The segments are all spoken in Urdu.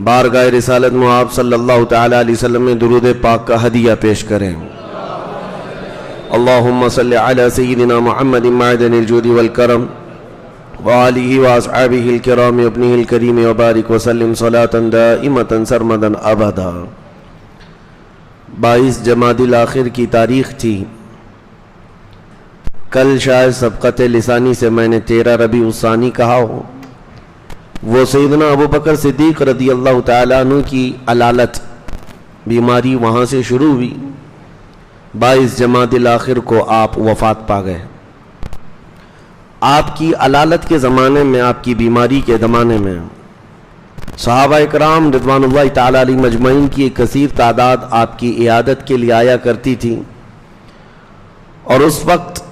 بارگاہ رسالت میں آپ صلی اللہ تعالی علیہ وسلم میں درود پاک کا ہدیہ پیش کریں۔ اللہم صلی علی سیدنا محمد معدن الجود والکرم وآلہ واصحابہ الکرام ابنہ الکریم وبارک وسلم صلاة دائمة سرمدا ابدا۔ 22 جمادی الاخر کی تاریخ تھی۔ کل شاید سبقت لسانی سے میں نے 13 ربیع الثانی کہا ہو۔ وہ سیدنا ابو بکر صدیق رضی اللہ تعالیٰ عنہ کی علالت بیماری وہاں سے شروع ہوئی۔ 22 جمادی الاخر کو آپ وفات پا گئے۔ آپ کی علالت کے زمانے میں، آپ کی بیماری کے زمانے میں صحابہ اکرام رضوان اللہ تعالیٰ علیہ مجمعین کی ایک کثیر تعداد آپ کی عیادت کے لیے آیا کرتی تھی، اور اس وقت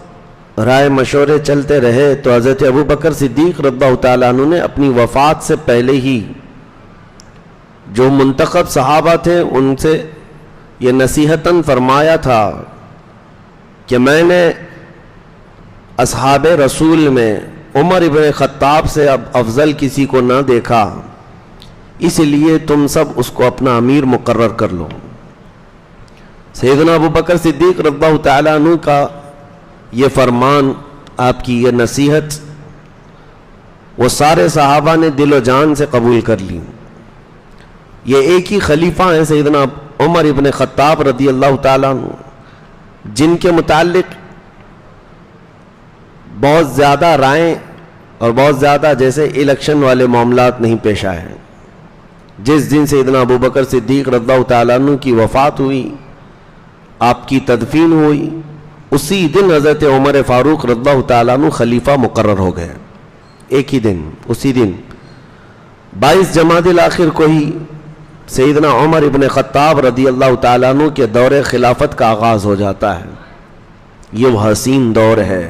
رائے مشورے چلتے رہے تو حضرت ابو بکر صدیق رضی اللہ تعالیٰ عنہ نے اپنی وفات سے پہلے ہی جو منتخب صحابہ تھے ان سے یہ نصیحتاً فرمایا تھا کہ میں نے اصحاب رسول میں عمر ابن خطاب سے اب افضل کسی کو نہ دیکھا، اس لیے تم سب اس کو اپنا امیر مقرر کر لو۔ سیدنا ابو بکر صدیق رضی اللہ تعالیٰ عنہ کا یہ فرمان، آپ کی یہ نصیحت، وہ سارے صحابہ نے دل و جان سے قبول کر لی۔ یہ ایک ہی خلیفہ ہیں سیدنا عمر ابن خطاب رضی اللہ تعالیٰ عنہ، جن کے متعلق بہت زیادہ رائیں اور بہت زیادہ جیسے الیکشن والے معاملات نہیں پیش آئے ہیں۔ جس دن سیدنا ابو بکر صدیق رضی اللہ تعالیٰ عنہ کی وفات ہوئی، آپ کی تدفین ہوئی، اسی دن حضرت عمر فاروق رضی اللہ تعالیٰ عنہ خلیفہ مقرر ہو گئے۔ ایک ہی دن، اسی دن 22 جمادی الاخر کو ہی سیدنا عمر ابن خطاب رضی اللہ تعالیٰ عنہ کے دور خلافت کا آغاز ہو جاتا ہے۔ یہ وہ حسین دور ہے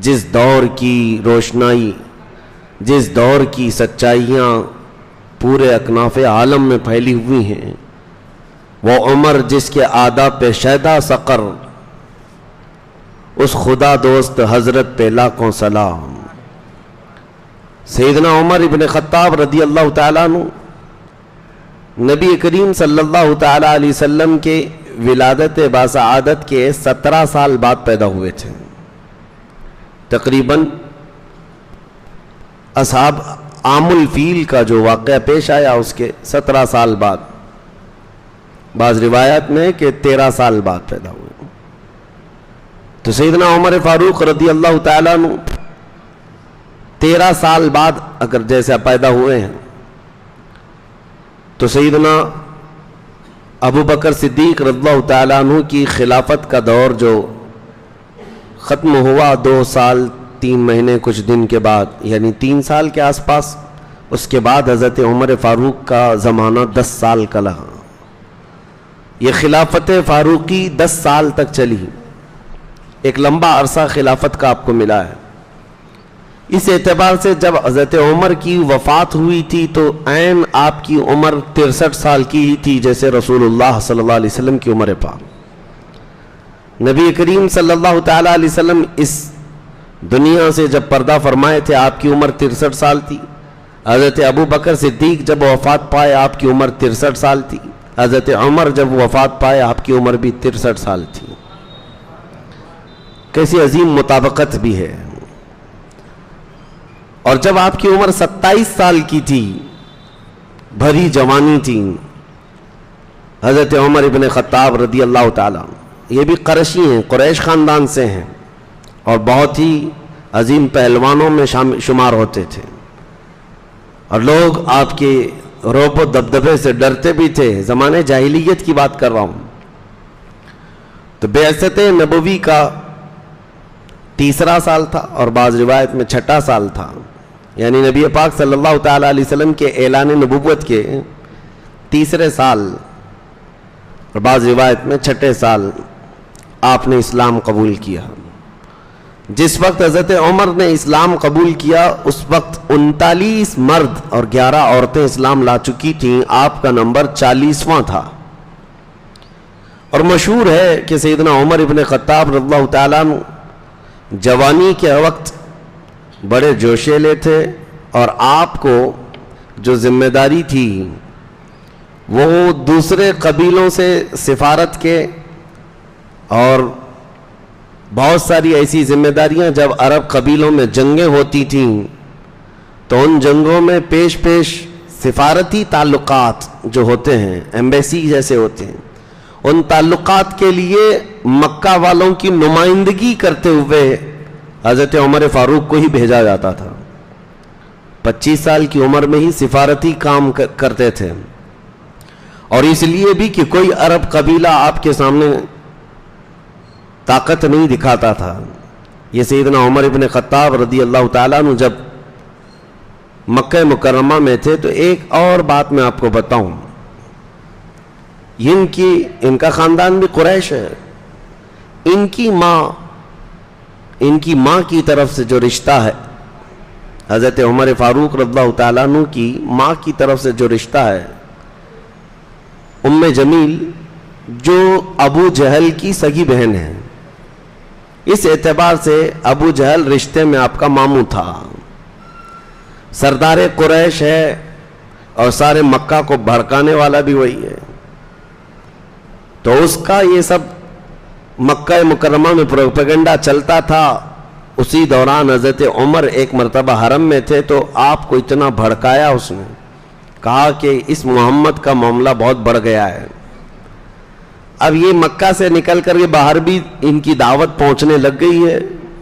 جس دور کی روشنائی، جس دور کی سچائیاں پورے اکناف عالم میں پھیلی ہوئی ہیں، وہ عمر جس کے آداب پہ شیدا سقر، اس خدا دوست حضرت پہ لاکھوں سلام۔ سیدنا عمر ابن خطاب رضی اللہ تعالیٰ عنہ نبی کریم صلی اللہ تعالیٰ علیہ وسلم کے ولادت باسعادت کے 17 سال بعد پیدا ہوئے تھے۔ تقریباً اصحاب عام الفیل کا جو واقعہ پیش آیا اس کے 17 سال بعد، بعض روایات میں کہ 13 سال بعد پیدا ہوئے۔ تو سیدنا عمر فاروق رضی اللہ تعالیٰ عنہ 13 سال بعد اگر جیسے پیدا ہوئے ہیں، تو سیدنا ابو بکر صدیق رضی اللہ تعالیٰ عنہ کی خلافت کا دور جو ختم ہوا 2 سال 3 مہینے کچھ دن کے بعد، یعنی 3 سال کے آس پاس، اس کے بعد حضرت عمر فاروق کا زمانہ 10 سال کا لگا۔ یہ خلافت فاروقی 10 سال تک چلی، ایک لمبا عرصہ خلافت کا آپ کو ملا ہے۔ اس اعتبار سے جب حضرت عمر کی وفات ہوئی تھی تو عین آپ کی عمر 63 سال کی ہی تھی، جیسے رسول اللہ صلی اللہ علیہ وسلم کی عمر پاک۔ نبی کریم صلی اللہ تعالیٰ علیہ وسلم اس دنیا سے جب پردہ فرمائے تھے آپ کی عمر 63 سال تھی۔ حضرت ابو بکر صدیق جب وفات پائے آپ کی عمر 63 سال تھی۔ حضرت عمر جب وفات پائے آپ کی عمر بھی 63 سال تھی۔ کیسی عظیم مطابقت بھی ہے۔ اور جب آپ کی عمر 27 سال کی تھی، بھری جوانی تھی، حضرت عمر ابن خطاب رضی اللہ تعالیٰ، یہ بھی قرشی ہیں، قریش خاندان سے ہیں، اور بہت ہی عظیم پہلوانوں میں شمار ہوتے تھے، اور لوگ آپ کے رعب و دبدبے سے ڈرتے بھی تھے۔ زمانے جاہلیت کی بات کر رہا ہوں۔ تو بعثت نبوی کا 3 سال تھا، اور بعض روایت میں 6 سال تھا، یعنی نبی پاک صلی اللہ تعالیٰ علیہ وسلم کے اعلان نبوت کے 3 سال، اور بعض روایت میں 6 سال آپ نے اسلام قبول کیا۔ جس وقت حضرت عمر نے اسلام قبول کیا اس وقت 39 مرد اور 11 عورتیں اسلام لا چکی تھیں، آپ کا نمبر 40واں تھا۔ اور مشہور ہے کہ سیدنا عمر ابن خطاب رضی اللہ تعالیٰ عنہ جوانی کے وقت بڑے جوشیلے تھے، اور آپ کو جو ذمہ داری تھی وہ دوسرے قبیلوں سے سفارت کے اور بہت ساری ایسی ذمہ داریاں، جب عرب قبیلوں میں جنگیں ہوتی تھیں تو ان جنگوں میں پیش سفارتی تعلقات جو ہوتے ہیں، ایمبیسی جیسے ہوتے ہیں، ان تعلقات کے لیے مکہ والوں کی نمائندگی کرتے ہوئے حضرت عمر فاروق کو ہی بھیجا جاتا تھا۔ 25 سال کی عمر میں ہی سفارتی کام کرتے تھے، اور اس لیے بھی کہ کوئی عرب قبیلہ آپ کے سامنے طاقت نہیں دکھاتا تھا۔ یہ سیدنا عمر ابن خطاب رضی اللہ تعالیٰ عنہ جب مکہ مکرمہ میں تھے تو ایک اور بات میں آپ کو بتاؤں، ان کا خاندان بھی قریش ہے، ان کی ماں کی طرف سے جو رشتہ ہے، حضرت عمر فاروق رضی اللہ تعالیٰ عنہ کی ماں کی طرف سے جو رشتہ ہے، ام جمیل جو ابو جہل کی سگی بہن ہے، اس اعتبار سے ابو جہل رشتے میں آپ کا ماموں تھا، سردار قریش ہے، اور سارے مکہ کو بھڑکانے والا بھی وہی ہے۔ تو اس کا یہ سب مکہ مکرمہ میں پروپیگنڈا چلتا تھا۔ اسی دوران حضرت عمر ایک مرتبہ حرم میں تھے تو آپ کو اتنا بھڑکایا، اس نے کہا کہ اس محمد کا معاملہ بہت بڑھ گیا ہے۔ اب یہ مکہ سے نکل کر کے باہر بھی ان کی دعوت پہنچنے لگ گئی ہے،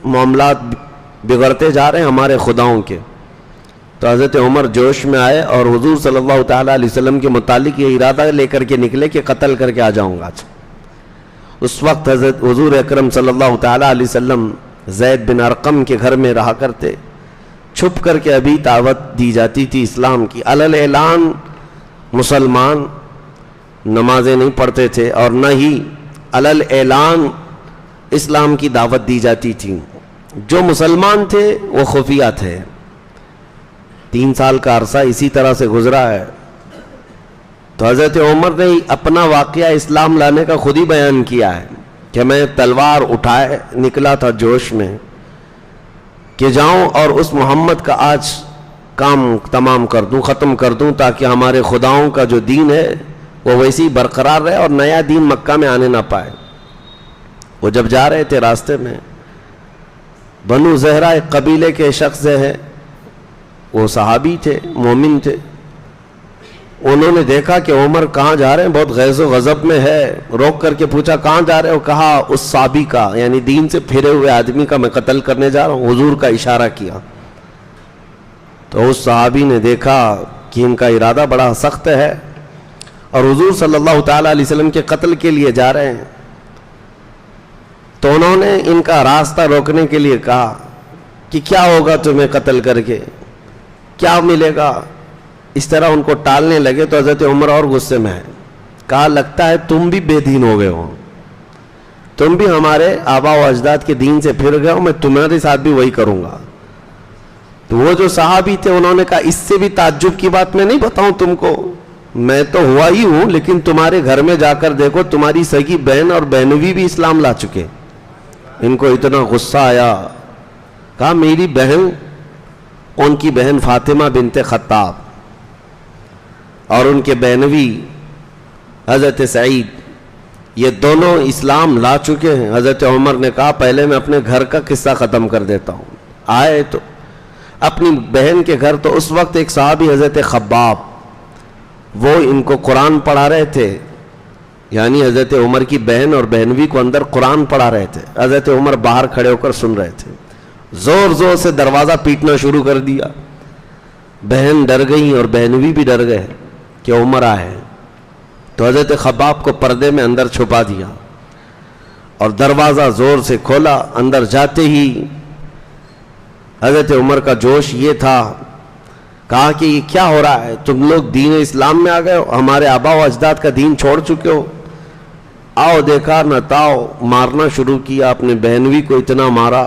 معاملات بگڑتے جا رہے ہیں ہمارے خداؤں کے۔ تو حضرت عمر جوش میں آئے اور حضور صلی اللہ تعالیٰ علیہ وسلم کے متعلق یہ ارادہ لے کر کے نکلے کہ قتل کر کے آ جاؤں گا۔ اس وقت حضرت حضور اکرم صلی اللہ تعالیٰ علیہ وسلم زید بن ارقم کے گھر میں رہا کرتے، چھپ کر کے ابھی دعوت دی جاتی تھی اسلام کی۔ علی اعلان مسلمان نمازیں نہیں پڑھتے تھے اور نہ ہی علی اعلان اسلام کی دعوت دی جاتی تھی۔ جو مسلمان تھے وہ خفیہ تھے۔ 3 سال کا عرصہ اسی طرح سے گزرا ہے۔ تو حضرت عمر نے اپنا واقعہ اسلام لانے کا خود ہی بیان کیا ہے کہ میں تلوار اٹھائے نکلا تھا جوش میں کہ جاؤں اور اس محمد کا آج کام تمام کر دوں، ختم کر دوں، تاکہ ہمارے خداؤں کا جو دین ہے وہ ویسے ہی برقرار رہے اور نیا دین مکہ میں آنے نہ پائے۔ وہ جب جا رہے تھے راستے میں بنو زہرہ ایک قبیلے کے شخص ہیں، وہ صحابی تھے، مومن تھے، انہوں نے دیکھا کہ عمر کہاں جا رہے ہیں، بہت غیظ و غضب میں ہے، روک کر کے پوچھا کہاں جا رہے ہو؟ کہا اس صحابی کا، یعنی دین سے پھرے ہوئے آدمی کا میں قتل کرنے جا رہا ہوں۔ حضور کا اشارہ کیا تو اس صحابی نے دیکھا کہ ان کا ارادہ بڑا سخت ہے اور حضور صلی اللہ تعالیٰ علیہ وسلم کے قتل کے لیے جا رہے ہیں، تو انہوں نے ان کا راستہ روکنے کے لیے کہا کہ کیا ہوگا تمہیں قتل کر کے، کیا ملے گا؟ اس طرح ان کو ٹالنے لگے تو حضرت عمر اور غصے میں ہے، کہا لگتا ہے تم بھی بے دین ہو گئے ہو، تم بھی ہمارے آبا و اجداد کے دین سے پھر گئے ہو، میں تمہارے ساتھ بھی وہی کروں گا۔ تو وہ جو صحابی تھے انہوں نے کہا اس سے بھی تعجب کی بات میں نہیں بتاؤں تم کو، میں تو ہوا ہی ہوں، لیکن تمہارے گھر میں جا کر دیکھو تمہاری سگی بہن اور بہنوی بھی اسلام لا چکے۔ ان کو اتنا غصہ آیا، کہا میری بہن، ان کی بہن فاطمہ بنت خطاب اور ان کے بہنوی حضرت سعید، یہ دونوں اسلام لا چکے ہیں۔ حضرت عمر نے کہا پہلے میں اپنے گھر کا قصہ ختم کر دیتا ہوں۔ آئے تو اپنی بہن کے گھر، تو اس وقت ایک صحابی حضرت خباب، وہ ان کو قرآن پڑھا رہے تھے، یعنی حضرت عمر کی بہن اور بہنوی کو اندر قرآن پڑھا رہے تھے، حضرت عمر باہر کھڑے ہو کر سن رہے تھے۔ زور زور سے دروازہ پیٹنا شروع کر دیا، بہن ڈر گئی اور بہنوی بھی ڈر گئے کہ عمر آئے، تو حضرت خباب کو پردے میں اندر چھپا دیا اور دروازہ زور سے کھولا۔ اندر جاتے ہی حضرت عمر کا جوش یہ تھا، کہا کہ یہ کیا ہو رہا ہے، تم لوگ دین اسلام میں آ گئے ہو، ہمارے آبا و اجداد کا دین چھوڑ چکے ہو، آؤ دیکھا نہ تاؤ، مارنا شروع کیا، اپنے بہنوی کو اتنا مارا،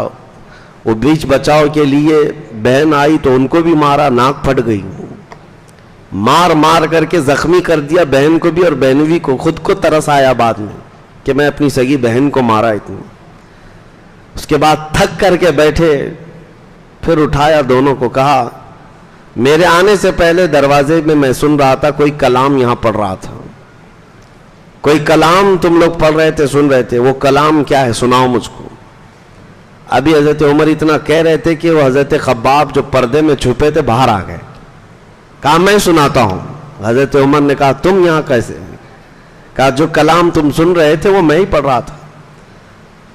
وہ بیچ بچاؤ کے لیے بہن آئی تو ان کو بھی مارا، ناک پھٹ گئی، مار مار کر کے زخمی کر دیا بہن کو بھی اور بہنوی کو۔ خود کو ترس آیا بعد میں کہ میں اپنی سگی بہن کو مارا اتنی۔ اس کے بعد تھک کر کے بیٹھے، پھر اٹھایا دونوں کو، کہا میرے آنے سے پہلے دروازے میں سن رہا تھا کوئی کلام یہاں پڑھ رہا تھا, کوئی کلام تم لوگ پڑھ رہے تھے, سن رہے تھے. وہ کلام کیا ہے سناؤ مجھ کو. ابھی حضرت عمر اتنا کہہ رہے تھے کہ وہ حضرت خباب جو پردے میں چھپے تھے باہر آ گئے. کہا میں سناتا ہوں. حضرت عمر نے کہا تم یہاں کیسے؟ کہا جو کلام تم سن رہے تھے وہ میں ہی پڑھ رہا تھا.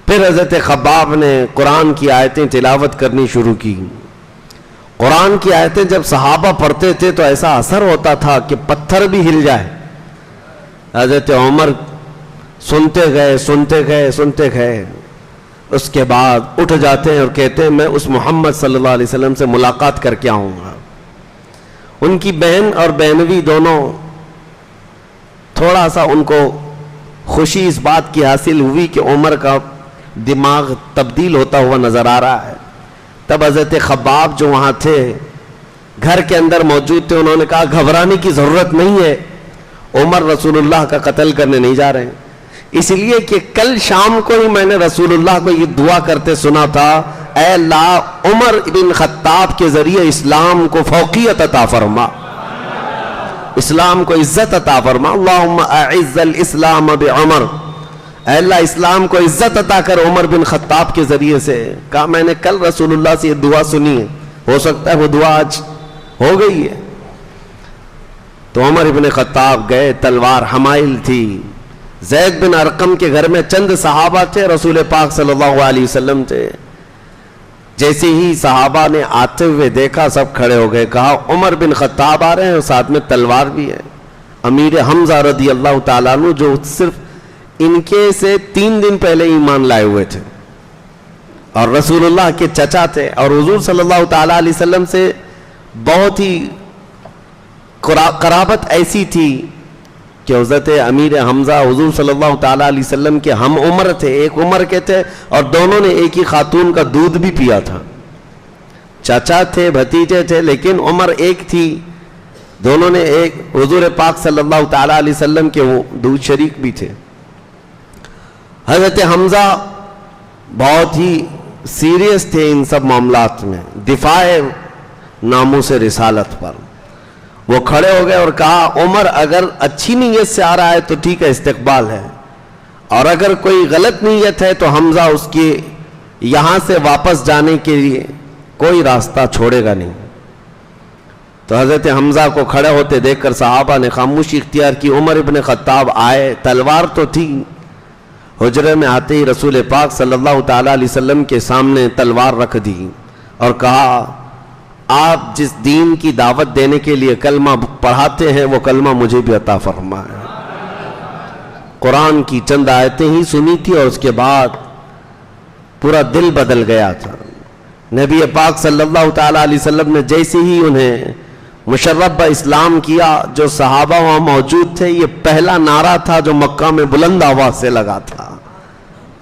پھر حضرت خباب نے قرآن کی آیتیں تلاوت کرنی شروع کی. قرآن کی آیتیں جب صحابہ پڑھتے تھے تو ایسا اثر ہوتا تھا کہ پتھر بھی ہل جائے. حضرت عمر سنتے گئے سنتے گئے سنتے گئے. اس کے بعد اٹھ جاتے ہیں اور کہتے ہیں میں اس محمد صلی اللہ علیہ وسلم سے ملاقات کر کے آؤں گا. ان کی بہن اور بہنوی دونوں تھوڑا سا ان کو خوشی اس بات کی حاصل ہوئی کہ عمر کا دماغ تبدیل ہوتا ہوا نظر آ رہا ہے. تب حضرت خباب جو وہاں تھے گھر کے اندر موجود تھے, انہوں نے کہا گھبرانے کی ضرورت نہیں ہے, عمر رسول اللہ کا قتل کرنے نہیں جا رہے ہیں. اس لیے کہ کل شام کو ہی میں نے رسول اللہ کو یہ دعا کرتے سنا تھا, اے اللہ عمر بن خطاب کے ذریعے اسلام کو فوقیت عطا فرما, اسلام کو عزت عطا فرما. اللہم اعز الاسلام بعمر, اے اللہ اسلام کو عزت عطا کر عمر بن خطاب کے ذریعے سے. کہا میں نے کل رسول اللہ سے یہ دعا سنی ہے, ہو سکتا ہے وہ دعا آج ہو گئی ہے. تو عمر ابن خطاب گئے, تلوار حمائل تھی. زید بن ارقم کے گھر میں چند صحابہ تھے, رسول پاک صلی اللہ علیہ وسلم تھے. جیسے ہی صحابہ نے آتے ہوئے دیکھا سب کھڑے ہو گئے. کہا عمر بن خطاب آ رہے ہیں اور ساتھ میں تلوار بھی ہے. امیر حمزہ رضی اللہ تعالیٰ عنہ جو صرف ان کے سے 3 دن پہلے ایمان لائے ہوئے تھے اور رسول اللہ کے چچا تھے, اور حضور صلی اللہ تعالیٰ علیہ وسلم سے بہت ہی قرابت ایسی تھی کہ حضرت امیر حمزہ حضور صلی اللہ تعالیٰ علیہ وسلم کے ہم عمر تھے, ایک عمر کے تھے, اور دونوں نے ایک ہی خاتون کا دودھ بھی پیا تھا. چچا تھے, بھتیجے تھے, لیکن عمر ایک تھی. دونوں نے ایک حضور پاک صلی اللہ تعالیٰ علیہ وسلم کے وہ دودھ شریک بھی تھے. حضرت حمزہ بہت ہی سیریس تھے ان سب معاملات میں, دفاع ناموس رسالت پر. وہ کھڑے ہو گئے اور کہا عمر اگر اچھی نیت سے آ رہا ہے تو ٹھیک ہے, استقبال ہے, اور اگر کوئی غلط نیت ہے تو حمزہ اس کی یہاں سے واپس جانے کے لیے کوئی راستہ چھوڑے گا نہیں. تو حضرت حمزہ کو کھڑے ہوتے دیکھ کر صحابہ نے خاموشی اختیار کی. عمر ابن خطاب آئے, تلوار تو تھی. حجرے میں آتے ہی رسول پاک صلی اللہ تعالیٰ علیہ وسلم کے سامنے تلوار رکھ دی اور کہا آپ جس دین کی دعوت دینے کے لیے کلمہ پڑھاتے ہیں وہ کلمہ مجھے بھی عطا فرمائے. قرآن کی چند آیتیں ہی سنی تھی اور اس کے بعد پورا دل بدل گیا تھا. نبی پاک صلی اللہ تعالیٰ علیہ وسلم نے جیسے ہی انہیں مشرف اسلام کیا, جو صحابہ وہاں موجود تھے, یہ پہلا نعرہ تھا جو مکہ میں بلند آواز سے لگا تھا.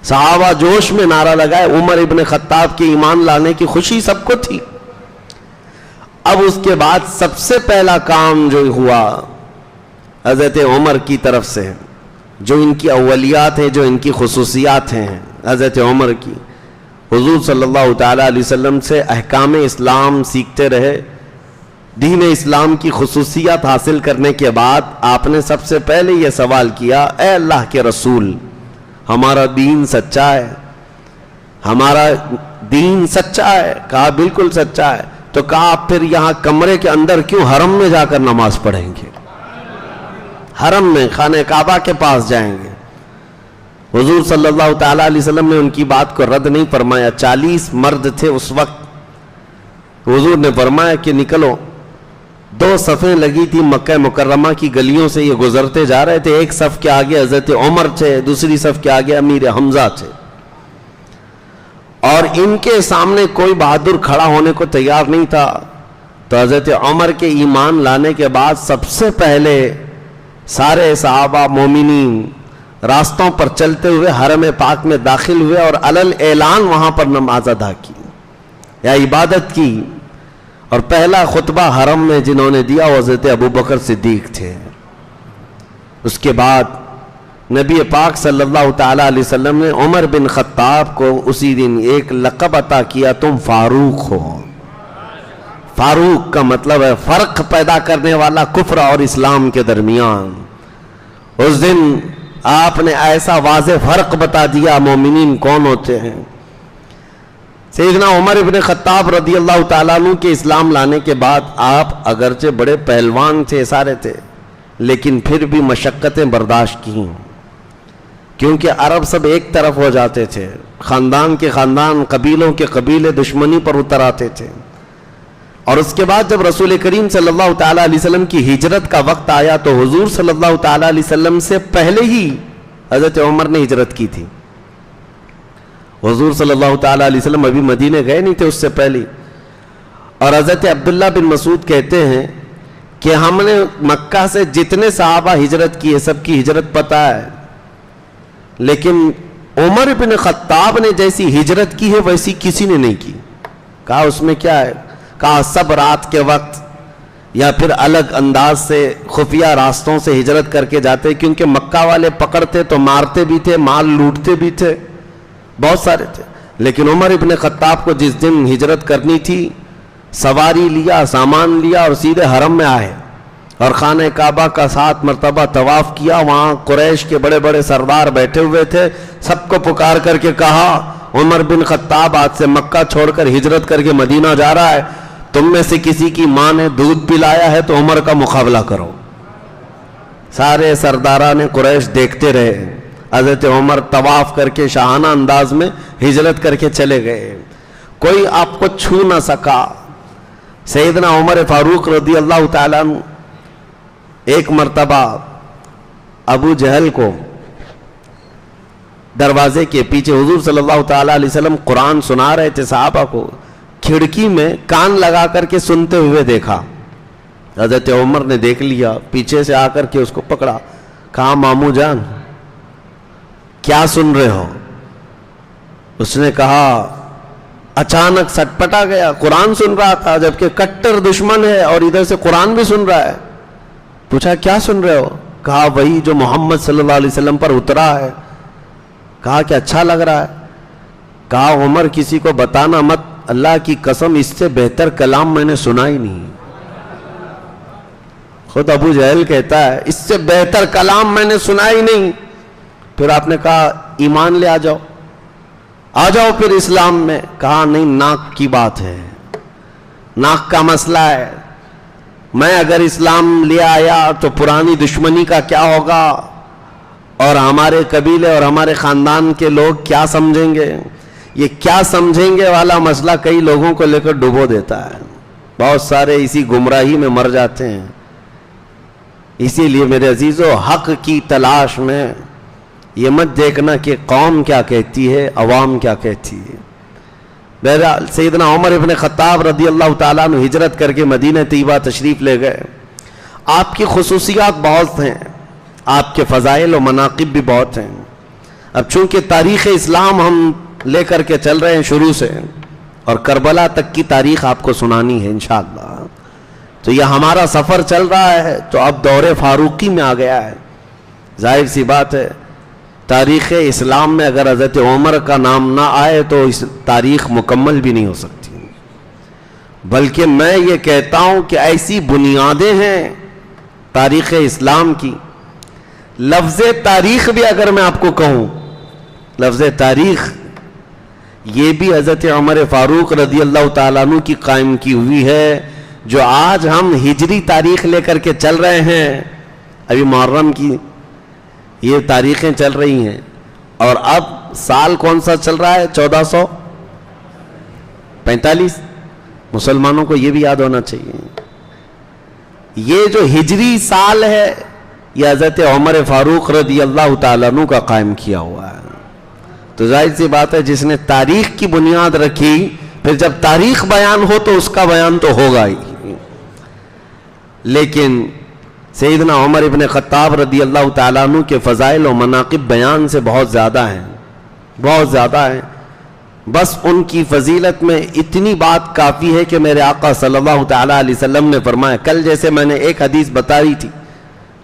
صحابہ جوش میں نعرہ لگائے. عمر ابن خطاب کے ایمان لانے کی خوشی سب کو تھی. اب اس کے بعد سب سے پہلا کام جو ہوا حضرت عمر کی طرف سے, جو ان کی اولیات ہیں, جو ان کی خصوصیات ہیں حضرت عمر کی, حضور صلی اللہ تعالیٰ علیہ وسلم سے احکام اسلام سیکھتے رہے. دین اسلام کی خصوصیات حاصل کرنے کے بعد آپ نے سب سے پہلے یہ سوال کیا, اے اللہ کے رسول ہمارا دین سچا ہے, ہمارا دین سچا ہے؟ کہا بالکل سچا ہے. تو کہا آپ پھر یہاں کمرے کے اندر کیوں حرم میں جا کر نماز پڑھیں گے, حرم میں خانہ کعبہ کے پاس جائیں گے؟ حضور صلی اللہ تعالیٰ علیہ وسلم نے ان کی بات کو رد نہیں فرمایا. 40 مرد تھے اس وقت. حضور نے فرمایا کہ نکلو. 2 صفیں لگی تھی مکہ مکرمہ کی گلیوں سے, یہ گزرتے جا رہے تھے. ایک صف کے آگے حضرت عمر تھے, دوسری صف کے آگے امیر حمزہ تھے, اور ان کے سامنے کوئی بہادر کھڑا ہونے کو تیار نہیں تھا. تو حضرت عمر کے ایمان لانے کے بعد سب سے پہلے سارے صحابہ مومنین راستوں پر چلتے ہوئے حرم پاک میں داخل ہوئے اور علل اعلان وہاں پر نماز ادا کی یا عبادت کی. اور پہلا خطبہ حرم میں جنہوں نے دیا وہ حضرت ابوبکر صدیق تھے. اس کے بعد نبی پاک صلی اللہ تعالیٰ علیہ وسلم نے عمر بن خطاب کو اسی دن ایک لقب عطا کیا, تم فاروق ہو. فاروق کا مطلب ہے فرق پیدا کرنے والا کفر اور اسلام کے درمیان. اس دن آپ نے ایسا واضح فرق بتا دیا مومنین کون ہوتے ہیں. سیدنا عمر ابن خطاب رضی اللہ تعالیٰ عنہ کے اسلام لانے کے بعد آپ اگرچہ بڑے پہلوان تھے، سارے تھے، لیکن پھر بھی مشقتیں برداشت کی، کیونکہ عرب سب ایک طرف ہو جاتے تھے، خاندان کے خاندان، قبیلوں کے قبیلے دشمنی پر اتر آتے تھے. اور اس کے بعد جب رسول کریم صلی اللہ تعالیٰ علیہ وسلم کی ہجرت کا وقت آیا تو حضور صلی اللہ تعالیٰ علیہ وسلم سے پہلے ہی حضرت عمر نے ہجرت کی تھی. حضور صلی اللہ تعالیٰ علیہ وسلم ابھی مدینے گئے نہیں تھے اس سے پہلے. اور حضرت عبداللہ بن مسعود کہتے ہیں کہ ہم نے مکہ سے جتنے صحابہ ہجرت کی ہے سب کی ہجرت پتہ ہے، لیکن عمر بن خطاب نے جیسی ہجرت کی ہے ویسی کسی نے نہیں کی. کہا اس میں کیا ہے؟ کہا سب رات کے وقت یا پھر الگ انداز سے خفیہ راستوں سے ہجرت کر کے جاتے، کیونکہ مکہ والے پکڑتے تو مارتے بھی تھے، مال لوٹتے بھی تھے، بہت سارے تھے. لیکن عمر ابن خطاب کو جس دن ہجرت کرنی تھی سواری لیا، سامان لیا اور سیدھے حرم میں آئے اور خانہ کعبہ کا 7 مرتبہ طواف کیا. وہاں قریش کے بڑے بڑے سردار بیٹھے ہوئے تھے، سب کو پکار کر کے کہا عمر بن خطاب آج سے مکہ چھوڑ کر ہجرت کر کے مدینہ جا رہا ہے، تم میں سے کسی کی ماں نے دودھ پلایا ہے تو عمر کا مقابلہ کرو. سارے سرداران قریش دیکھتے رہے. حضرت عمر طواف کر کے شاہانہ انداز میں ہجرت کر کے چلے گئے، کوئی آپ کو چھو نہ سکا. سیدنا عمر فاروق رضی اللہ تعالیٰ عنہ ایک مرتبہ ابو جہل کو دروازے کے پیچھے حضور صلی اللہ تعالیٰ علیہ وسلم قرآن سنا رہے تھے صحابہ کو، کھڑکی میں کان لگا کر کے سنتے ہوئے دیکھا. حضرت عمر نے دیکھ لیا، پیچھے سے آ کر کے اس کو پکڑا، کہا مامو جان کیا سن رہے ہو؟ اس نے کہا اچانک سٹ پٹا گیا، قرآن سن رہا تھا جبکہ کٹر دشمن ہے اور ادھر سے قرآن بھی سن رہا ہے. پوچھا کیا سن رہے ہو؟ کہا وہی جو محمد صلی اللہ علیہ وسلم پر اترا ہے. کہا کہ اچھا لگ رہا ہے. کہا عمر کسی کو بتانا مت، اللہ کی قسم اس سے بہتر کلام میں نے سنا ہی نہیں. خود ابو جہل کہتا ہے اس سے بہتر کلام میں نے سنا ہی نہیں. پھر آپ نے کہا ایمان لے آ جاؤ پھر اسلام میں. کہا نہیں، ناک کی بات ہے، ناک کا مسئلہ ہے. میں اگر اسلام لے آیا تو پرانی دشمنی کا کیا ہوگا اور ہمارے قبیلے اور ہمارے خاندان کے لوگ کیا سمجھیں گے؟ یہ کیا سمجھیں گے والا مسئلہ کئی لوگوں کو لے کر ڈبو دیتا ہے. بہت سارے اسی گمراہی میں مر جاتے ہیں. اسی لیے میرے عزیزو حق کی تلاش میں یہ مت دیکھنا کہ قوم کیا کہتی ہے، عوام کیا کہتی ہے. بہرحال سیدنا عمر ابن خطاب رضی اللہ تعالیٰ عنہ ہجرت کر کے مدینہ طیبہ تشریف لے گئے. آپ کی خصوصیات بہت ہیں، آپ کے فضائل و مناقب بھی بہت ہیں. اب چونکہ تاریخ اسلام ہم لے کر کے چل رہے ہیں شروع سے اور کربلا تک کی تاریخ آپ کو سنانی ہے انشاءاللہ، تو یہ ہمارا سفر چل رہا ہے تو اب دور فاروقی میں آ گیا ہے. ظاہر سی بات ہے تاریخ اسلام میں اگر حضرت عمر کا نام نہ آئے تو اس تاریخ مکمل بھی نہیں ہو سکتی. بلکہ میں یہ کہتا ہوں کہ ایسی بنیادیں ہیں تاریخ اسلام کی. لفظ تاریخ بھی اگر میں آپ کو کہوں، لفظ تاریخ یہ بھی حضرت عمر فاروق رضی اللہ تعالیٰ عنہ کی قائم کی ہوئی ہے، جو آج ہم ہجری تاریخ لے کر کے چل رہے ہیں. ابھی محرم کی یہ تاریخیں چل رہی ہیں اور اب سال کون سا چل رہا ہے؟ 1445. مسلمانوں کو یہ بھی یاد ہونا چاہیے یہ جو ہجری سال ہے یہ حضرت عمر فاروق رضی اللہ تعالیٰ عنہ کا قائم کیا ہوا ہے. تو ظاہر سی بات ہے جس نے تاریخ کی بنیاد رکھی پھر جب تاریخ بیان ہو تو اس کا بیان تو ہوگا ہی. لیکن سیدنا عمر ابن خطاب رضی اللہ تعالیٰ عنہ کے فضائل و مناقب بیان سے بہت زیادہ ہیں، بہت زیادہ ہیں. بس ان کی فضیلت میں اتنی بات کافی ہے کہ میرے آقا صلی اللہ تعالیٰ علیہ وسلم نے فرمایا، کل جیسے میں نے ایک حدیث بتا رہی تھی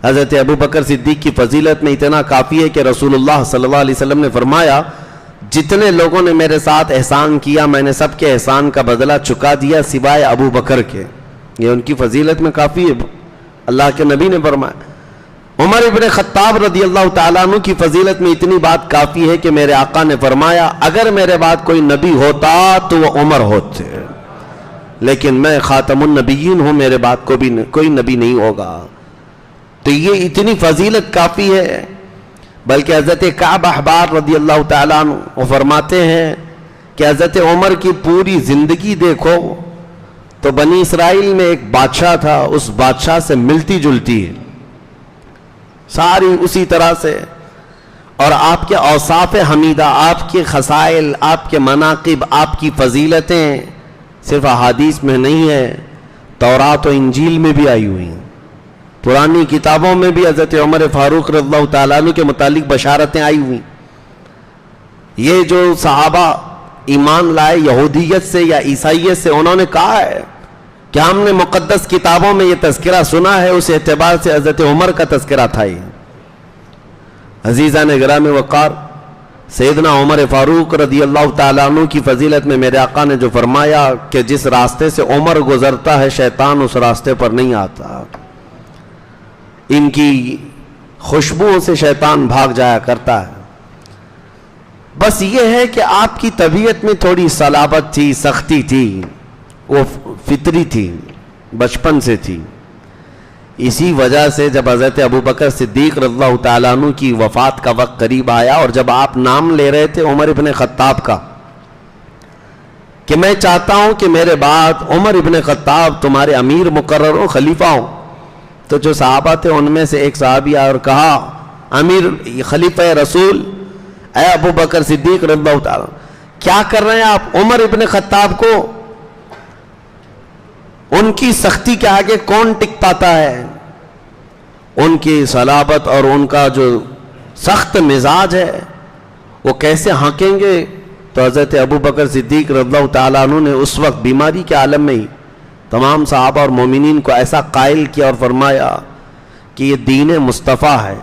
حضرت ابو بکر صدیق کی فضیلت میں اتنا کافی ہے کہ رسول اللہ صلی اللہ علیہ وسلم نے فرمایا جتنے لوگوں نے میرے ساتھ احسان کیا میں نے سب کے احسان کا بدلہ چکا دیا سوائے ابو بکر کے. یہ ان کی فضیلت میں کافی ہے. اللہ کے نبی نے فرمایا. عمر ابن خطاب رضی اللہ تعالیٰ عنہ کی فضیلت میں اتنی بات کافی ہے کہ میرے آقا نے فرمایا اگر میرے بعد کوئی نبی ہوتا تو وہ عمر ہوتے، لیکن میں خاتم النبیین ہوں، میرے بعد کوئی نبی نہیں ہوگا. تو یہ اتنی فضیلت کافی ہے. بلکہ حضرت کعب احبار رضی اللہ تعالیٰ عنہ وہ فرماتے ہیں کہ حضرت عمر کی پوری زندگی دیکھو تو بنی اسرائیل میں ایک بادشاہ تھا، اس بادشاہ سے ملتی جلتی ہے ساری اسی طرح سے. اور آپ کے اوصاف حمیدہ، آپ کے خصائل، آپ کے مناقب، آپ کی فضیلتیں صرف احادیث میں نہیں ہیں، تورات و انجیل میں بھی آئی ہوئی ہیں. پرانی کتابوں میں بھی حضرت عمر فاروق رضی اللہ تعالیٰ عنہ کے متعلق بشارتیں آئی ہوئی. یہ جو صحابہ ایمان لائے یہودیت سے یا عیسائیت سے، انہوں نے کہا ہے کہ ہم نے مقدس کتابوں میں یہ تذکرہ سنا ہے، اس اعتبار سے حضرت عمر کا تذکرہ تھا. یہ عزیزان گرامی وقار، سیدنا عمر فاروق رضی اللہ تعالیٰ عنہ کی فضیلت میں میرے آقا نے جو فرمایا کہ جس راستے سے عمر گزرتا ہے شیطان اس راستے پر نہیں آتا، ان کی خوشبوؤں سے شیطان بھاگ جایا کرتا ہے. بس یہ ہے کہ آپ کی طبیعت میں تھوڑی صلابت تھی، سختی تھی، وہ فطری تھی، بچپن سے تھی. اسی وجہ سے جب حضرت ابو بکر صدیق رضی اللہ تعالیٰ عنہ کی وفات کا وقت قریب آیا اور جب آپ نام لے رہے تھے عمر ابن خطاب کا کہ میں چاہتا ہوں کہ میرے بعد عمر ابن خطاب تمہارے امیر مقرر ہو، خلیفہ ہو، تو جو صحابہ تھے ان میں سے ایک صحابی آیا اور کہا امیر خلیفہ رسول اے ابو بکر صدیق رضی اللہ تعالیٰ کیا کر رہے ہیں آپ؟ عمر ابن خطاب کو ان کی سختی کے آگے کون ٹک پاتا ہے؟ ان کی صلابت اور ان کا جو سخت مزاج ہے وہ کیسے ہانکیں گے؟ تو حضرت ابو بکر صدیق رضی اللہ تعالیٰ عنہ نے اس وقت بیماری کے عالم میں ہی تمام صحابہ اور مومنین کو ایسا قائل کیا اور فرمایا کہ یہ دین مصطفیٰ ہے،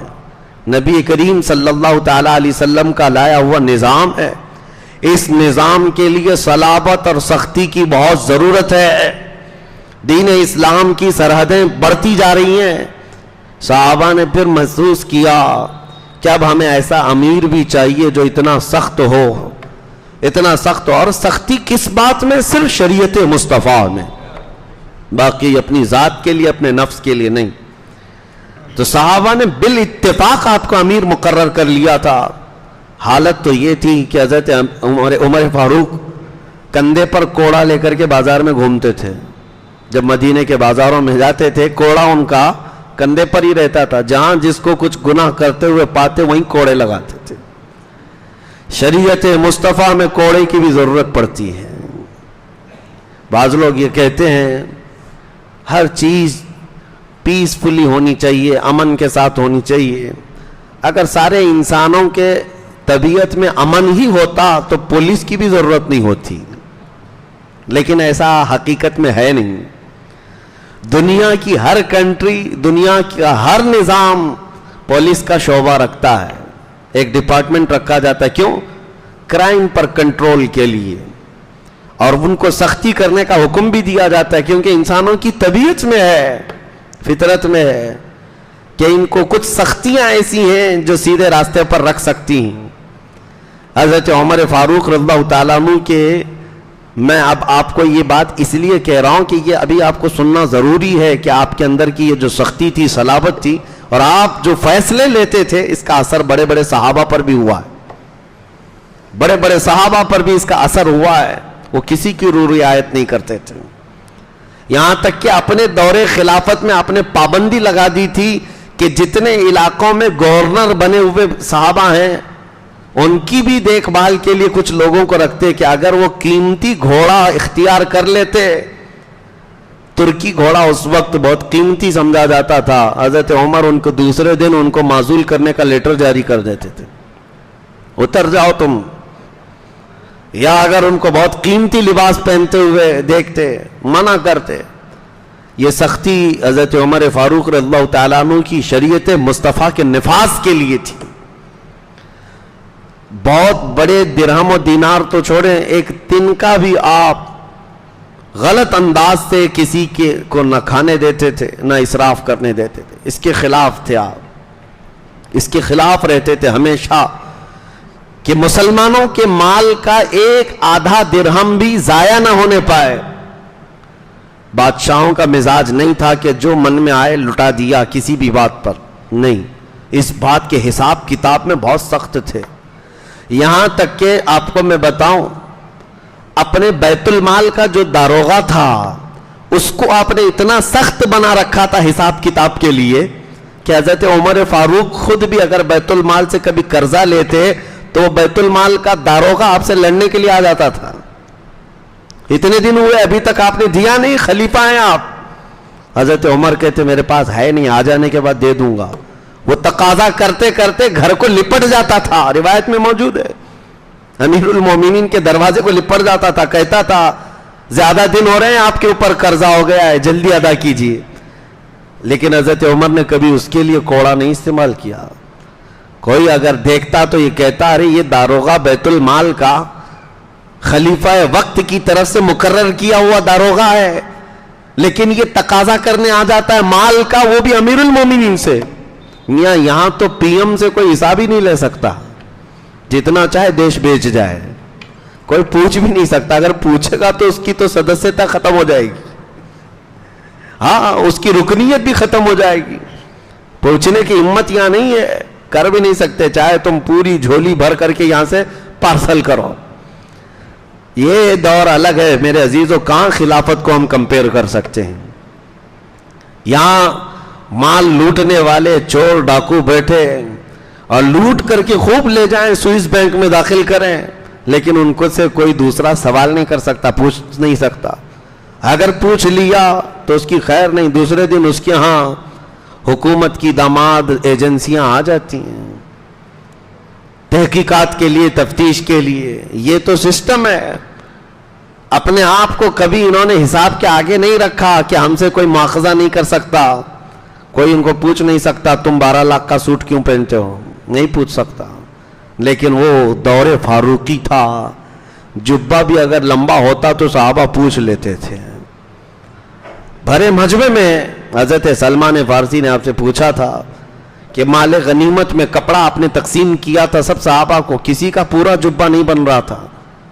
نبی کریم صلی اللہ تعالیٰ علیہ وسلم کا لایا ہوا نظام ہے، اس نظام کے لیے صلابت اور سختی کی بہت ضرورت ہے. دین اسلام کی سرحدیں بڑھتی جا رہی ہیں. صحابہ نے پھر محسوس کیا کہ اب ہمیں ایسا امیر بھی چاہیے جو اتنا سخت ہو، اتنا سخت ہو. اور سختی کس بات میں؟ صرف شریعت مصطفیٰ میں، باقی اپنی ذات کے لیے، اپنے نفس کے لیے نہیں. تو صحابہ نے بالاتفاق آپ کو امیر مقرر کر لیا تھا. حالت تو یہ تھی کہ حضرت عمر فاروق کندھے پر کوڑا لے کر کے بازار میں گھومتے تھے. جب مدینے کے بازاروں میں جاتے تھے کوڑا ان کا کندھے پر ہی رہتا تھا، جہاں جس کو کچھ گناہ کرتے ہوئے پاتے وہیں کوڑے لگاتے تھے. شریعت مصطفیٰ میں کوڑے کی بھی ضرورت پڑتی ہے. بعض لوگ یہ کہتے ہیں ہر چیز پیسفلی ہونی چاہیے، امن کے ساتھ ہونی چاہیے. اگر سارے انسانوں کے طبیعت میں امن ہی ہوتا تو پولیس کی بھی ضرورت نہیں ہوتی، لیکن ایسا حقیقت میں ہے نہیں. دنیا کی ہر کنٹری، دنیا کا ہر نظام پولیس کا شعبہ رکھتا ہے، ایک ڈپارٹمنٹ رکھا جاتا ہے. کیوں؟ کرائم پر کنٹرول کے لیے. اور ان کو سختی کرنے کا حکم بھی دیا جاتا ہے کیونکہ انسانوں کی طبیعت میں ہے، فطرت میں ہے کہ ان کو کچھ سختیاں ایسی ہیں جو سیدھے راستے پر رکھ سکتی ہیں. حضرت عمر فاروق رضی اللہ تعالیٰ عنہ کے میں اب آپ کو یہ بات اس لیے کہہ رہا ہوں کہ یہ ابھی آپ کو سننا ضروری ہے کہ آپ کے اندر کی یہ جو سختی تھی، صلابت تھی، اور آپ جو فیصلے لیتے تھے اس کا اثر بڑے بڑے صحابہ پر بھی ہوا ہے. بڑے بڑے صحابہ پر بھی اس کا اثر ہوا ہے. وہ کسی کی روح رعایت نہیں کرتے تھے. یہاں تک کہ اپنے دور خلافت میں آپ نے پابندی لگا دی تھی کہ جتنے علاقوں میں گورنر بنے ہوئے صحابہ ہیں ان کی بھی دیکھ بھال کے لیے کچھ لوگوں کو رکھتے کہ اگر وہ قیمتی گھوڑا اختیار کر لیتے. ترکی گھوڑا اس وقت بہت قیمتی سمجھا جاتا تھا. حضرت عمر ان کو دوسرے دن ان کو معزول کرنے کا لیٹر جاری کر دیتے تھے، اتر جاؤ تم. یا اگر ان کو بہت قیمتی لباس پہنتے ہوئے دیکھتے منع کرتے. یہ سختی حضرت عمر فاروق رضی اللہ تعالیٰ عنہ کی شریعت مصطفیٰ کے نفاذ کے لیے تھی. بہت بڑے درہم و دینار تو چھوڑیں، ایک تنکا بھی آپ غلط انداز سے کسی کو نہ کھانے دیتے تھے نہ اسراف کرنے دیتے تھے. اس کے خلاف تھے آپ، اس کے خلاف رہتے تھے ہمیشہ کہ مسلمانوں کے مال کا ایک آدھا درہم بھی ضائع نہ ہونے پائے. بادشاہوں کا مزاج نہیں تھا کہ جو من میں آئے لٹا دیا کسی بھی بات پر، نہیں، اس بات کے حساب کتاب میں بہت سخت تھے. یہاں تک کہ آپ کو میں بتاؤں، اپنے بیت المال کا جو داروغہ تھا اس کو آپ نے اتنا سخت بنا رکھا تھا حساب کتاب کے لیے کہ حضرت عمر فاروق خود بھی اگر بیت المال سے کبھی قرضہ لیتے تو بیت المال کا داروغہ آپ سے لڑنے کے لیے آ جاتا تھا. اتنے دن ہوئے ابھی تک آپ نے دیا نہیں، خلیفہ ہیں آپ. حضرت عمر کہتے میرے پاس ہے نہیں، آ جانے کے بعد دے دوں گا. وہ تقاضا کرتے کرتے گھر کو لپٹ جاتا تھا، روایت میں موجود ہے. امیر المومنین کے دروازے کو لپٹ جاتا تھا، کہتا تھا زیادہ دن ہو رہے ہیں آپ کے اوپر قرضہ ہو گیا ہے، جلدی ادا کیجیے. لیکن حضرت عمر نے کبھی اس کے لیے کوڑا نہیں استعمال کیا. کوئی اگر دیکھتا تو یہ کہتا ارے یہ داروغہ بیت المال کا خلیفہ وقت کی طرف سے مقرر کیا ہوا داروغہ ہے، لیکن یہ تقاضا کرنے آ جاتا ہے مال کا، وہ بھی امیر المومنین سے. میاں یہاں تو پی ایم سے کوئی حساب ہی نہیں لے سکتا، جتنا چاہے دیش بیچ جائے، کوئی پوچھ بھی نہیں سکتا. اگر پوچھے گا تو اس کی تو سدسیتا ختم ہو جائے گی، ہاں اس کی رکنیت بھی ختم ہو جائے گی. پوچھنے کی ہمت یہاں نہیں ہے، کر بھی نہیں سکتے، چاہے تم پوری جھولی بھر کر کے یہاں سے پارسل کرو. یہ دور الگ ہے میرے عزیزوں، کہاں خلافت کو ہم کمپیئر کر سکتے ہیں. یہاں مال لوٹنے والے چور ڈاکو بیٹھے اور لوٹ کر کے خوب لے جائیں، سوئس بینک میں داخل کریں، لیکن ان کو سے کوئی دوسرا سوال نہیں کر سکتا، پوچھ نہیں سکتا. اگر پوچھ لیا تو اس کی خیر نہیں، دوسرے دن اس کے ہاں حکومت کی داماد ایجنسیاں آ جاتی ہیں تحقیقات کے لیے، تفتیش کے لیے. یہ تو سسٹم ہے. اپنے آپ کو کبھی انہوں نے حساب کے آگے نہیں رکھا کہ ہم سے کوئی مواخذہ نہیں کر سکتا، کوئی ان کو پوچھ نہیں سکتا تم 12 لاکھ کا سوٹ کیوں پہنتے ہو، نہیں پوچھ سکتا. لیکن وہ دور فاروقی تھا، جبہ بھی اگر لمبا ہوتا تو صحابہ پوچھ لیتے تھے. بھرے مجمع میں حضرت سلمان فارسی نے آپ سے پوچھا تھا کہ مال غنیمت میں کپڑا آپ نے تقسیم کیا تھا سب صحابہ کو، کسی کا پورا جبہ نہیں بن رہا تھا،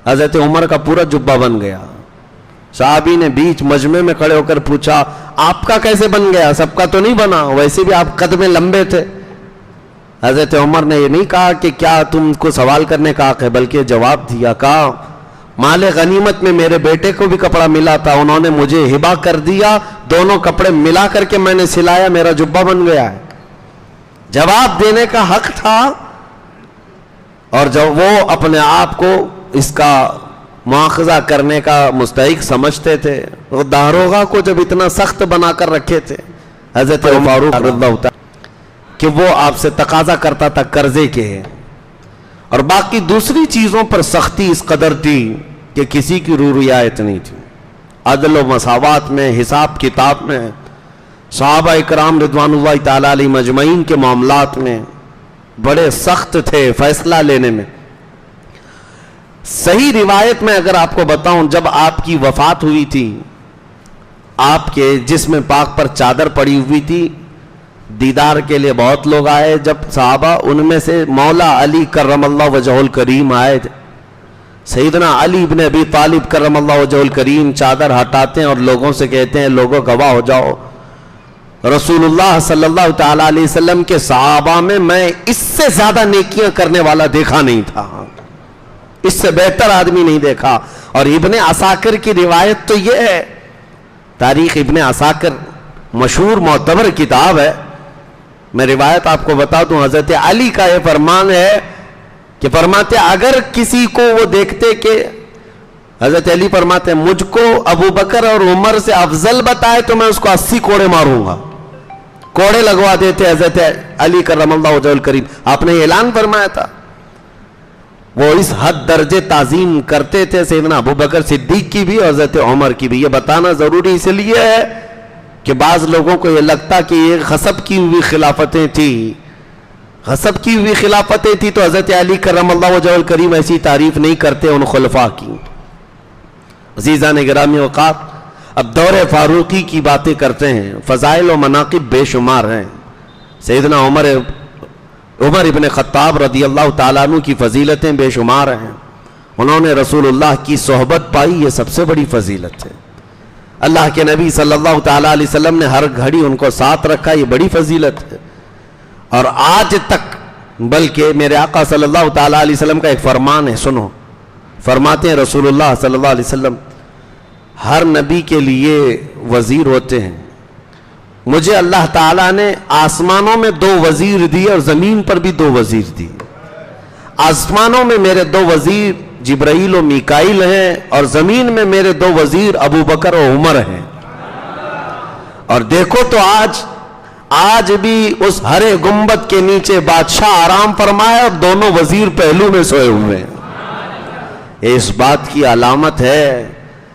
حضرت عمر کا پورا جبہ بن گیا. صحابی نے بیچ مجمع میں کھڑے ہو کر پوچھا آپ کا کیسے بن گیا، سب کا تو نہیں بنا، ویسے بھی آپ قد میں لمبے تھے. حضرت عمر نے یہ نہیں کہا کہ کیا تم کو سوال کرنے کا حق ہے، بلکہ جواب دیا، کہا مال غنیمت میں میرے بیٹے کو بھی کپڑا ملا تھا، انہوں نے مجھے ہبہ کر دیا، دونوں کپڑے ملا کر کے میں نے سلایا، میرا جبہ بن گیا ہے. جواب دینے کا حق تھا، اور جب وہ اپنے آپ کو اس کا مواخذہ کرنے کا مستحق سمجھتے تھے، وہ داروغہ کو جب اتنا سخت بنا کر رکھے تھے حضرت فاروق رضی اللہ تعالی کہ وہ آپ سے تقاضا کرتا تھا قرضے کے، اور باقی دوسری چیزوں پر سختی اس قدر تھی کہ کسی کی رعایت نہیں تھی. عدل و مساوات میں، حساب کتاب میں، صحابہ اکرام رضوان اللہ تعالی علیہ مجمعین کے معاملات میں بڑے سخت تھے فیصلہ لینے میں. صحیح روایت میں اگر آپ کو بتاؤں، جب آپ کی وفات ہوئی تھی، آپ کے جسم پاک پر چادر پڑی ہوئی تھی، دیدار کے لیے بہت لوگ آئے. جب صحابہ، ان میں سے مولا علی کرم اللہ وجہہ الکریم آئے، سیدنا علی ابن ابی طالب کرم اللہ وجہہ الکریم چادر ہٹاتے ہیں اور لوگوں سے کہتے ہیں لوگوں گواہ ہو جاؤ، رسول اللہ صلی اللہ تعالی علیہ وسلم کے صحابہ میں اس سے زیادہ نیکیاں کرنے والا دیکھا نہیں تھا، اس سے بہتر آدمی نہیں دیکھا. اور ابن عساکر کی روایت تو یہ ہے، تاریخ ابن عساکر مشہور معتبر کتاب ہے، میں روایت آپ کو بتا دوں. حضرت علی کا یہ فرمان ہے کہ فرماتے اگر کسی کو وہ دیکھتے کہ حضرت علی فرماتے مجھ کو ابو بکر اور عمر سے افضل بتائے تو میں اس کو 80 کوڑے ماروں گا. کوڑے لگوا دیتے حضرت علی کرم اللہ وجہہ الکریم. آپ نے اعلان فرمایا تھا. وہ اس حد درجے تعظیم کرتے تھے سیدنا ابو بکر صدیق کی بھی اور حضرت عمر کی بھی. یہ بتانا ضروری اس لیے ہے کہ بعض لوگوں کو یہ لگتا کہ یہ غصب کی ہوئی خلافتیں تھی، غصب کی ہوئی خلافتیں تھی تو حضرت علی کرم اللہ وجہہ الکریم ایسی تعریف نہیں کرتے ان خلفاء کی. عزیزان گرامی اوقات، اب دور فاروقی کی باتیں کرتے ہیں. فضائل و مناقب بے شمار ہیں. سیدنا عمر ابن خطاب رضی اللہ تعالیٰ عنہ کی فضیلتیں بے شمار ہیں. انہوں نے رسول اللہ کی صحبت پائی، یہ سب سے بڑی فضیلت ہے. اللہ کے نبی صلی اللہ تعالیٰ علیہ وسلم نے ہر گھڑی ان کو ساتھ رکھا، یہ بڑی فضیلت ہے. اور آج تک، بلکہ میرے آقا صلی اللہ تعالیٰ علیہ وسلم کا ایک فرمان ہے، سنو. فرماتے ہیں رسول اللہ صلی اللہ علیہ وسلم، ہر نبی کے لیے وزیر ہوتے ہیں. مجھے اللہ تعالیٰ نے آسمانوں میں 2 وزیر دیے اور زمین پر بھی 2 وزیر دیے. آسمانوں میں میرے 2 وزیر جبرائیل و میکائیل ہیں، اور زمین میں میرے 2 وزیر ابو بکر و عمر ہیں. اور دیکھو تو آج بھی اس ہرے گنبد کے نیچے بادشاہ آرام فرمائے اور دونوں وزیر پہلو میں سوئے ہوئے ہیں. یہ اس بات کی علامت ہے.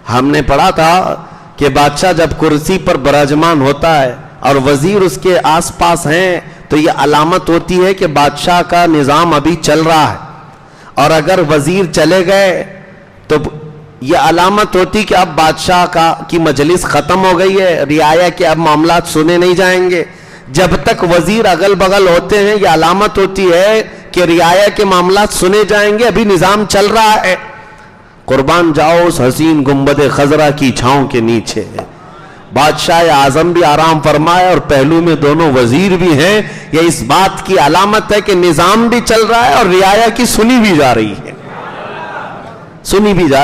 ہم نے پڑھا تھا کہ بادشاہ جب کرسی پر براجمان ہوتا ہے اور وزیر اس کے آس پاس ہیں تو یہ علامت ہوتی ہے کہ بادشاہ کا نظام ابھی چل رہا ہے. اور اگر وزیر چلے گئے تو یہ علامت ہوتی کہ اب بادشاہ کی مجلس ختم ہو گئی ہے، رعایا کے اب معاملات سنے نہیں جائیں گے. جب تک وزیر اگل بغل ہوتے ہیں یہ علامت ہوتی ہے کہ رعایا کے معاملات سنے جائیں گے، ابھی نظام چل رہا ہے. قربان جاؤ اس حسین گنبد خضرا کی چھاؤں کے نیچے بادشاہ اعظم بھی آرام فرمائے اور پہلو میں دونوں وزیر بھی ہیں. یہ اس بات کی علامت ہے کہ نظام بھی چل رہا ہے اور رعایا کی سنی بھی جا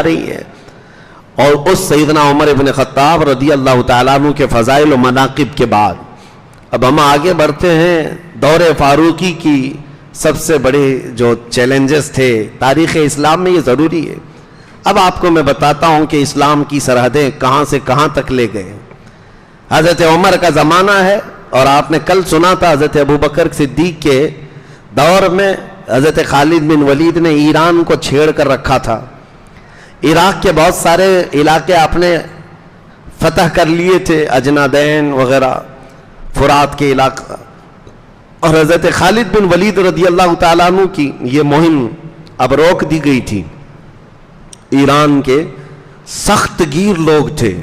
رہی ہے. اور اس سیدنا عمر ابن خطاب رضی اللہ تعالیٰ عنہ کے فضائل و مناقب کے بعد اب ہم آگے بڑھتے ہیں. دور فاروقی کی سب سے بڑے جو چیلنجز تھے تاریخ اسلام میں، یہ ضروری ہے. اب آپ کو میں بتاتا ہوں کہ اسلام کی سرحدیں کہاں سے کہاں تک لے گئے. حضرت عمر کا زمانہ ہے، اور آپ نے کل سنا تھا حضرت ابوبکر صدیق کے دور میں حضرت خالد بن ولید نے ایران کو چھیڑ کر رکھا تھا. عراق کے بہت سارے علاقے آپ نے فتح کر لیے تھے، اجنادین وغیرہ، فرات کے علاقہ. اور حضرت خالد بن ولید رضی اللہ تعالیٰ عنہ کی یہ مہم اب روک دی گئی تھی. ایران کے سخت گیر لوگ تھے.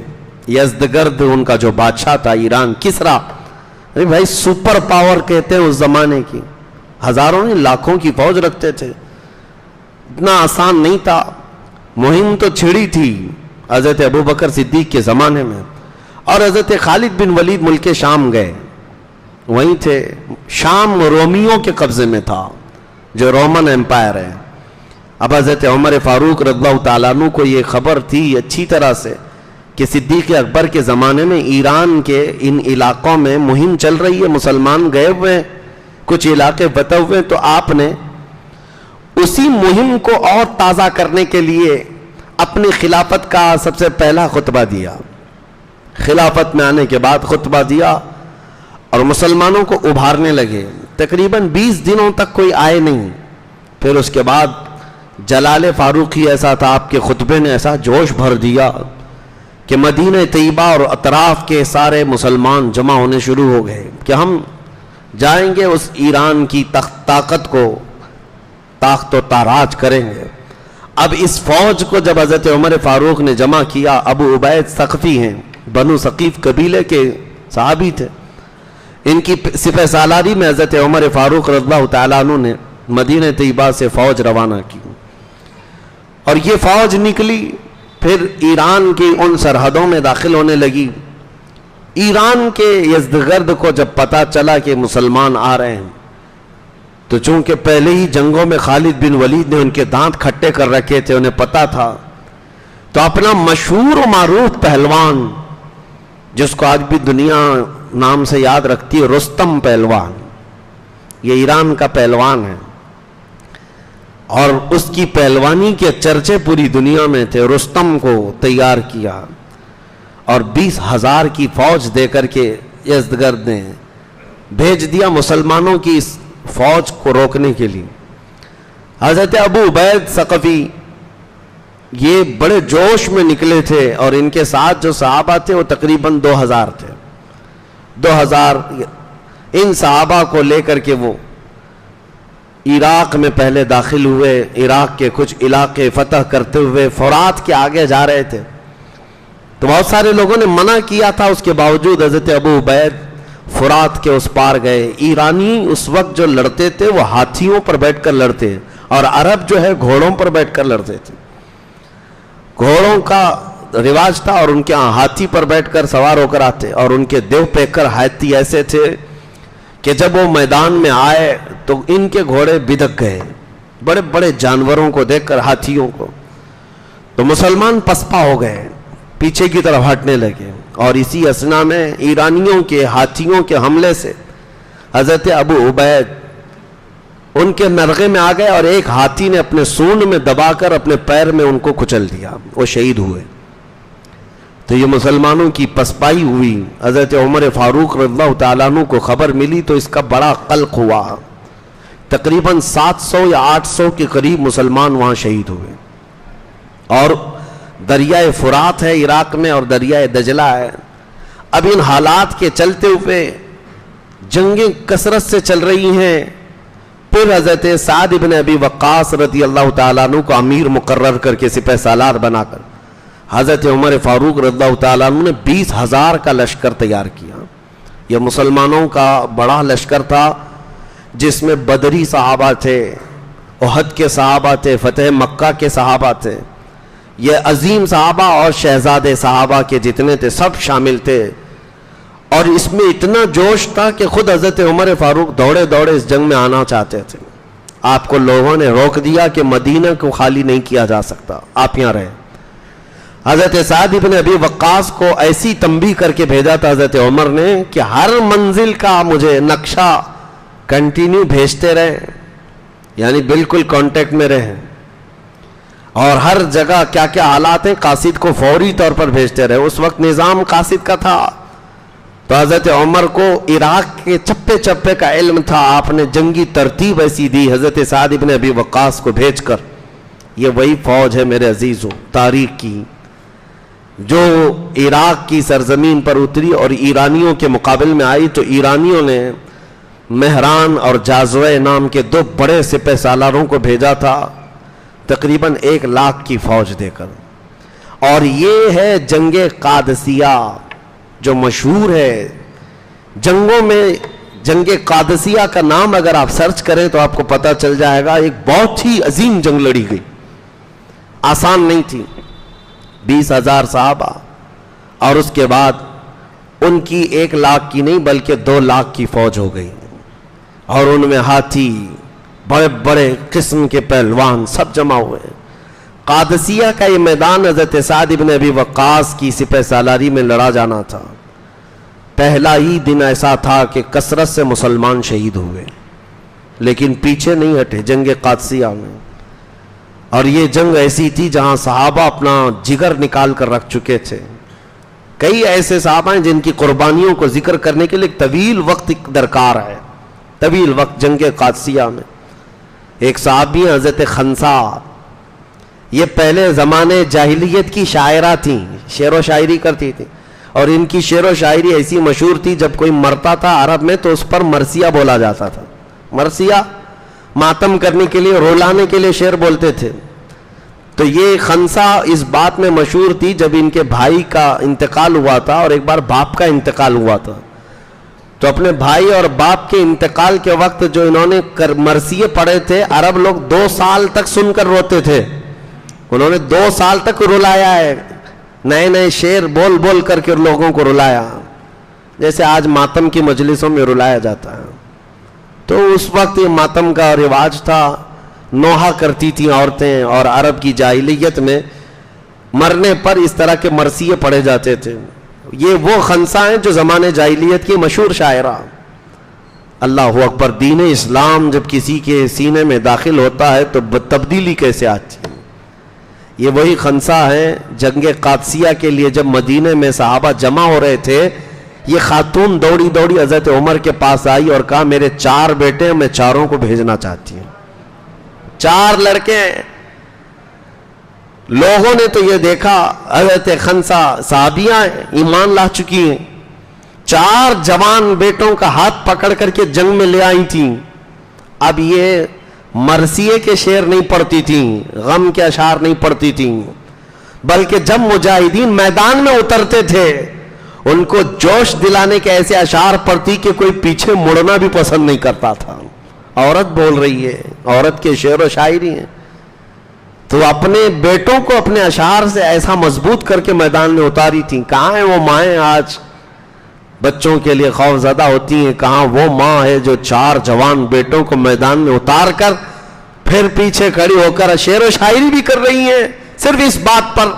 یزدگرد ان کا جو بادشاہ تھا ایران، کسرا، بھائی سپر پاور کہتے ہیں اس زمانے کی. ہزاروں نہیں لاکھوں کی فوج رکھتے تھے. اتنا آسان نہیں تھا. مہم تو چھڑی تھی حضرت ابوبکر صدیق کے زمانے میں. اور حضرت خالد بن ولید ملک شام گئے، وہیں تھے. شام رومیوں کے قبضے میں تھا، جو رومن امپائر ہے. اب حضرت عمر فاروق رضی اللہ تعالیٰ عنہ کو یہ خبر تھی اچھی طرح سے کہ صدیق اکبر کے زمانے میں ایران کے ان علاقوں میں مہم چل رہی ہے، مسلمان گئے ہوئے ہیں، کچھ علاقے فتح ہوئے. تو آپ نے اسی مہم کو اور تازہ کرنے کے لیے اپنی خلافت کا سب سے پہلا خطبہ دیا. خلافت میں آنے کے بعد خطبہ دیا اور مسلمانوں کو ابھارنے لگے. تقریباً 20 دنوں تک کوئی آئے نہیں. پھر اس کے بعد جلال فاروقی ایسا تھا، آپ کے خطبے نے ایسا جوش بھر دیا کہ مدینہ طیبہ اور اطراف کے سارے مسلمان جمع ہونے شروع ہو گئے کہ ہم جائیں گے اس ایران کی طاقت کو طاقت و تاراج کریں گے. اب اس فوج کو جب حضرت عمر فاروق نے جمع کیا، ابو عبید ثقفی ہیں، بنو ثقیف قبیلے کے صحابی تھے، ان کی سپہ سالاری میں حضرت عمر فاروق رضی اللہ تعالیٰ عنہ نے مدینہ طیبہ سے فوج روانہ کی. اور یہ فوج نکلی، پھر ایران کی ان سرحدوں میں داخل ہونے لگی. ایران کے یزدگرد کو جب پتا چلا کہ مسلمان آ رہے ہیں تو چونکہ پہلے ہی جنگوں میں خالد بن ولید نے ان کے دانت کھٹے کر رکھے تھے، انہیں پتا تھا، تو اپنا مشہور و معروف پہلوان جس کو آج بھی دنیا نام سے یاد رکھتی ہے، رستم پہلوان، یہ ایران کا پہلوان ہے اور اس کی پہلوانی کے چرچے پوری دنیا میں تھے. رستم کو تیار کیا اور 20,000 کی فوج دے کر کے یزدگرد نے بھیج دیا مسلمانوں کی اس فوج کو روکنے کے لیے. حضرت ابو عبید ثقفی یہ بڑے جوش میں نکلے تھے اور ان کے ساتھ جو صحابہ تھے وہ تقریباً 2,000 تھے. 2,000 ان صحابہ کو لے کر کے وہ عراق میں پہلے داخل ہوئے، عراق کے کچھ علاقے فتح کرتے ہوئے فرات کے آگے جا رہے تھے، تو بہت سارے لوگوں نے منع کیا تھا، اس کے باوجود حضرت ابو عبید فرات کے اس پار گئے۔ ایرانی اس وقت جو لڑتے تھے وہ ہاتھیوں پر بیٹھ کر لڑتے، اور عرب جو ہے گھوڑوں پر بیٹھ کر لڑتے تھے۔ گھوڑوں کا رواج تھا اور ان کے ہاتھی پر بیٹھ کر سوار ہو کر آتے، اور ان کے دیو پیکر ہاتھی ایسے تھے کہ جب وہ میدان میں آئے تو ان کے گھوڑے بدک گئے، بڑے بڑے جانوروں کو دیکھ کر، ہاتھیوں کو، تو مسلمان پسپا ہو گئے، پیچھے کی طرف ہٹنے لگے۔ اور اسی اثنا میں ایرانیوں کے ہاتھیوں کے حملے سے حضرت ابو عبید ان کے نرغے میں آ گئے، اور ایک ہاتھی نے اپنے سونڈ میں دبا کر اپنے پیر میں ان کو کچل دیا، وہ شہید ہوئے۔ تو یہ مسلمانوں کی پسپائی ہوئی۔ حضرت عمر فاروق رضی اللہ تعالیٰ عنہ کو خبر ملی تو اس کا بڑا قلق ہوا، تقریباً 700 یا 800 کے قریب مسلمان وہاں شہید ہوئے۔ اور دریائے فرات ہے عراق میں، اور دریائے دجلہ ہے۔ اب ان حالات کے چلتے ہوئے جنگیں کثرت سے چل رہی ہیں، پھر حضرت سعد بن ابی وقاص رضی اللہ تعالیٰ عنہ کو امیر مقرر کر کے سپہ سالار بنا کر حضرت عمر فاروق رضی اللہ تعالیٰ عنہ نے 20,000 کا لشکر تیار کیا۔ یہ مسلمانوں کا بڑا لشکر تھا، جس میں بدری صحابہ تھے، احد کے صحابہ تھے، فتح مکہ کے صحابہ تھے، یہ عظیم صحابہ اور شہزادے صحابہ کے جتنے تھے سب شامل تھے۔ اور اس میں اتنا جوش تھا کہ خود حضرت عمر فاروق دوڑے دوڑے اس جنگ میں آنا چاہتے تھے۔ آپ کو لوگوں نے روک دیا کہ مدینہ کو خالی نہیں کیا جا سکتا، آپ یہاں رہیں۔ حضرت سعد بن ابی وقاص کو ایسی تنبیہ کر کے بھیجا تھا حضرت عمر نے کہ ہر منزل کا مجھے نقشہ کنٹینیو بھیجتے رہیں، یعنی بالکل کانٹیکٹ میں رہیں، اور ہر جگہ کیا کیا حالات ہیں قاصد کو فوری طور پر بھیجتے رہے۔ اس وقت نظام قاصد کا تھا، تو حضرت عمر کو عراق کے چپے چپے کا علم تھا، آپ نے جنگی ترتیب ایسی دی حضرت سعد بن ابی وقاص کو بھیج کر، یہ وہی فوج ہے میرے عزیزوں تاریخ کی جو عراق کی سرزمین پر اتری اور ایرانیوں کے مقابل میں آئی۔ تو ایرانیوں نے مہران اور جازوے نام کے 2 بڑے سپہ سالاروں کو بھیجا تھا، تقریباً 1 لاکھ کی فوج دے کر۔ اور یہ ہے جنگ قادسیہ جو مشہور ہے جنگوں میں۔ جنگ قادسیہ کا نام اگر آپ سرچ کریں تو آپ کو پتہ چل جائے گا، ایک بہت ہی عظیم جنگ لڑی گئی، آسان نہیں تھی۔ 20,000 صحابہ، اور اس کے بعد ان کی 1 لاکھ کی نہیں بلکہ 2 لاکھ کی فوج ہو گئی، اور ان میں ہاتھی، بڑے بڑے قسم کے پہلوان سب جمع ہوئے۔ قادسیہ کا یہ میدان حضرت سعد بن ابی وقاص کی سپہ سالاری میں لڑا جانا تھا۔ پہلا ہی دن ایسا تھا کہ کثرت سے مسلمان شہید ہوئے، لیکن پیچھے نہیں ہٹے جنگ قادسیہ میں۔ اور یہ جنگ ایسی تھی جہاں صحابہ اپنا جگر نکال کر رکھ چکے تھے۔ کئی ایسے صحابہ ہیں جن کی قربانیوں کو ذکر کرنے کے لیے طویل وقت درکار ہے، طویل وقت۔ جنگ قادسیہ میں ایک صحابی ہیں حضرت خنسا، یہ پہلے زمانے جاہلیت کی شاعرہ تھیں، شعر و شاعری کرتی تھیں، اور ان کی شعر و شاعری ایسی مشہور تھی جب کوئی مرتا تھا عرب میں تو اس پر مرثیہ بولا جاتا تھا۔ مرثیہ ماتم کرنے کے لیے، رولانے کے لیے شعر بولتے تھے۔ تو یہ خنسا اس بات میں مشہور تھی جب ان کے بھائی کا انتقال ہوا تھا، اور ایک بار باپ کا انتقال ہوا تھا، تو اپنے بھائی اور باپ کے انتقال کے وقت جو انہوں نے مرثیے پڑھے تھے، عرب لوگ 2 سال تک سن کر روتے تھے۔ انہوں نے 2 سال تک رلایا ہے، نئے نئے شعر بول بول کر کے لوگوں کو رلایا، جیسے آج ماتم کی مجلسوں میں رلایا جاتا ہے۔ تو اس وقت یہ ماتم کا رواج تھا، نوحہ کرتی تھیں عورتیں، اور عرب کی جاہلیت میں مرنے پر اس طرح کے مرثیے پڑھے جاتے تھے۔ یہ وہ خنسا ہیں جو زمانے جاہلیت کی مشہور شاعرہ۔ اللہ اکبر، دین اسلام جب کسی کے سینے میں داخل ہوتا ہے تو تبدیلی کیسے آتی ہے۔ یہ وہی خنسا ہیں جنگ قادسیہ کے لیے جب مدینے میں صحابہ جمع ہو رہے تھے، یہ خاتون دوڑی دوڑی حضرت عمر کے پاس آئی اور کہا میرے 4 بیٹے ہیں، میں 4 کو بھیجنا چاہتی ہوں۔ 4 لڑکے ہیں۔ لوگوں نے تو یہ دیکھا حضرت خنسا صحابیاں ایمان لا چکی ہیں، 4 جوان بیٹوں کا ہاتھ پکڑ کر کے جنگ میں لے آئی تھیں۔ اب یہ مرثیے کے شعر نہیں پڑھتی تھیں، غم کے اشعار نہیں پڑھتی تھیں، بلکہ جب مجاہدین میدان میں اترتے تھے ان کو جوش دلانے کے ایسے اشعار پڑھتی کہ کوئی پیچھے مڑنا بھی پسند نہیں کرتا تھا۔ عورت بول رہی ہے، عورت کے شعر و شاعری ہیں، تو اپنے بیٹوں کو اپنے اشعار سے ایسا مضبوط کر کے میدان میں اتاری تھیں۔ کہاں ہیں وہ مائیں آج بچوں کے لیے خوف زدہ ہوتی ہیں؟ کہاں وہ ماں ہے جو 4 جوان بیٹوں کو میدان میں اتار کر پھر پیچھے کھڑی ہو کر شعر و شاعری بھی کر رہی ہیں، صرف اس بات پر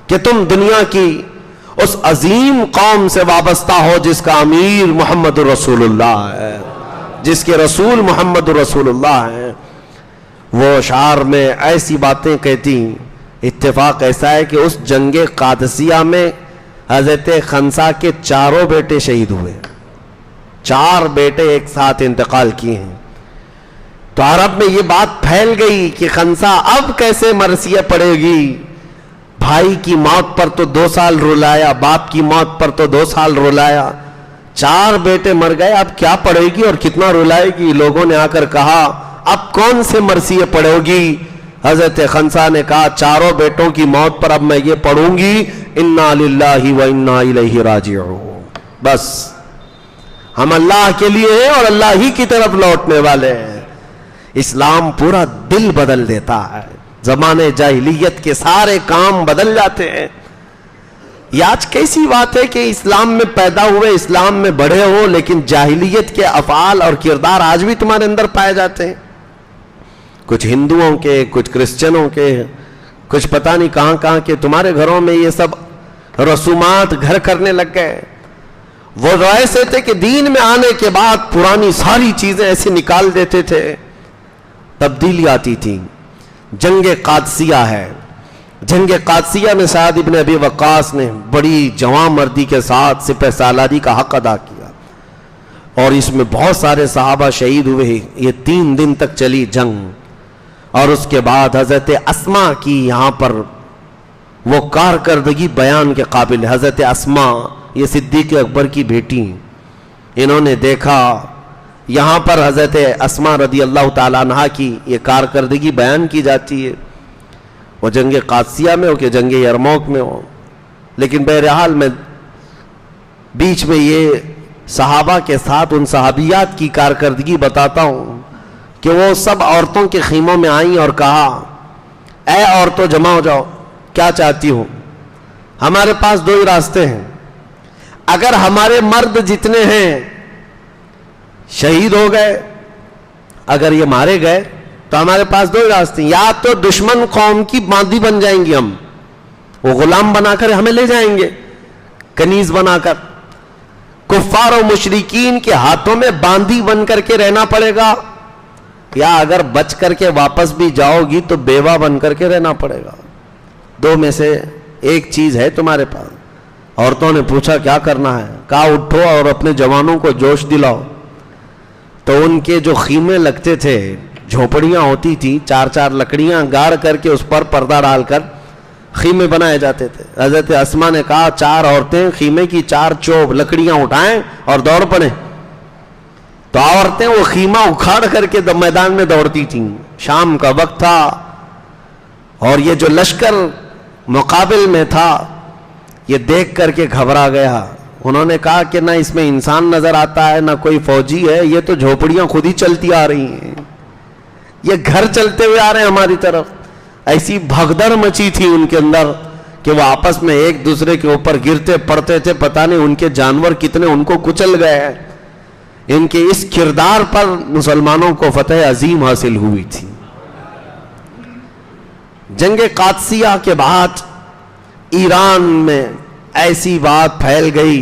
کہ تم دنیا کی اس عظیم قوم سے وابستہ ہو جس کا امیر محمد رسول اللہ ہے، جس کے رسول محمد رسول اللہ ہیں۔ وہ اشعار میں ایسی باتیں کہتی۔ اتفاق ایسا ہے کہ اس جنگ قادسیہ میں حضرت خنسا کے 4 بیٹے شہید ہوئے، 4 بیٹے ایک ساتھ انتقال کیے ہیں۔ تو عرب میں یہ بات پھیل گئی کہ خنسا اب کیسے مرثیہ پڑے گی؟ بھائی کی موت پر تو 2 سال رلایا، باپ کی موت پر تو 2 سال رلایا، 4 بیٹے مر گئے، اب کیا پڑے گی اور کتنا رلائے گی؟ لوگوں نے آ کر کہا اب کون سے مرثیے پڑھو گی؟ حضرت خنسا نے کہا 4 بیٹوں کی موت پر اب میں یہ پڑھوں گی انا للہ و انا الیہ راجعون، بس ہم اللہ کے لیے ہیں اور اللہ ہی کی طرف لوٹنے والے ہیں۔ اسلام پورا دل بدل دیتا ہے، زمانے جاہلیت کے سارے کام بدل جاتے ہیں۔ یہ آج کیسی بات ہے کہ اسلام میں پیدا ہوئے، اسلام میں بڑھے ہو، لیکن جاہلیت کے افعال اور کردار آج بھی تمہارے اندر پائے جاتے ہیں، کچھ ہندوؤں کے، کچھ کرسچنوں کے، کچھ پتہ نہیں کہاں کہاں کے۔ تمہارے گھروں میں یہ سب رسومات گھر کرنے لگ گئے۔ وہ ایسے تھے کہ دین میں آنے کے بعد پرانی ساری چیزیں ایسے نکال دیتے تھے، تبدیلی آتی تھی۔ جنگ قادسیہ ہے، جنگ قادسیہ میں سعد ابن ابی وقاص نے بڑی جواں مردی کے ساتھ سپہ سالاری کا حق ادا کیا، اور اس میں بہت سارے صحابہ شہید ہوئے۔ یہ 3 دن تک چلی جنگ، اور اس کے بعد حضرت اسماء کی یہاں پر وہ کارکردگی بیان کے قابل ہے۔ حضرت اسماء یہ صدیق اکبر کی بیٹی، انہوں نے دیکھا یہاں پر حضرت اسماء رضی اللہ تعالیٰ عنہ کی یہ کارکردگی بیان کی جاتی ہے، وہ جنگ قادسیہ میں ہو کہ جنگ یرموک میں ہو۔ لیکن بہرحال میں بیچ میں یہ صحابہ کے ساتھ ان صحابیات کی کارکردگی بتاتا ہوں کہ وہ سب عورتوں کے خیموں میں آئیں اور کہا اے عورتوں جمع ہو جاؤ، کیا چاہتی ہوں؟ ہمارے پاس 2 ہی راستے ہیں، اگر ہمارے مرد جتنے ہیں شہید ہو گئے، اگر یہ مارے گئے تو ہمارے پاس 2 ہی راستے ہیں، یا تو دشمن قوم کی باندی بن جائیں گی ہم، وہ غلام بنا کر ہمیں لے جائیں گے کنیز بنا کر، کفار و مشرکین کے ہاتھوں میں باندی بن کر کے رہنا پڑے گا، یا اگر بچ کر کے واپس بھی جاؤ گی تو بیوہ بن کر کے رہنا پڑے گا۔ 2 میں سے ایک چیز ہے تمہارے پاس۔ عورتوں نے پوچھا کیا کرنا ہے؟ کہا اٹھو اور اپنے جوانوں کو جوش دلاؤ۔ تو ان کے جو خیمے لگتے تھے، جھوپڑیاں ہوتی تھی، 4 لکڑیاں گاڑ کر کے اس پر پردہ ڈال کر خیمے بنائے جاتے تھے۔ حضرت اسماء نے کہا 4 عورتیں خیمے کی 4 چوب لکڑیاں اٹھائیں اور دوڑ پڑیں۔ تو عورتیں وہ خیمہ اکھاڑ کر کے میدان میں دوڑتی تھیں۔ شام کا وقت تھا اور یہ جو لشکر مقابل میں تھا یہ دیکھ کر کے گھبرا گیا۔ انہوں نے کہا کہ نہ اس میں انسان نظر آتا ہے، نہ کوئی فوجی ہے، یہ تو جھوپڑیاں خود ہی چلتی آ رہی ہیں، یہ گھر چلتے ہوئے آ رہے ہیں ہماری طرف۔ ایسی بھگدڑ مچی تھی ان کے اندر کہ وہ آپس میں ایک دوسرے کے اوپر گرتے پڑتے تھے، پتہ نہیں ان کے جانور کتنے ان کو کچل گئے ہیں۔ ان کے اس کردار پر مسلمانوں کو فتح عظیم حاصل ہوئی تھی۔ جنگ قادسیہ کے بعد ایران میں ایسی بات پھیل گئی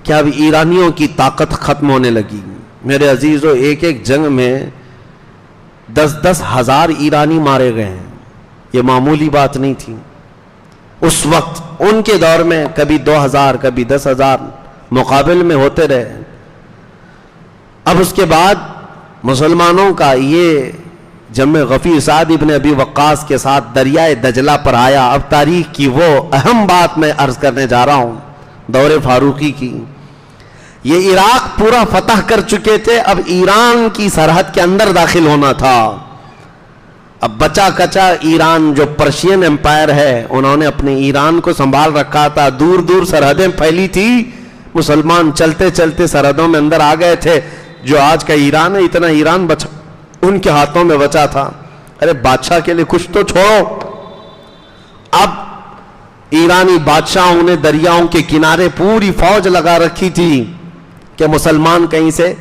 کہ اب ایرانیوں کی طاقت ختم ہونے لگی۔ میرے عزیزو، ایک جنگ میں 10 ہزار ایرانی مارے گئے ہیں، یہ معمولی بات نہیں تھی۔ اس وقت ان کے دور میں کبھی 2000 کبھی 10,000 مقابل میں ہوتے رہے۔ اب اس کے بعد مسلمانوں کا یہ جمع غفیر سعد ابن ابی وقاص کے ساتھ دریائے دجلہ پر آیا۔ اب تاریخ کی وہ اہم بات میں عرض کرنے جا رہا ہوں، دور فاروقی کی۔ یہ عراق پورا فتح کر چکے تھے، اب ایران کی سرحد کے اندر داخل ہونا تھا۔ اب بچا کچا ایران جو پرشین امپائر ہے انہوں نے اپنے ایران کو سنبھال رکھا تھا، دور دور سرحدیں پھیلی تھی، مسلمان چلتے چلتے سرحدوں میں اندر آ گئے تھے. جو آج کا ایران ہے اتنا ایران بچا ان کے ہاتھوں میں بچا تھا. ارے بادشاہ کے لیے کچھ تو چھوڑو. اب ایرانی بادشاہوں نے دریاؤں کے کنارے پوری فوج لگا رکھی تھی کہ مسلمان کہیں سے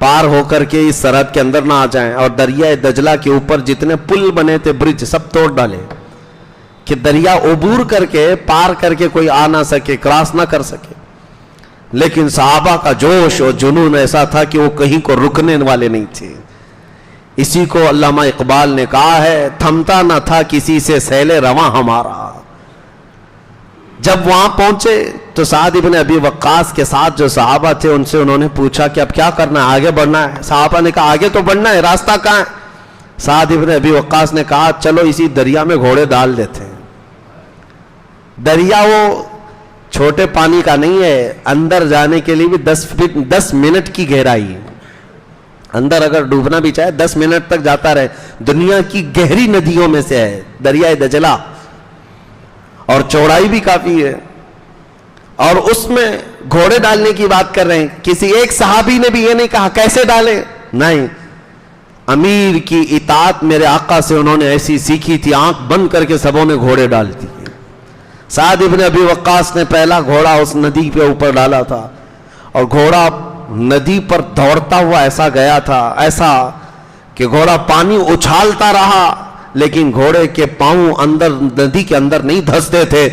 پار ہو کر کے اس سرحد کے اندر نہ آ جائیں، اور دریائے دجلہ کے اوپر جتنے پل بنے تھے، برج، سب توڑ ڈالے کہ دریا عبور کر کے پار کر کے کوئی آ نہ سکے، کراس نہ کر سکے. لیکن صحابہ کا جوش اور جنون ایسا تھا کہ وہ کہیں کو رکنے والے نہیں تھے. اسی کو علامہ اقبال نے کہا ہے، تھمتا نہ تھا کسی سے سیل رواں ہمارا. جب وہاں پہنچے تو سعد ابن ابی وقاص کے ساتھ جو صحابہ تھے ان سے انہوں نے پوچھا کہ اب کیا کرنا ہے، آگے بڑھنا ہے؟ صحابہ نے کہا آگے تو بڑھنا ہے، راستہ کہاں ہے؟ سعد ابن ابی وقاص نے کہا چلو اسی دریا میں گھوڑے ڈال دیتے ہیں. دریا وہ چھوٹے پانی کا نہیں ہے، اندر جانے کے لیے بھی 10 منٹ کی گہرائی ہے. اندر اگر ڈوبنا بھی چاہے 10 منٹ تک جاتا رہے. دنیا کی گہری ندیوں میں سے ہے دریائے دجلہ، اور چوڑائی بھی کافی ہے. اور اس میں گھوڑے ڈالنے کی بات کر رہے ہیں. کسی ایک صحابی نے بھی یہ نہیں کہا کیسے ڈالیں، نہیں، امیر کی اطاعت میرے آقا سے انہوں نے ایسی سیکھی تھی، آنکھ بند کر کے سبوں نے گھوڑے ڈال دیے. سعد ابن ابی وقاص نے پہلا گھوڑا اس ندی پہ اوپر ڈالا تھا، اور گھوڑا ندی پر دوڑتا ہوا ایسا گیا تھا، ایسا کہ گھوڑا پانی اچھالتا رہا لیکن گھوڑے کے پاؤں اندر ندی کے اندر نہیں دھستے تھے.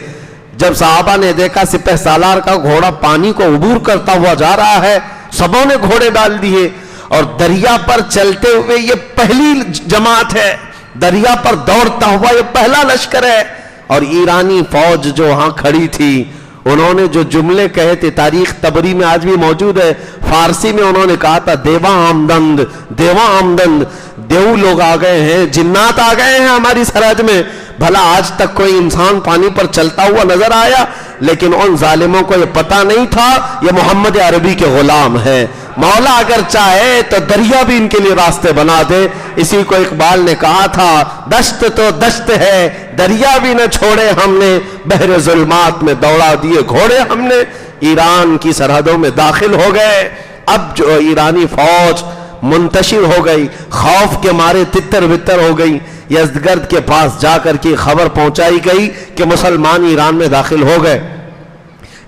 جب صحابہ نے دیکھا سپہ سالار کا گھوڑا پانی کو عبور کرتا ہوا جا رہا ہے، سبوں نے گھوڑے ڈال دیے. اور دریا پر چلتے ہوئے یہ پہلی جماعت ہے، دریا پر دوڑتا ہوا یہ پہلا لشکر ہے. اور ایرانی فوج جو وہاں کھڑی تھی انہوں نے جو جملے کہے تھے، تاریخ طبری میں آج بھی موجود ہے، فارسی میں انہوں نے کہا تھا دیوا آمدند، دیوا آمدند، دیو لوگ آ گئے ہیں، جنات آ گئے ہیں ہماری سرحد میں. بھلا آج تک کوئی انسان پانی پر چلتا ہوا نظر آیا؟ لیکن ان ظالموں کو یہ پتا نہیں تھا یہ محمد عربی کے غلام ہیں. مولا اگر چاہے تو دریا بھی ان کے لیے راستے بنا دے. اسی کو اقبال نے کہا تھا، دشت تو دشت ہے دریا بھی نہ چھوڑے ہم نے، بحر ظلمات میں دوڑا دیے گھوڑے ہم نے. ایران کی سرحدوں میں داخل ہو گئے. اب جو ایرانی فوج منتشر ہو گئی، خوف کے مارے تتر بتر ہو گئی. یزدگرد کے پاس جا کر کے خبر پہنچائی گئی کہ مسلمان ایران میں داخل ہو گئے.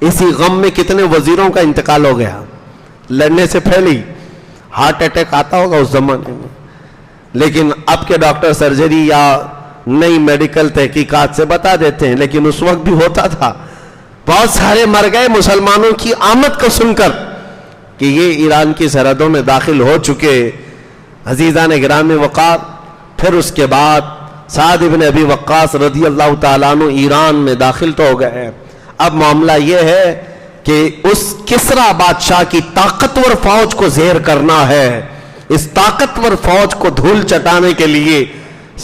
اسی غم میں کتنے وزیروں کا انتقال ہو گیا لڑنے سے پہلے ہی. ہارٹ اٹیک آتا ہوگا اس زمانے میں، لیکن اب کے ڈاکٹر سرجری یا نئی میڈیکل تحقیقات سے بتا دیتے ہیں، لیکن اس وقت بھی ہوتا تھا. بہت سارے مر گئے مسلمانوں کی آمد کو سن کر کہ یہ ایران کی سرحدوں میں داخل ہو چکے. عزیزان گرامی وقار، پھر اس کے بعد سعد ابن ابی وقاص رضی اللہ تعالیٰ عنہ ایران میں داخل تو ہو گئے. اب معاملہ یہ ہے کہ اس کسرا بادشاہ کی طاقتور فوج کو زیر کرنا ہے. اس طاقتور فوج کو دھول چٹانے کے لیے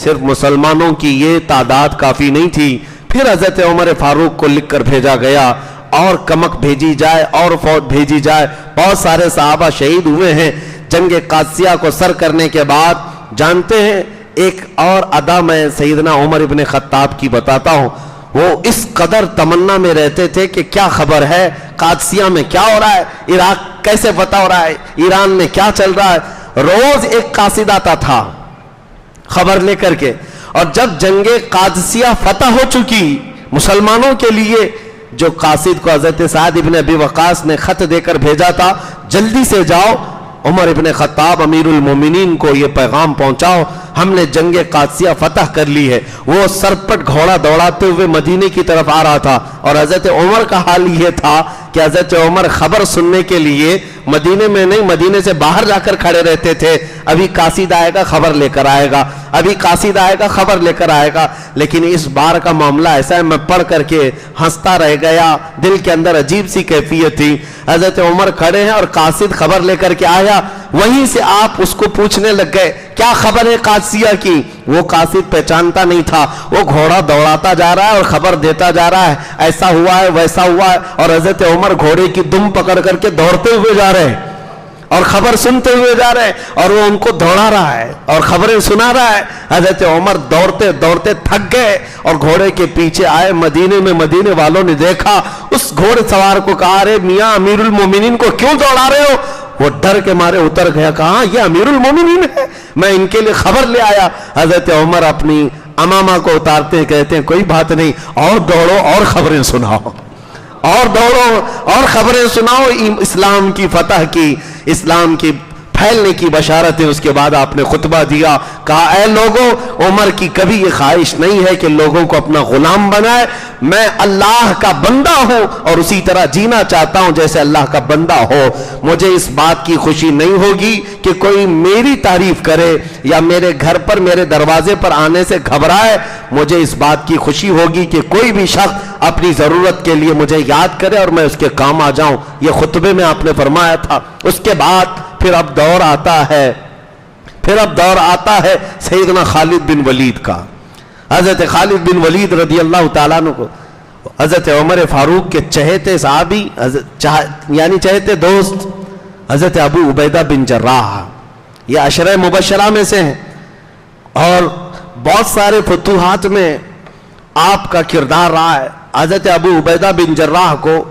صرف مسلمانوں کی یہ تعداد کافی نہیں تھی. پھر حضرت عمر فاروق کو لکھ کر بھیجا گیا اور کمک بھیجی جائے اور فوج بھیجی جائے. بہت سارے صحابہ شہید ہوئے ہیں. جنگ قادسیہ کو سر کرنے کے بعد جانتے ہیں ایک اور ادا میں سیدنا عمر ابن خطاب کی بتاتا ہوں. وہ اس قدر تمنا میں رہتے تھے کہ کیا خبر ہے، قادسیہ میں کیا ہو رہا ہے، عراق کیسے فتح ہو رہا ہے، ایران میں کیا چل رہا ہے. روز ایک قاصد آتا تھا خبر لے کر کے. اور جب جنگ قادسیہ فتح ہو چکی مسلمانوں کے لیے، جو قاصد کو حضرت سعد ابن ابی وقاص نے خط دے کر بھیجا تھا، جلدی سے جاؤ عمر ابن خطاب امیر المومنین کو یہ پیغام پہنچاؤ، ہم نے جنگ قادسیہ فتح کر لی ہے. وہ سرپٹ گھوڑا دوڑاتے ہوئے مدینے کی طرف آ رہا تھا. اور حضرت عمر کا حال یہ تھا کہ حضرت عمر خبر سننے کے لیے مدینے میں نہیں، مدینے سے باہر جا کر کھڑے رہتے تھے. ابھی قاصد آئے گا خبر لے کر آئے گا، ابھی قاصد آئے گا خبر لے کر آئے گا. لیکن اس بار کا معاملہ ایسا ہے، میں پڑھ کر کے ہنستا رہ گیا، دل کے اندر عجیب سی کیفیت تھی. حضرت عمر کھڑے ہیں اور قاصد خبر لے کر کے آیا. وہیں سے آپ اس کو پوچھنے لگ گئے کیا خبر ہے قادسیہ کی. وہ قاصد پہچانتا نہیں تھا. وہ گھوڑا دوڑاتا جا رہا ہے اور خبر دیتا جا رہا ہے ایسا ہوا ہے ویسا ہوا ہے. اور حضرت عمر گھوڑے کی دم پکڑ کر کے دوڑتے ہوئے جا رہے ہیں. اور خبر سنتے ہوئے جا رہے ہیں اور وہ ان کو دوڑا رہا ہے اور خبریں سنا رہا ہے. حضرت عمر دوڑتے دوڑتے تھک گئے اور گھوڑے کے پیچھے آئے. مدینے میں مدینے والوں نے دیکھا, اس گھوڑے سوار کو کہا, ارے میاں امیر المومنین کو کیوں دوڑا رہے ہو؟ وہ ڈر کے مارے اتر گیا. کہا یہ امیر المومنین ہے, میں ان کے لیے خبر لے آیا. حضرت عمر اپنی امامہ کو اتارتے ہیں, کہتے ہیں کوئی بات نہیں, اور دوڑو اور خبریں سناؤ, اور دوڑو اور خبریں سناؤ اسلام کی فتح کی, اسلام کی پھیلنے کی بشارتیں. اس کے بعد آپ نے خطبہ دیا, کہا اے لوگوں, عمر کی کبھی یہ خواہش نہیں ہے کہ لوگوں کو اپنا غلام بنائے. میں اللہ کا بندہ ہوں اور اسی طرح جینا چاہتا ہوں جیسے اللہ کا بندہ ہو. مجھے اس بات کی خوشی نہیں ہوگی کہ کوئی میری تعریف کرے یا میرے گھر پر میرے دروازے پر آنے سے گھبرائے. مجھے اس بات کی خوشی ہوگی کہ کوئی بھی شخص اپنی ضرورت کے لیے مجھے یاد کرے اور میں اس کے کام آ جاؤں. یہ خطبے میں آپ نے فرمایا تھا. اس کے بعد پھر اب دور آتا ہے سیدنا خالد بن ولید کا. حضرت خالد بن ولید رضی اللہ تعالیٰ عنہ کو حضرت عمر فاروق کے چہیتے صحابی یعنی چہیتے دوست حضرت ابو عبیدہ بن جراح, یہ عشرہ مبشرہ میں سے ہیں اور بہت سارے فتوحات میں آپ کا کردار رہا ہے. حضرت ابو عبیدہ بن جراح کو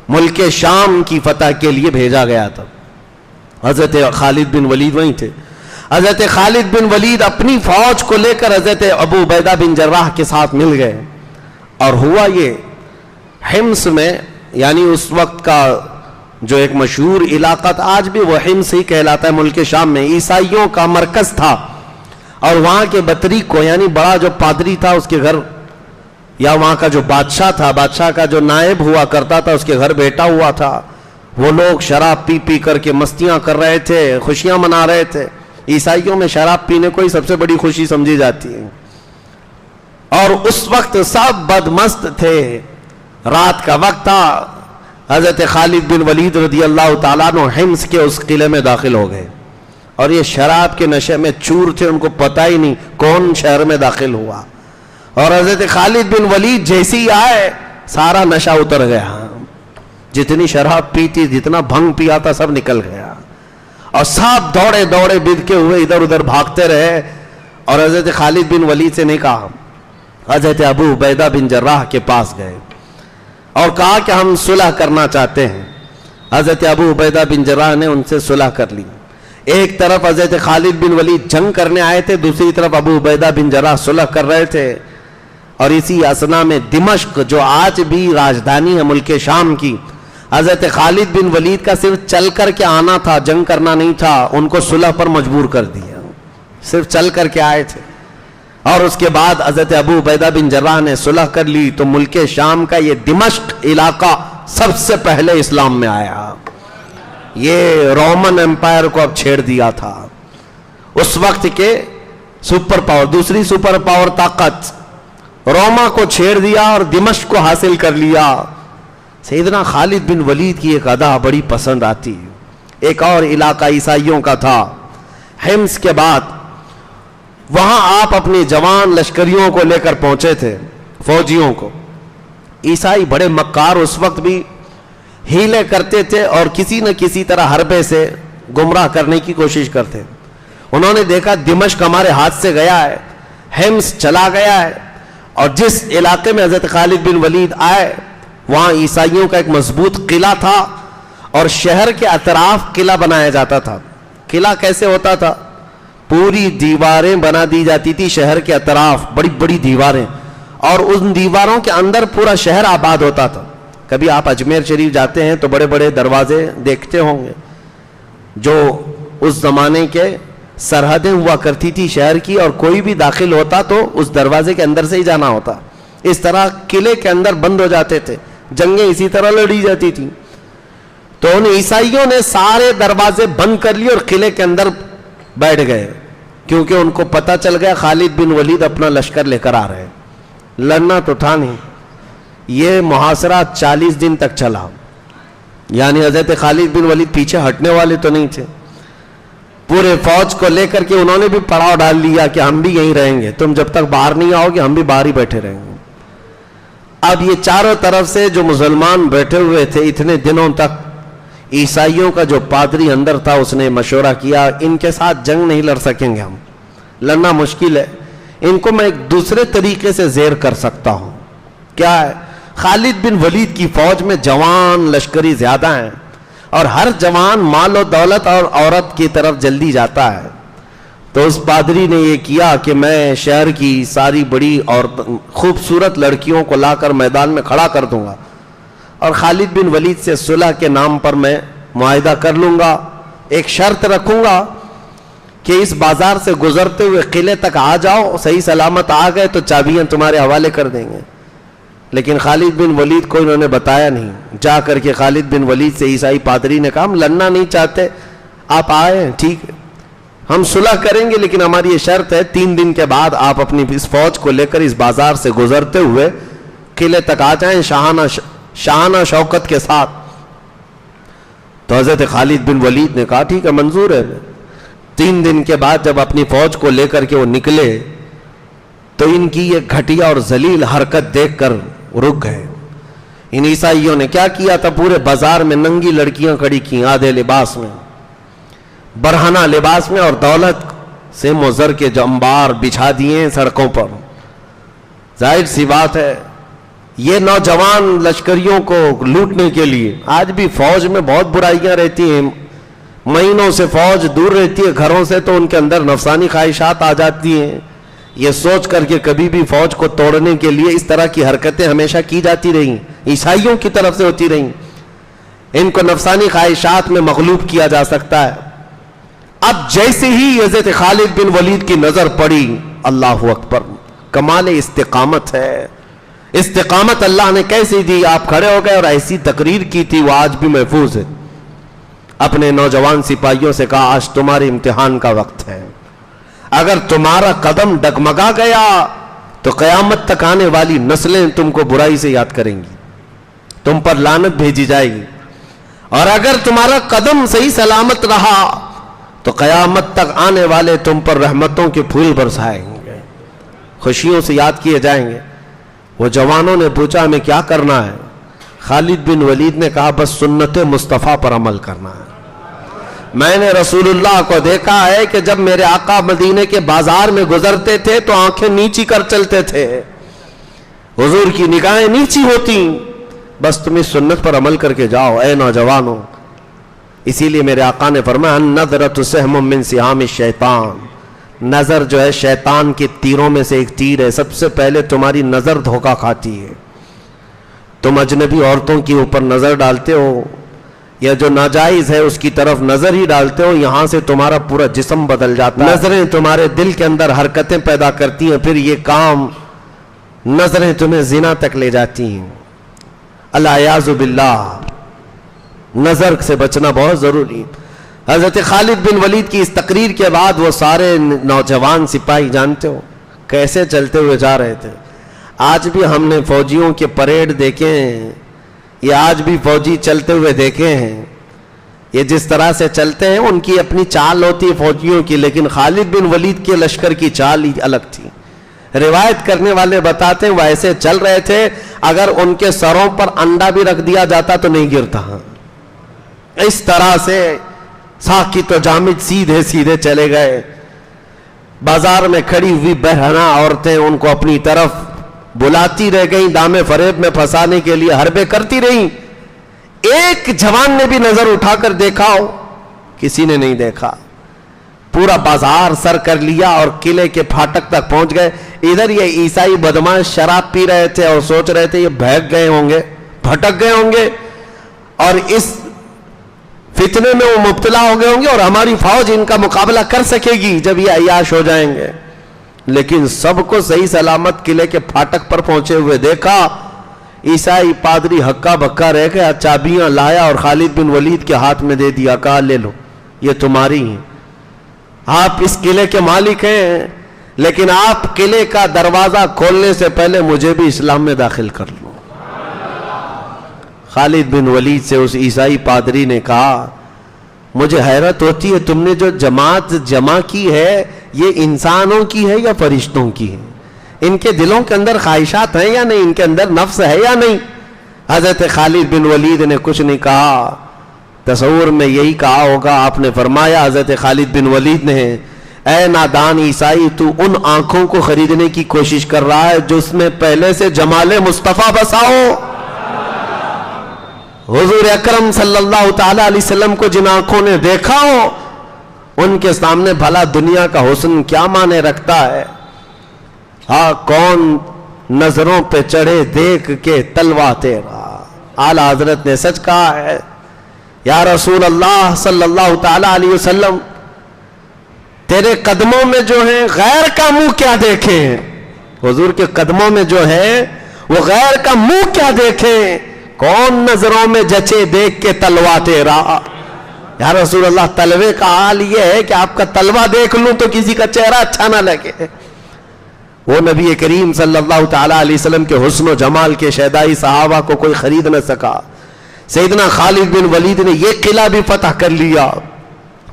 ملک شام کی فتح کے لیے بھیجا گیا تھا. حضرت خالد بن ولید وہیں تھے. حضرت خالد بن ولید اپنی فوج کو لے کر حضرت ابو عبیدہ بن جراح کے ساتھ مل گئے اور ہوا یہ, حمص میں یعنی اس وقت کا جو ایک مشہور علاقہ تھا, آج بھی وہ حمص ہی کہلاتا ہے, ملک شام میں عیسائیوں کا مرکز تھا. اور وہاں کے بطریق کو یعنی بڑا جو پادری تھا اس کے گھر, یا وہاں کا جو بادشاہ تھا, بادشاہ کا جو نائب ہوا کرتا تھا, اس کے گھر بیٹا ہوا تھا. وہ لوگ شراب پی پی کر کے مستیاں کر رہے تھے, خوشیاں منا رہے تھے. عیسائیوں میں شراب پینے کو ہی سب سے بڑی خوشی سمجھی جاتی ہے. اور اس وقت سب بدمست تھے, رات کا وقت تھا. حضرت خالد بن ولید رضی اللہ تعالیٰ عنہ حمص کے اس قلعے میں داخل ہو گئے اور یہ شراب کے نشے میں چور تھے, ان کو پتہ ہی نہیں کون شہر میں داخل ہوا. اور حضرت خالد بن ولید جیسے ہی آئے سارا نشہ اتر گیا, جتنی شراب پی تھی, جتنا بھنگ پیا تھا, سب نکل گیا اور سب دوڑے دوڑے بد کے ہوئے ادھر ادھر بھاگتے رہے. اور حضرت خالد بن ولید سے نہیں کہا, حضرت ابو عبیدہ بن جراح کے پاس گئے اور کہا کہ ہم صلح کرنا چاہتے ہیں. حضرت ابو عبیدہ بن جراح نے ان سے صلح کر لی. ایک طرف حضرت خالد بن ولید جنگ کرنے آئے تھے, دوسری طرف ابو عبیدہ بن جراح صلح کر رہے تھے. اور اسی اسنا میں دمشق جو آج بھی راجدھانی ہے ملک شام کی, حضرت خالد بن ولید کا صرف چل کر کے آنا تھا, جنگ کرنا نہیں تھا. ان کو صلح پر مجبور کر دیا, صرف چل کر کے آئے تھے. اور اس کے بعد حضرت ابو عبیدہ بن جراح نے صلح کر لی تو ملک شام کا یہ دمشق علاقہ سب سے پہلے اسلام میں آیا. یہ رومن امپائر کو اب چھیڑ دیا تھا. اس وقت کے سپر پاور, دوسری سپر پاور طاقت روما کو چھیڑ دیا اور دمشق کو حاصل کر لیا. سیدنا خالد بن ولید کی ایک ادا بڑی پسند آتی. ایک اور علاقہ عیسائیوں کا تھا حمص کے بعد, وہاں آپ اپنی جوان لشکریوں کو لے کر پہنچے تھے, فوجیوں کو. عیسائی بڑے مکار اس وقت بھی ہیلے کرتے تھے اور کسی نہ کسی طرح حربے سے گمراہ کرنے کی کوشش کرتے. انہوں نے دیکھا دمشق ہمارے ہاتھ سے گیا ہے, حمص چلا گیا ہے, اور جس علاقے میں حضرت خالد بن ولید آئے وہاں عیسائیوں کا ایک مضبوط قلعہ تھا اور شہر کے اطراف قلعہ بنایا جاتا تھا. قلعہ کیسے ہوتا تھا, پوری دیواریں بنا دی جاتی تھی شہر کے اطراف, بڑی بڑی دیواریں, اور ان دیواروں کے اندر پورا شہر آباد ہوتا تھا. کبھی آپ اجمیر شریف جاتے ہیں تو بڑے بڑے دروازے دیکھتے ہوں گے جو اس زمانے کے سرحدیں ہوا کرتی تھی شہر کی, اور کوئی بھی داخل ہوتا تو اس دروازے کے اندر سے ہی جانا ہوتا. اس طرح قلعے کے اندر بند ہو جاتے تھے, جنگیں اسی طرح لڑی جاتی تھی. تو ان عیسائیوں نے سارے دروازے بند کر لیے اور قلعے کے اندر بیٹھ گئے, کیونکہ ان کو پتہ چل گیا خالد بن ولید اپنا لشکر لے کر آ رہے ہیں. لڑنا تو تھا نہیں. یہ محاصرہ 40 دن تک چلا, یعنی حضرت خالد بن ولید پیچھے ہٹنے والے تو نہیں تھے. پورے فوج کو لے کر کے انہوں نے بھی پڑاؤ ڈال لیا کہ ہم بھی یہیں رہیں گے, تم جب تک باہر نہیں آؤ گے ہم بھی باہر ہی بیٹھے رہیں گے. اب یہ چاروں طرف سے جو مسلمان بیٹھے ہوئے تھے اتنے دنوں تک, عیسائیوں کا جو پادری اندر تھا اس نے مشورہ کیا ان کے ساتھ جنگ نہیں لڑ سکیں گے، ہم لڑنا مشکل ہے، ان کو میں ایک دوسرے طریقے سے زیر کر سکتا ہوں۔ کیا ہے؟ خالد بن ولید کی فوج میں جوان لشکری زیادہ ہیں اور ہر جوان مال و دولت اور عورت کی طرف جلدی جاتا ہے، تو اس پادری نے یہ کیا کہ میں شہر کی ساری بڑی اور خوبصورت لڑکیوں کو لا کر میدان میں کھڑا کر دوں گا اور خالد بن ولید سے صلح کے نام پر میں معاہدہ کر لوں گا، ایک شرط رکھوں گا کہ اس بازار سے گزرتے ہوئے قلعے تک آ جاؤ، صحیح سلامت آ گئے تو چابیاں تمہارے حوالے کر دیں گے۔ لیکن خالد بن ولید کو انہوں نے بتایا نہیں۔ جا کر کے خالد بن ولید سے عیسائی پادری نے کہا ہم لڑنا نہیں چاہتے، آپ آئے ٹھیک ہے ہم صلح کریں گے، لیکن ہماری یہ شرط ہے 3 دن کے بعد آپ اپنی اس فوج کو لے کر اس بازار سے گزرتے ہوئے قلعے تک آ جائیں شاہانہ شوکت کے ساتھ۔ تو حضرت خالد بن ولید نے کہا ٹھیک ہے منظور ہے۔ 3 دن کے بعد جب اپنی فوج کو لے کر کے وہ نکلے تو ان کی یہ گھٹیا اور ذلیل حرکت دیکھ کر رک گئے۔ ان عیسائیوں نے کیا کیا تھا، پورے بازار میں ننگی لڑکیاں کھڑی کی، آدھے لباس میں، برہنہ لباس میں، اور دولت سے مزر کے جو انبار بچھا دیے ہیں سڑکوں پر۔ ظاہر سی بات ہے یہ نوجوان لشکریوں کو لوٹنے کے لیے، آج بھی فوج میں بہت برائیاں رہتی ہیں، مہینوں سے فوج دور رہتی ہے گھروں سے تو ان کے اندر نفسانی خواہشات آ جاتی ہیں، یہ سوچ کر کے کبھی بھی فوج کو توڑنے کے لیے اس طرح کی حرکتیں ہمیشہ کی جاتی رہیں، عیسائیوں کی طرف سے ہوتی رہیں۔ ان کو نفسانی خواہشات میں مغلوب کیا جا سکتا ہے۔ اب جیسے ہی حضرت خالد بن ولید کی نظر پڑی، اللہ اکبر، کمال استقامت ہے۔ استقامت اللہ نے کیسی دی، آپ کھڑے ہو گئے اور ایسی تقریر کی تھی وہ آج بھی محفوظ ہے۔ اپنے نوجوان سپاہیوں سے کہا آج تمہارے امتحان کا وقت ہے، اگر تمہارا قدم ڈگمگا گیا تو قیامت تک آنے والی نسلیں تم کو برائی سے یاد کریں گی، تم پر لعنت بھیجی جائے گی، اور اگر تمہارا قدم صحیح سلامت رہا تو قیامت تک آنے والے تم پر رحمتوں کے پھول برسائیں گے، خوشیوں سے یاد کیے جائیں گے۔ وہ جوانوں نے پوچھا ہمیں کیا کرنا ہے؟ خالد بن ولید نے کہا بس سنت مصطفیٰ پر عمل کرنا ہے۔ میں نے رسول اللہ کو دیکھا ہے کہ جب میرے آقا مدینے کے بازار میں گزرتے تھے تو آنکھیں نیچی کر چلتے تھے، حضور کی نگاہیں نیچی ہوتی، بس تم اس سنت پر عمل کر کے جاؤ اے نوجوانوں۔ اسی لیے میرے آقا نے فرمایا النظرۃ سہم من سہام الشیطان، نظر جو ہے شیطان کے تیروں میں سے ایک تیر ہے، سب سے پہلے تمہاری نظر دھوکہ کھاتی ہے۔ تم اجنبی عورتوں کے اوپر نظر ڈالتے ہو یا جو ناجائز ہے اس کی طرف نظر ہی ڈالتے ہو، یہاں سے تمہارا پورا جسم بدل جاتا ہے۔ نظریں تمہارے دل کے اندر حرکتیں پیدا کرتی ہیں، پھر یہ کام نظریں تمہیں زنا تک لے جاتی ہیں۔ الیاذ باللہ، نظر سے بچنا بہت ضروری۔ حضرت خالد بن ولید کی اس تقریر کے بعد وہ سارے نوجوان سپاہی جانتے ہو کیسے چلتے ہوئے جا رہے تھے۔ آج بھی ہم نے فوجیوں کے پریڈ دیکھے ہیں، یہ آج بھی فوجی چلتے ہوئے دیکھے ہیں، یہ جس طرح سے چلتے ہیں ان کی اپنی چال ہوتی ہے فوجیوں کی، لیکن خالد بن ولید کے لشکر کی چال ہی الگ تھی۔ روایت کرنے والے بتاتے ہیں وہ ایسے چل رہے تھے اگر ان کے سروں پر انڈا بھی رکھ دیا جاتا تو نہیں گرتا، اس طرح سے ساکت و جامد سیدھے سیدھے چلے گئے۔ بازار میں کھڑی ہوئی بہرنہ عورتیں ان کو اپنی طرف بلاتی رہ گئیں، دامے فریب میں پھنسانے کے لیے حربے کرتی رہیں۔ ایک جوان نے بھی نظر اٹھا کر دیکھا ہو؟ کسی نے نہیں دیکھا۔ پورا بازار سر کر لیا اور قلعے کے پھاٹک تک پہنچ گئے۔ ادھر یہ عیسائی بدماش شراب پی رہے تھے اور سوچ رہے تھے یہ بہک گئے ہوں گے، بھٹک گئے ہوں گے اور اس فتنے میں وہ مبتلا ہو گئے ہوں گے اور ہماری فوج ان کا مقابلہ کر سکے گی جب یہ عیاش ہو جائیں گے۔ لیکن سب کو صحیح سلامت قلعے کے پھاٹک پر پہنچے ہوئے دیکھا۔ عیسائی پادری ہکا بکا رہ گیا، چابیاں لایا اور خالد بن ولید کے ہاتھ میں دے دیا، کہا لے لو یہ تمہاری ہیں، آپ اس قلعے کے مالک ہیں، لیکن آپ قلعے کا دروازہ کھولنے سے پہلے مجھے بھی اسلام میں داخل کر لو۔ خالد بن ولید سے اس عیسائی پادری نے کہا مجھے حیرت ہوتی ہے تم نے جو جماعت جمع کی ہے یہ انسانوں کی ہے یا فرشتوں کی ہے؟ ان کے دلوں کے اندر خواہشات ہیں یا نہیں؟ ان کے اندر نفس ہے یا نہیں؟ حضرت خالد بن ولید نے کچھ نہیں کہا، تصور میں یہی کہا ہوگا، آپ نے فرمایا حضرت خالد بن ولید نے، اے نادان عیسائی، تو ان آنکھوں کو خریدنے کی کوشش کر رہا ہے جس میں پہلے سے جمال مصطفیٰ بسا ہو۔ حضور اکرم صلی اللہ تعالی علیہ وسلم کو جن آنکھوں نے دیکھا ہو، ان کے سامنے بھلا دنیا کا حسن کیا معنی رکھتا ہے؟ ہاں، کون نظروں پہ چڑھے دیکھ کے تلوا تیرا، اعلیٰ حضرت نے سچ کہا ہے۔ یا رسول اللہ صلی اللہ تعالی علیہ وسلم، تیرے قدموں میں جو ہے غیر کا منہ کیا دیکھیں؟ حضور کے قدموں میں جو ہے وہ غیر کا منہ کیا دیکھیں؟ کون نظروں میں جچے دیکھ کے تلوا تیرا۔ یا رسول اللہ، تلوے کا حال یہ ہے کہ آپ کا تلوا دیکھ لوں تو کسی کا چہرہ اچھا نہ لگے۔ وہ نبی کریم صلی اللہ تعالی علیہ وسلم کے حسن و جمال کے شیدائی صحابہ کو کوئی خرید نہ سکا۔ سیدنا خالد بن ولید نے یہ قلعہ بھی فتح کر لیا،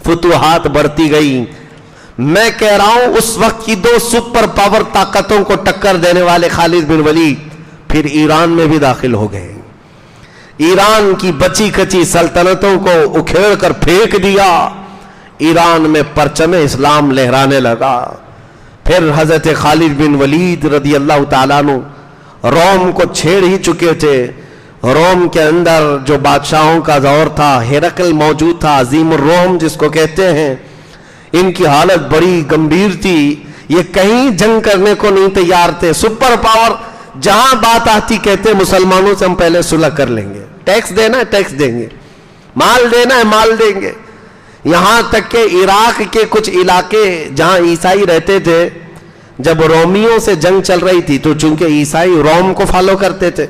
فتوحات بڑھتی گئی۔ میں کہہ رہا ہوں اس وقت کی دو سپر پاور طاقتوں کو ٹکر دینے والے خالد بن ولید پھر ایران میں بھی داخل ہو گئے، ایران کی بچی کچی سلطنتوں کو اکھیڑ کر پھینک دیا، ایران میں پرچم اسلام لہرانے لگا۔ پھر حضرت خالد بن ولید رضی اللہ تعالیٰ عنہ روم کو چھیڑ ہی چکے تھے۔ روم کے اندر جو بادشاہوں کا دور تھا، ہرقل موجود تھا، عظیم الروم جس کو کہتے ہیں، ان کی حالت بڑی گمبھیر تھی، یہ کہیں جنگ کرنے کو نہیں تیار تھے۔ سپر پاور جہاں بات آتی کہتے مسلمانوں سے ہم پہلے صلح کر لیں گے، ٹیکس دینا ہے ٹیکس دیں گے، مال دینا ہے مال دیں گے۔ یہاں تک کہ عراق کے کچھ علاقے جہاں عیسائی رہتے تھے، جب رومیوں سے جنگ چل رہی تھی تو چونکہ عیسائی روم کو فالو کرتے تھے،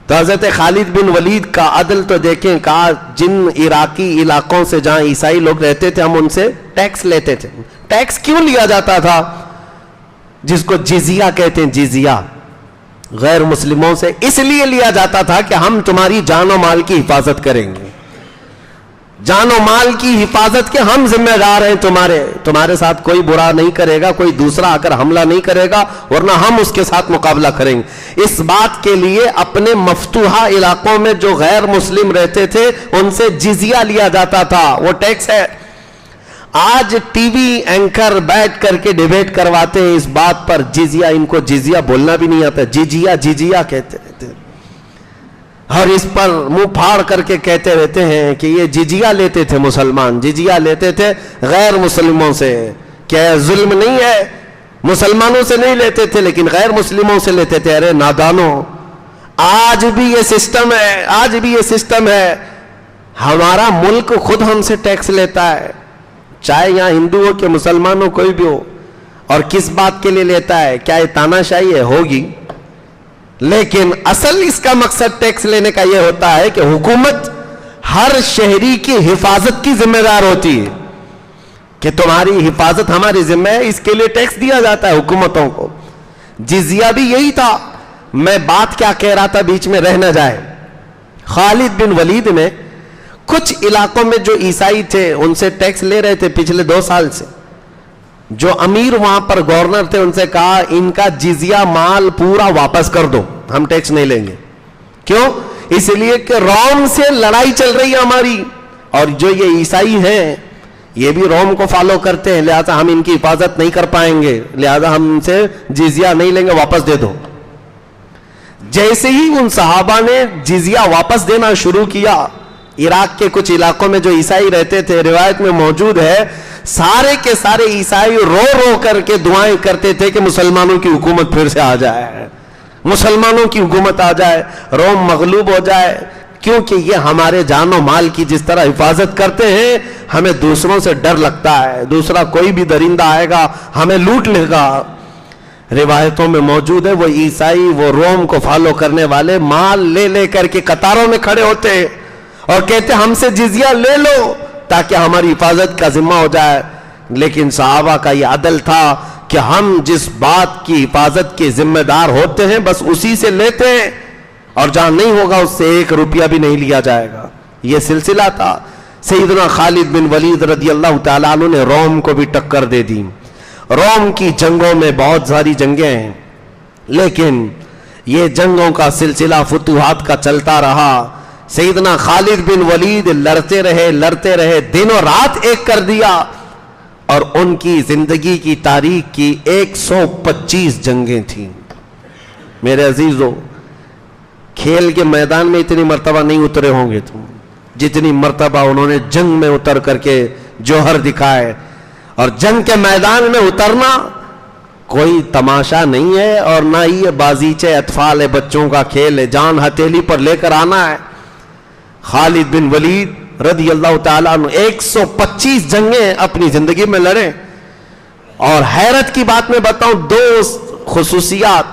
تو حضرت خالد بن ولید کا عدل تو دیکھیں، کہا جن عراقی علاقوں سے جہاں عیسائی لوگ رہتے تھے ہم ان سے ٹیکس لیتے تھے۔ ٹیکس کیوں لیا جاتا تھا؟ جس کو جزیہ کہتے ہیں، جزیہ، غیر مسلموں سے اس لیے لیا جاتا تھا کہ ہم تمہاری جان و مال کی حفاظت کریں گے، جان و مال کی حفاظت کے ہم ذمہ دار ہیں، تمہارے ساتھ کوئی برا نہیں کرے گا، کوئی دوسرا آ کر حملہ نہیں کرے گا، ورنہ ہم اس کے ساتھ مقابلہ کریں گے۔ اس بات کے لیے اپنے مفتوحہ علاقوں میں جو غیر مسلم رہتے تھے ان سے جزیہ لیا جاتا تھا، وہ ٹیکس ہے۔ آج ٹی وی اینکر بیٹھ کر کے ڈیبیٹ کرواتے ہیں اس بات پر، جزیہ، ان کو جزیہ بولنا بھی نہیں آتا، جزیہ کہتے رہتے ہیں، اور اس پر منہ پھاڑ کر کے کہتے رہتے ہیں کہ یہ جزیہ لیتے تھے مسلمان، جزیہ لیتے تھے غیر مسلموں سے۔ کیا ظلم نہیں ہے؟ مسلمانوں سے نہیں لیتے تھے لیکن غیر مسلموں سے لیتے تھے۔ ارے نادانوں، آج بھی یہ سسٹم ہے، آج بھی یہ سسٹم ہے۔ ہمارا ملک خود ہم سے ٹیکس لیتا ہے، چاہے یہاں ہندو ہو کہ مسلمان ہو، کوئی بھی ہو، اور کس بات کے لیے لیتا ہے؟ کیا یہ تاناشاہی ہے؟ ہوگی، لیکن اصل اس کا مقصد ٹیکس لینے کا یہ ہوتا ہے کہ حکومت ہر شہری کی حفاظت کی ذمہ دار ہوتی ہے، کہ تمہاری حفاظت ہماری ذمہ ہے، اس کے لیے ٹیکس دیا جاتا ہے حکومتوں کو۔ جزیہ بھی یہی تھا۔ میں بات کیا کہہ رہا تھا، بیچ میں رہ نہ جائے۔ خالد بن ولید نے کچھ علاقوں میں جو عیسائی تھے ان سے ٹیکس لے رہے تھے پچھلے 2 سال سے، جو امیر وہاں پر گورنر تھے ان سے کہا ان کا جزیہ مال پورا واپس کر دو، ہم ٹیکس نہیں لیں گے۔ کیوں؟ اس لیے کہ روم سے لڑائی چل رہی ہے ہماری، اور جو یہ عیسائی ہیں یہ بھی روم کو فالو کرتے ہیں، لہذا ہم ان کی حفاظت نہیں کر پائیں گے، لہذا ہم ان سے جزیہ نہیں لیں گے، واپس دے دو۔ جیسے ہی ان صحابہ نے جزیہ واپس دینا شروع کیا، عراق کے کچھ علاقوں میں جو عیسائی رہتے تھے، روایت میں موجود ہے، سارے کے سارے عیسائی رو رو کر کے دعائیں کرتے تھے کہ مسلمانوں کی حکومت پھر سے آ جائے، مسلمانوں کی حکومت آ جائے، روم مغلوب ہو جائے، کیونکہ یہ ہمارے جان و مال کی جس طرح حفاظت کرتے ہیں، ہمیں دوسروں سے ڈر لگتا ہے، دوسرا کوئی بھی درندہ آئے گا ہمیں لوٹ لے گا۔ روایتوں میں موجود ہے وہ عیسائی، وہ روم کو فالو کرنے والے مال لے لے کر کے قطاروں میں کھڑے ہوتے اور کہتے ہم سے جزیہ لے لو تاکہ ہماری حفاظت کا ذمہ ہو جائے۔ لیکن صحابہ کا یہ عدل تھا کہ ہم جس بات کی حفاظت کے ذمہ دار ہوتے ہیں بس اسی سے لیتے ہیں، اور جہاں نہیں ہوگا اس سے 1 روپیہ بھی نہیں لیا جائے گا۔ یہ سلسلہ تھا۔ سیدنا خالد بن ولید رضی اللہ تعالیٰ عنہ نے روم کو بھی ٹکر دے دی۔ روم کی جنگوں میں بہت ساری جنگیں ہیں، لیکن یہ جنگوں کا سلسلہ فتوحات کا چلتا رہا۔ سیدنا خالد بن ولید لڑتے رہے دن و رات ایک کر دیا، اور ان کی زندگی کی تاریخ کی 125 جنگیں تھیں۔ میرے عزیزو، کھیل کے میدان میں اتنی مرتبہ نہیں اترے ہوں گے تم جتنی مرتبہ انہوں نے جنگ میں اتر کر کے جوہر دکھائے، اور جنگ کے میدان میں اترنا کوئی تماشا نہیں ہے، اور نہ ہی یہ بازیچے اطفال بچوں کا کھیل ہے، جان ہتھیلی پر لے کر آنا ہے۔ خالد بن ولید رضی اللہ تعالیٰ عنہ 125 جنگیں اپنی زندگی میں لڑے، اور حیرت کی بات میں بتاؤں، 2 خصوصیات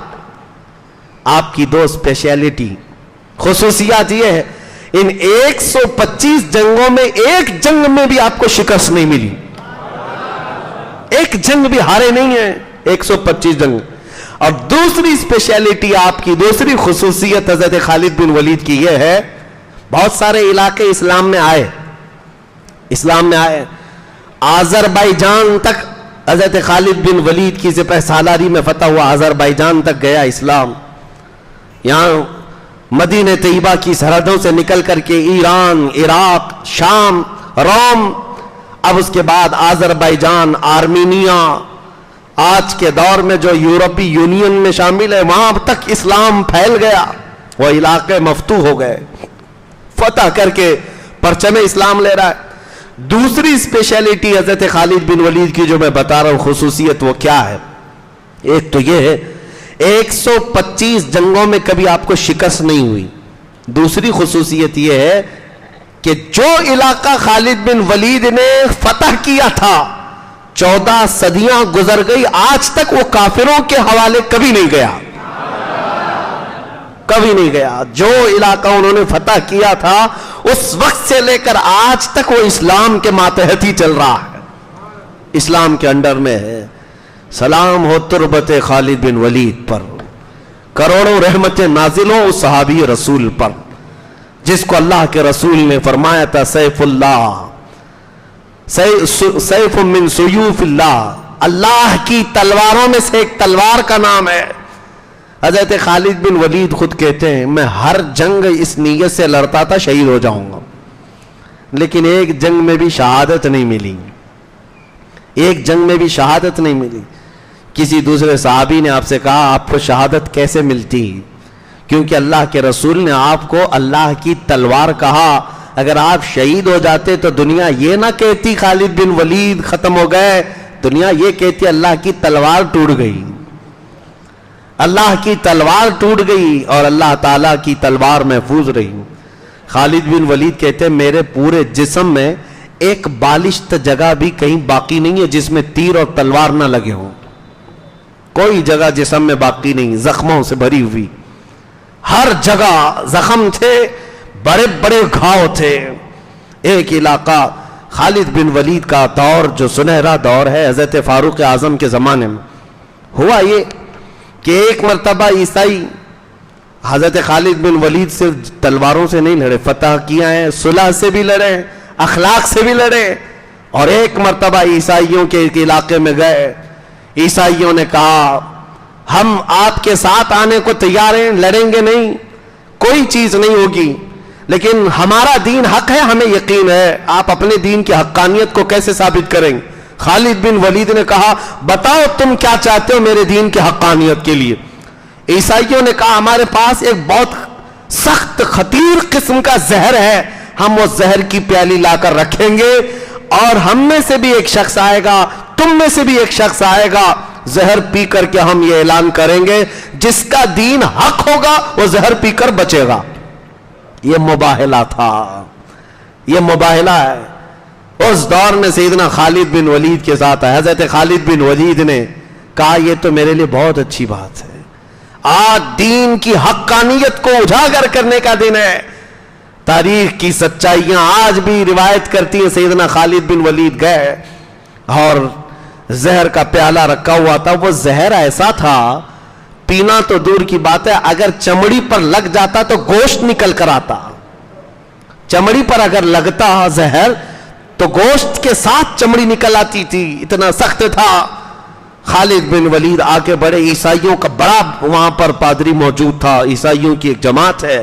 آپ کی، 2 اسپیشلٹی خصوصیات یہ ہے، ان 125 جنگوں میں ایک جنگ میں بھی آپ کو شکست نہیں ملی، ایک جنگ بھی ہارے نہیں ہیں 125 جنگ۔ اور دوسری اسپیشلٹی آپ کی، دوسری خصوصیت حضرت خالد بن ولید کی یہ ہے، بہت سارے علاقے اسلام میں آئے، آذربائیجان تک حضرت خالد بن ولید کی سپہ سالاری میں فتح ہوا، آذربائیجان تک گیا اسلام، یہاں مدینہ طیبہ کی سرحدوں سے نکل کر کے ایران، عراق، شام، روم، اب اس کے بعد آذربائیجان، آرمینیا، آج کے دور میں جو یورپی یونین میں شامل ہے، وہاں تک اسلام پھیل گیا، وہ علاقے مفتوح ہو گئے، فتح کر کے پرچم اسلام لے رہا ہے۔ دوسری اسپیشلٹی حضرت خالد بن ولید کی جو میں بتا رہا ہوں خصوصیت، وہ کیا ہے؟ ایک تو یہ ہے 125 جنگوں میں کبھی آپ کو شکست نہیں ہوئی۔ دوسری خصوصیت یہ ہے کہ جو علاقہ خالد بن ولید نے فتح کیا تھا 14 صدیاں گزر گئی، آج تک وہ کافروں کے حوالے کبھی نہیں گیا، کبھی نہیں گیا۔ جو علاقہ انہوں نے فتح کیا تھا اس وقت سے لے کر آج تک وہ اسلام کے ماتحت ہی چل رہا ہے، اسلام کے انڈر میں ہے۔ سلام ہو تربت خالد بن ولید پر، کروڑوں رحمت نازل ہو اس صحابی رسول پر، جس کو اللہ کے رسول نے فرمایا تھا سیف اللہ، سیف من سیوف اللہ، اللہ کی تلواروں میں سے ایک تلوار کا نام ہے۔ حضرت خالد بن ولید خود کہتے ہیں میں ہر جنگ اس نیت سے لڑتا تھا شہید ہو جاؤں گا، لیکن ایک جنگ میں بھی شہادت نہیں ملی، ایک جنگ میں بھی شہادت نہیں ملی۔ کسی دوسرے صحابی نے آپ سے کہا آپ کو شہادت کیسے ملتی؟ کیونکہ اللہ کے رسول نے آپ کو اللہ کی تلوار کہا، اگر آپ شہید ہو جاتے تو دنیا یہ نہ کہتی خالد بن ولید ختم ہو گئے، دنیا یہ کہتی اللہ کی تلوار ٹوٹ گئی، اللہ کی تلوار ٹوٹ گئی اور اللہ تعالیٰ کی تلوار محفوظ رہی۔ خالد بن ولید کہتے ہیں میرے پورے جسم میں ایک بالشت جگہ بھی کہیں باقی نہیں ہے جس میں تیر اور تلوار نہ لگے ہوں، کوئی جگہ جسم میں باقی نہیں، زخموں سے بھری ہوئی، ہر جگہ زخم تھے، بڑے بڑے گھاؤ تھے۔ ایک علاقہ خالد بن ولید کا دور جو سنہرا دور ہے حضرت فاروق اعظم کے زمانے میں، ہوا یہ کہ ایک مرتبہ عیسائی حضرت خالد بن ولید سے تلواروں سے نہیں لڑے، فتح کیا ہے، صلح سے بھی لڑے، اخلاق سے بھی لڑے، اور ایک مرتبہ عیسائیوں کے ایک علاقے میں گئے، عیسائیوں نے کہا ہم آپ کے ساتھ آنے کو تیار ہیں، لڑیں گے نہیں، کوئی چیز نہیں ہوگی، لیکن ہمارا دین حق ہے، ہمیں یقین ہے، آپ اپنے دین کی حقانیت کو کیسے ثابت کریں گے؟ خالد بن ولید نے کہا بتاؤ تم کیا چاہتے ہو میرے دین کی حقانیت کے لیے؟ عیسائیوں نے کہا ہمارے پاس ایک بہت سخت خطیر قسم کا زہر ہے، ہم وہ زہر کی پیالی لا کر رکھیں گے اور ہم میں سے بھی ایک شخص آئے گا، تم میں سے بھی ایک شخص آئے گا، زہر پی کر کے ہم یہ اعلان کریں گے جس کا دین حق ہوگا وہ زہر پی کر بچے گا۔ یہ مباہلہ تھا، یہ مباہلہ ہے۔ اس دور میں سیدنا خالد بن ولید کے ساتھ ہے، حضرت خالد بن ولید نے کہا یہ تو میرے لیے بہت اچھی بات ہے، آج دین کی حقانیت کو اجاگر کرنے کا دن ہے۔ تاریخ کی سچائیاں آج بھی روایت کرتی ہیں، سیدنا خالد بن ولید گئے اور زہر کا پیالہ رکھا ہوا تھا، وہ زہر ایسا تھا پینا تو دور کی بات ہے، اگر چمڑی پر لگ جاتا تو گوشت نکل کر آتا، چمڑی پر اگر لگتا زہر تو گوشت کے ساتھ چمڑی نکل آتی تھی، اتنا سخت تھا۔ خالد بن ولید آگے بڑے، عیسائیوں کا بڑا وہاں پر پادری موجود تھا، عیسائیوں کی ایک جماعت ہے،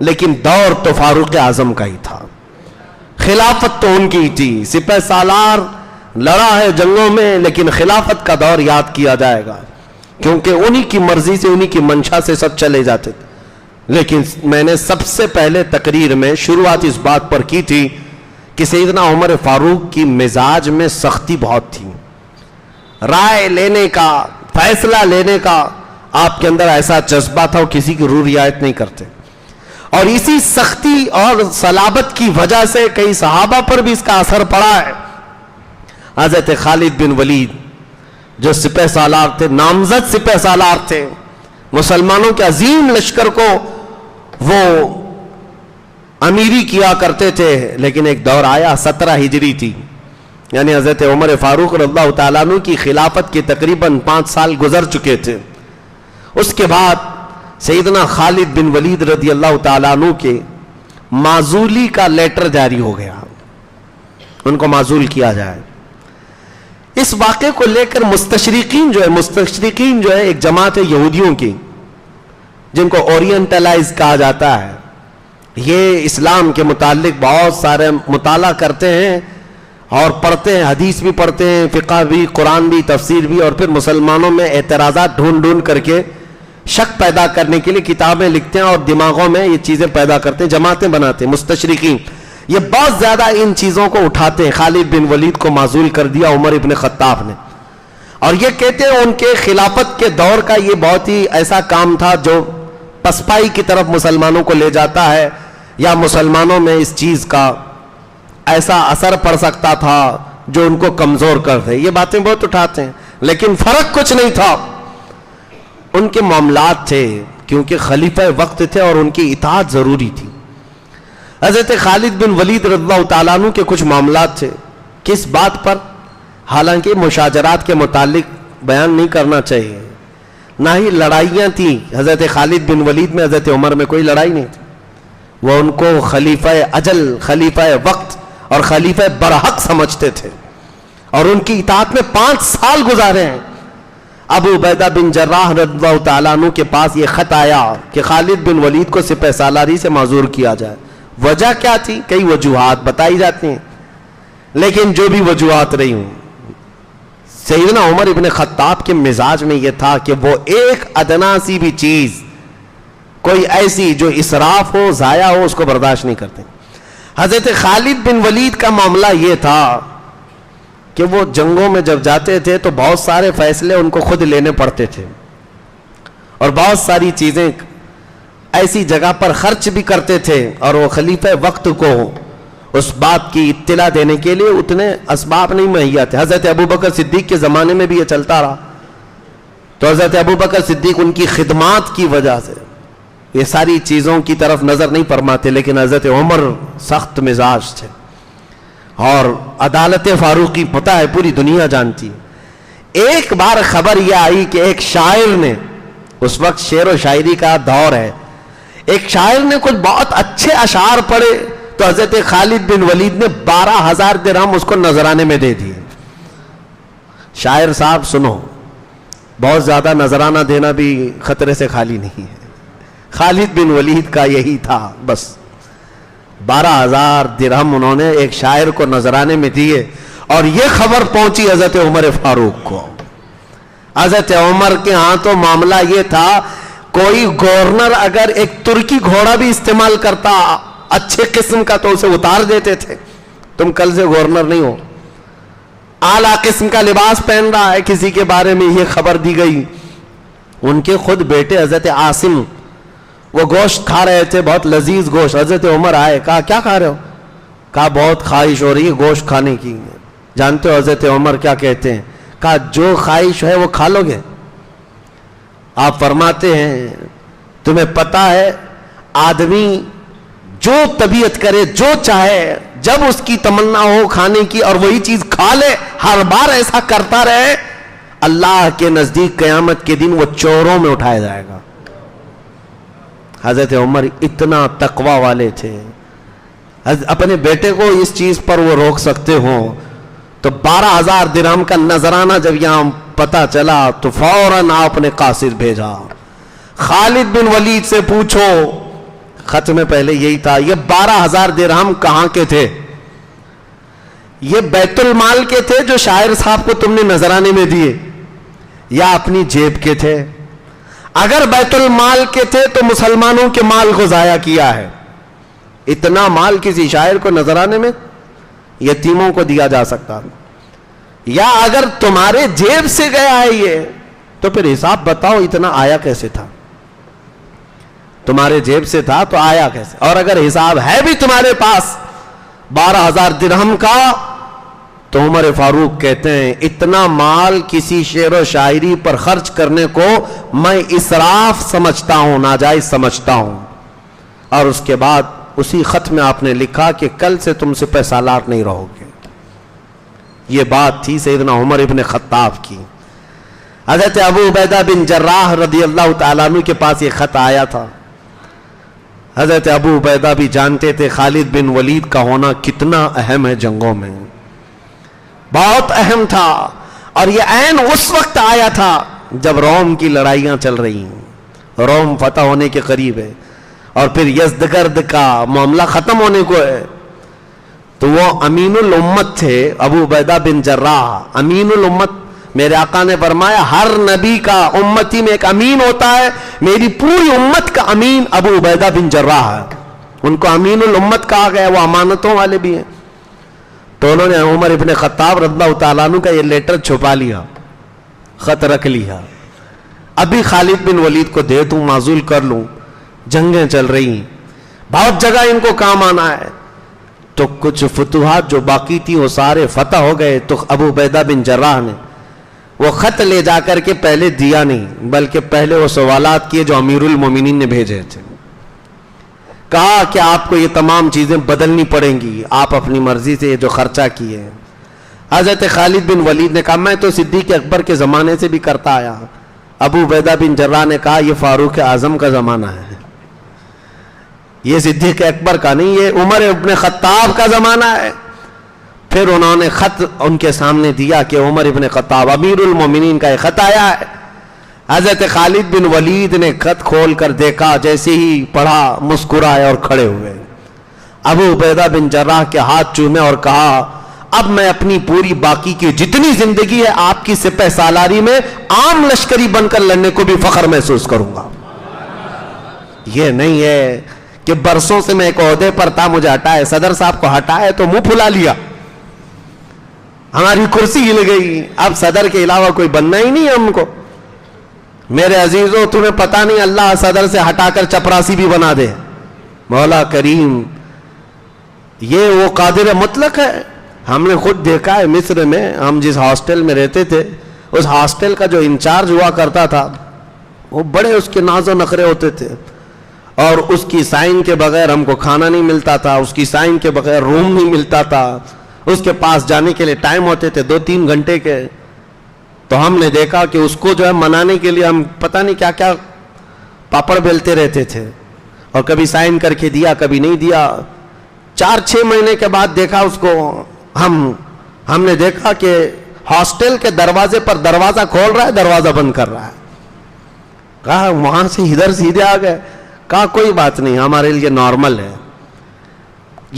لیکن دور تو فاروق اعظم کا ہی تھا، خلافت تو ان کی تھی. سپہ سالار لڑا ہے جنگوں میں، لیکن خلافت کا دور یاد کیا جائے گا، کیونکہ انہی کی مرضی سے، انہی کی منشا سے سب چلے جاتے تھے. لیکن میں نے سب سے پہلے تقریر میں شروعات اس بات پر کی تھی کہ سیدنا عمر فاروق کی مزاج میں سختی بہت تھی. رائے لینے کا، فیصلہ لینے کا آپ کے اندر ایسا جذبہ تھا، وہ کسی کی روح رعایت نہیں کرتے. اور اسی سختی اور صلابت کی وجہ سے کئی صحابہ پر بھی اس کا اثر پڑا ہے. حضرت خالد بن ولید جو سپہ سالار تھے، نامزد سپہ سالار تھے، مسلمانوں کے عظیم لشکر کو وہ امیری کیا کرتے تھے. لیکن ایک دور آیا، 17 ہجری تھی، یعنی حضرت عمر فاروق رضی اللہ تعالیٰ عنہ کی خلافت کے تقریباً 5 سال گزر چکے تھے. اس کے بعد سیدنا خالد بن ولید رضی اللہ تعالیٰ عنہ کے معزولی کا لیٹر جاری ہو گیا، ان کو معزول کیا جائے. اس واقعے کو لے کر مستشرقین جو ہے ایک جماعت ہے یہودیوں کی، جن کو اورینٹلائز کہا جاتا ہے. یہ اسلام کے متعلق بہت سارے مطالعہ کرتے ہیں اور پڑھتے ہیں، حدیث بھی پڑھتے ہیں، فقہ بھی، قرآن بھی، تفسیر بھی، اور پھر مسلمانوں میں اعتراضات ڈھونڈ کر کے شک پیدا کرنے کے لیے کتابیں لکھتے ہیں اور دماغوں میں یہ چیزیں پیدا کرتے ہیں، جماعتیں بناتے ہیں. مستشرقین یہ بہت زیادہ ان چیزوں کو اٹھاتے ہیں. خالد بن ولید کو معزول کر دیا عمر ابن خطاب نے، اور یہ کہتے ہیں ان کے خلافت کے دور کا یہ بہت ہی ایسا کام تھا جو پسپائی کی طرف مسلمانوں کو لے جاتا ہے، یا مسلمانوں میں اس چیز کا ایسا اثر پڑ سکتا تھا جو ان کو کمزور کر دے. یہ باتیں بہت اٹھاتے ہیں، لیکن فرق کچھ نہیں تھا. ان کے معاملات تھے، کیونکہ خلیفہ وقت تھے اور ان کی اطاعت ضروری تھی. حضرت خالد بن ولید رضی اللہ تعالیٰ عنہ کے کچھ معاملات تھے. کس بات پر؟ حالانکہ مشاجرات کے متعلق بیان نہیں کرنا چاہیے، نہ ہی لڑائیاں تھیں. حضرت خالد بن ولید میں حضرت عمر میں کوئی لڑائی نہیں تھی. وہ ان کو خلیفہ اجل، خلیفہ وقت اور خلیفہ برحق سمجھتے تھے، اور ان کی اطاعت میں 5 سال گزارے ہیں. ابو عبیدہ بن جراح رضی اللہ تعالیٰ عنہ کے پاس یہ خط آیا کہ خالد بن ولید کو سپہ سالاری سے معزول کیا جائے. وجہ کیا تھی؟ کئی وجوہات بتائی جاتی ہیں، لیکن جو بھی وجوہات رہی ہوں، سیدنا عمر ابن خطاب کے مزاج میں یہ تھا کہ وہ ایک ادنا سی بھی چیز، کوئی ایسی جو اسراف ہو، ضائع ہو، اس کو برداشت نہیں کرتے. حضرت خالد بن ولید کا معاملہ یہ تھا کہ وہ جنگوں میں جب جاتے تھے تو بہت سارے فیصلے ان کو خود لینے پڑتے تھے، اور بہت ساری چیزیں ایسی جگہ پر خرچ بھی کرتے تھے، اور وہ خلیفہ وقت کو اس بات کی اطلاع دینے کے لیے اتنے اسباب نہیں مہیا تھے. حضرت ابوبکر صدیق کے زمانے میں بھی یہ چلتا رہا، تو حضرت ابوبکر صدیق ان کی خدمات کی وجہ سے یہ ساری چیزوں کی طرف نظر نہیں فرماتے. لیکن حضرت عمر سخت مزاج تھے، اور عدالت فاروقی پتہ ہے پوری دنیا جانتی. ایک بار خبر یہ آئی کہ ایک شاعر نے، اس وقت شعر و شاعری کا دور ہے، ایک شاعر نے کچھ بہت اچھے اشعار پڑھے، تو حضرت خالد بن ولید نے 12,000 درہم اس کو نذرانے میں دے دیے. شاعر صاحب سنو، بہت زیادہ نذرانہ دینا بھی خطرے سے خالی نہیں ہے. خالد بن ولید کا یہی تھا، بس 12,000 درہم انہوں نے ایک شاعر کو نذرانے میں دیے، اور یہ خبر پہنچی حضرت عمر فاروق کو. حضرت عمر کے ہاں تو معاملہ یہ تھا، کوئی گورنر اگر ایک ترکی گھوڑا بھی استعمال کرتا اچھے قسم کا تو اسے اتار دیتے تھے. تم کل سے گورنر نہیں ہو. اعلیٰ قسم کا لباس پہن رہا ہے، کسی کے بارے میں یہ خبر دی گئی. ان کے خود بیٹے حضرت عاصم وہ گوشت کھا رہے تھے، بہت لذیذ گوشت. حضرت عمر آئے، کہا کیا کھا رہے ہو؟ کہا بہت خواہش ہو رہی ہے گوشت کھانے کی. جانتے ہو حضرت عمر کیا کہتے ہیں؟ کہا جو خواہش ہے وہ کھا لو گے. آپ فرماتے ہیں تمہیں پتا ہے آدمی جو طبیعت کرے، جو چاہے، جب اس کی تمنا ہو کھانے کی اور وہی چیز کھا لے، ہر بار ایسا کرتا رہے، اللہ کے نزدیک قیامت کے دن وہ چوروں میں اٹھایا جائے گا. حضرت عمر اتنا تقوی والے تھے، اپنے بیٹے کو اس چیز پر وہ روک سکتے ہوں. تو 12,000 درہم کا نذرانہ جب یہاں پتا چلا تو فوراً آپ نے قاصد بھیجا، خالد بن ولید سے پوچھو. خط میں پہلے یہی تھا. یہ 12,000 درہم کہاں کے تھے؟ یہ بیت المال کے تھے جو شاعر صاحب کو تم نے نذرانے میں دیے، یا اپنی جیب کے تھے؟ اگر بیت المال کے تھے تو مسلمانوں کے مال کو ضائع کیا ہے. اتنا مال کسی شاعر کو نذرانے میں یتیموں کو دیا جا سکتا. یا اگر تمہارے جیب سے گیا ہے یہ، تو پھر حساب بتاؤ اتنا آیا کیسے تھا؟ تمہارے جیب سے تھا تو آیا کیسے؟ اور اگر حساب ہے بھی تمہارے پاس 12,000 درہم کا، تو عمر فاروق کہتے ہیں اتنا مال کسی شعر و شاعری پر خرچ کرنے کو میں اسراف سمجھتا ہوں، ناجائز سمجھتا ہوں. اور اس کے بعد اسی خط میں آپ نے لکھا کہ کل سے تم سپہ سالار نہیں رہو گے. یہ بات تھی سیدنا عمر ابن خطاب کی. حضرت ابو عبیدہ بن جراح رضی اللہ تعالیٰ عنہ کے پاس یہ خط آیا تھا. حضرت ابو عبیدہ بھی جانتے تھے خالد بن ولید کا ہونا کتنا اہم ہے جنگوں میں، بہت اہم تھا. اور یہ عین اس وقت آیا تھا جب روم کی لڑائیاں چل رہی ہیں، روم فتح ہونے کے قریب ہے، اور پھر یزدگرد کا معاملہ ختم ہونے کو ہے. تو وہ امین الامت تھے ابو عبیدہ بن جراح، امین الامت. میرے آقا نے فرمایا ہر نبی کا امتی میں ایک امین ہوتا ہے، میری پوری امت کا امین ابو عبیدہ بن جراح ہے. ان کو امین الامت کہا گیا، وہ امانتوں والے بھی ہیں. تو انہوں نے عمر ابن خطاب رضی اللہ تعالیٰ عنہ کا یہ لیٹر چھپا لیا، خط رکھ لیا. ابھی خالد بن ولید کو دے دوں، معزول کر لوں، جنگیں چل رہی ہیں، بہت جگہ ان کو کام آنا ہے. تو کچھ فتوحات جو باقی تھی وہ سارے فتح ہو گئے. تو ابو عبیدہ بن جراح نے وہ خط لے جا کر کے پہلے دیا نہیں، بلکہ پہلے وہ سوالات کیے جو امیر المومنین نے بھیجے تھے. کہا کہ آپ کو یہ تمام چیزیں بدلنی پڑیں گی، آپ اپنی مرضی سے یہ جو خرچہ کیے. حضرت خالد بن ولید نے کہا میں تو صدیق اکبر کے زمانے سے بھی کرتا آیا. ابو عبیدہ بن جراح نے کہا یہ فاروق اعظم کا زمانہ ہے، یہ صدیق اکبر کا نہیں، یہ عمر ابن خطاب کا زمانہ ہے. پھر انہوں نے خط ان کے سامنے دیا کہ عمر ابن خطاب امیر المومنین کا یہ خط آیا ہے. حضرت خالد بن ولید نے خط کھول کر دیکھا، جیسے ہی پڑھا مسکرائے اور کھڑے ہوئے. ابو عبیدہ بن جراح کے ہاتھ چومے اور کہا اب میں اپنی پوری باقی کی جتنی زندگی ہے آپ کی سپہ سالاری میں عام لشکری بن کر لڑنے کو بھی فخر محسوس کروں گا. یہ نہیں ہے کہ برسوں سے میں ایک عہدے پر تھا، مجھے ہٹائے، صدر صاحب کو ہٹائے تو منہ پھلا لیا، ہماری کرسی ہل گئی، اب صدر کے علاوہ کوئی بننا ہی نہیں ہے ہم کو. میرے عزیزوں تمہیں پتہ نہیں اللہ صدر سے ہٹا کر چپراسی بھی بنا دے. مولا کریم یہ وہ قادر مطلق ہے. ہم نے خود دیکھا ہے مصر میں، ہم جس ہاسٹل میں رہتے تھے اس ہاسٹل کا جو انچارج ہوا کرتا تھا وہ بڑے اس کے ناز و نخرے ہوتے تھے، اور اس کی سائن کے بغیر ہم کو کھانا نہیں ملتا تھا، اس کی سائن کے بغیر روم نہیں ملتا تھا. اس کے پاس جانے کے لیے ٹائم ہوتے تھے 2-3 گھنٹے کے. تو ہم نے دیکھا کہ اس کو جو ہے منانے کے لیے ہم پتہ نہیں کیا کیا پاپڑ بیلتے رہتے تھے، اور کبھی سائن کر کے دیا کبھی نہیں دیا. 4-6 مہینے کے بعد دیکھا اس کو، ہم نے دیکھا کہ ہاسٹل کے دروازے پر دروازہ کھول رہا ہے، دروازہ بند کر رہا ہے. کہا وہاں سے ادھر سیدھے آ گئے. کہا کوئی بات نہیں، ہمارے لیے نارمل ہے.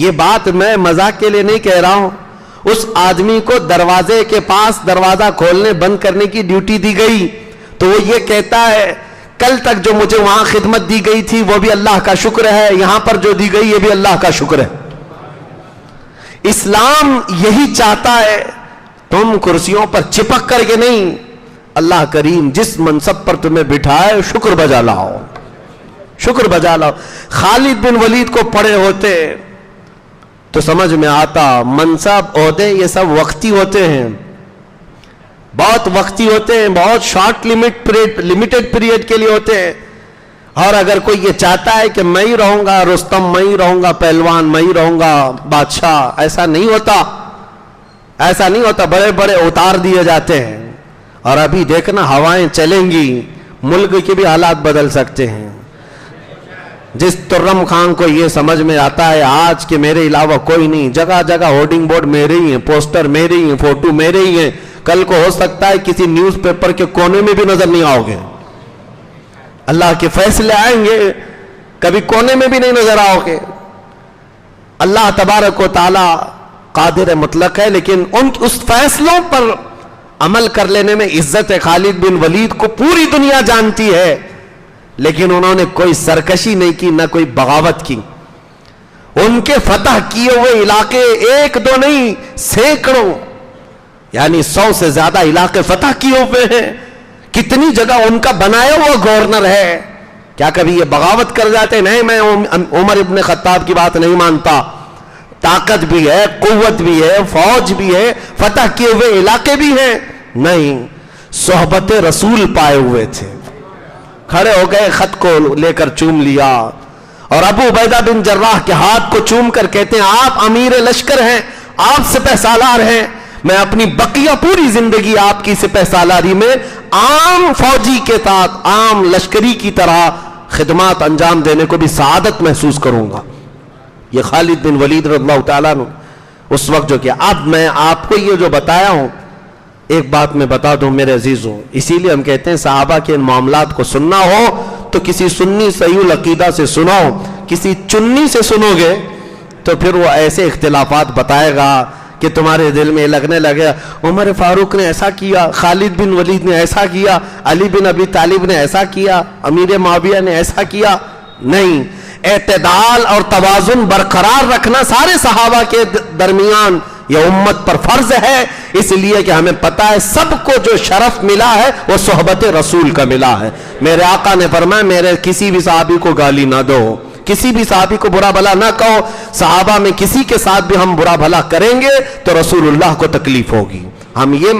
یہ بات میں مذاق کے لیے نہیں کہہ رہا ہوں. اس آدمی کو دروازے کے پاس دروازہ کھولنے بند کرنے کی ڈیوٹی دی گئی تو وہ یہ کہتا ہے کل تک جو مجھے وہاں خدمت دی گئی تھی وہ بھی اللہ کا شکر ہے، یہاں پر جو دی گئی یہ بھی اللہ کا شکر ہے. اسلام یہی چاہتا ہے، تم کرسیوں پر چپک کر کے نہیں، اللہ کریم جس منصب پر تمہیں بٹھائے شکر بجا لاؤ، شکر بجا لاؤ. خالد بن ولید کو پڑے ہوتے تو سمجھ میں آتا منصب عہدے یہ سب وقتی ہوتے ہیں، بہت وقتی ہوتے ہیں، بہت شارٹ لمیٹڈ پیریڈ کے لیے ہوتے ہیں. اور اگر کوئی یہ چاہتا ہے کہ میں ہی رہوں گا رستم، میں ہی رہوں گا پہلوان، میں ہی رہوں گا بادشاہ، ایسا نہیں ہوتا، ایسا نہیں ہوتا. بڑے بڑے اتار دیے جاتے ہیں. اور ابھی دیکھنا ہوائیں چلیں گی، ملک کے بھی حالات بدل سکتے ہیں. جس ترم خان کو یہ سمجھ میں آتا ہے آج کہ میرے علاوہ کوئی نہیں، جگہ جگہ ہورڈنگ بورڈ میرے ہی ہیں، پوسٹر میرے ہی ہیں، فوٹو میرے ہی ہیں، کل کو ہو سکتا ہے کسی نیوز پیپر کے کونے میں بھی نظر نہیں آؤ گے. اللہ کے فیصلے آئیں گے کبھی کونے میں بھی نہیں نظر آؤ گے. اللہ تبارک و تعالی قادر مطلق ہے, لیکن اس فیصلوں پر عمل کر لینے میں عزت خالد بن ولید کو پوری دنیا جانتی ہے, لیکن انہوں نے کوئی سرکشی نہیں کی, نہ کوئی بغاوت کی. ان کے فتح کیے ہوئے علاقے ایک دو نہیں, سینکڑوں, یعنی 100 سے زیادہ علاقے فتح کیے ہوئے ہیں. کتنی جگہ ان کا بنایا ہوا گورنر ہے. کیا کبھی یہ بغاوت کر جاتے؟ نہیں, میں عمر ابن خطاب کی بات نہیں مانتا. طاقت بھی ہے, قوت بھی ہے, فوج بھی ہے, فتح کیے ہوئے علاقے بھی ہیں. نہیں, صحبت رسول پائے ہوئے تھے. کھڑے ہو گئے, خط کو لے کر چوم لیا, اور ابو عبیدہ بن جراح کے ہاتھ کو چوم کر کہتے ہیں آپ امیر لشکر ہیں, آپ سپہ سالار ہیں, میں اپنی بقیہ پوری زندگی آپ کی سپہ سالاری میں عام فوجی کے ساتھ, عام لشکری کی طرح خدمات انجام دینے کو بھی سعادت محسوس کروں گا. یہ خالد بن ولید رضی اللہ تعالیٰ عنہ اس وقت جو کیا. اب میں آپ کو یہ جو بتایا ہوں, ایک بات میں بتا دوں میرے عزیزوں, اسی لیے ہم کہتے ہیں صحابہ کے ان معاملات کو سننا ہو تو کسی سنی صحیح العقیدہ سے سنو. کسی چنی سے سنو گے تو پھر وہ ایسے اختلافات بتائے گا کہ تمہارے دل میں لگنے لگے عمر فاروق نے ایسا کیا, خالد بن ولید نے ایسا کیا, علی بن ابی طالب نے ایسا کیا, امیر معاویہ نے ایسا کیا. نہیں, اعتدال اور توازن برقرار رکھنا سارے صحابہ کے درمیان یہ امت پر فرض ہے, اس لیے کہ ہمیں پتا ہے سب کو جو شرف ملا ہے وہ صحبت رسول کا ملا ہے. میرے آقا نے فرمایا میرے کسی بھی صحابی کو گالی نہ دو, کسی بھی صحابی کو برا بھلا نہ کہو. صحابہ میں کسی کے ساتھ بھی ہم برا بھلا کریں گے تو رسول اللہ کو تکلیف ہوگی. ہم یہ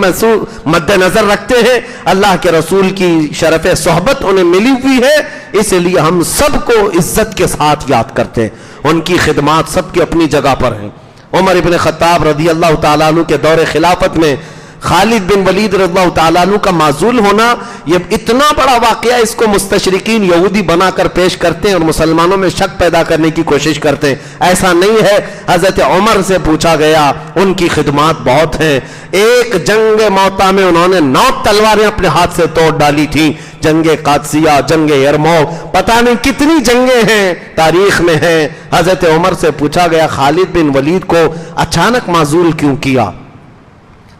مد نظر رکھتے ہیں, اللہ کے رسول کی شرف صحبت انہیں ملی ہوئی ہے, اس لیے ہم سب کو عزت کے ساتھ یاد کرتے ہیں. ان کی خدمات سب کی اپنی جگہ پر ہیں. عمر ابن خطاب رضی اللہ تعالیٰ عنہ کے دور خلافت میں خالد بن ولید رضی اللہ تعالیٰ عنہ کا معزول ہونا یہ اتنا بڑا واقعہ, اس کو مستشرقین یہودی بنا کر پیش کرتے ہیں اور مسلمانوں میں شک پیدا کرنے کی کوشش کرتے ہیں. ایسا نہیں ہے. حضرت عمر سے پوچھا گیا, ان کی خدمات بہت ہیں. ایک جنگ موتا میں انہوں نے 9 تلواریں اپنے ہاتھ سے توڑ ڈالی تھیں. جنگ قادسیہ, جنگ یرموک, پتہ نہیں کتنی جنگیں ہیں تاریخ میں ہیں. حضرت عمر سے پوچھا گیا خالد بن ولید کو اچانک معزول کیوں کیا؟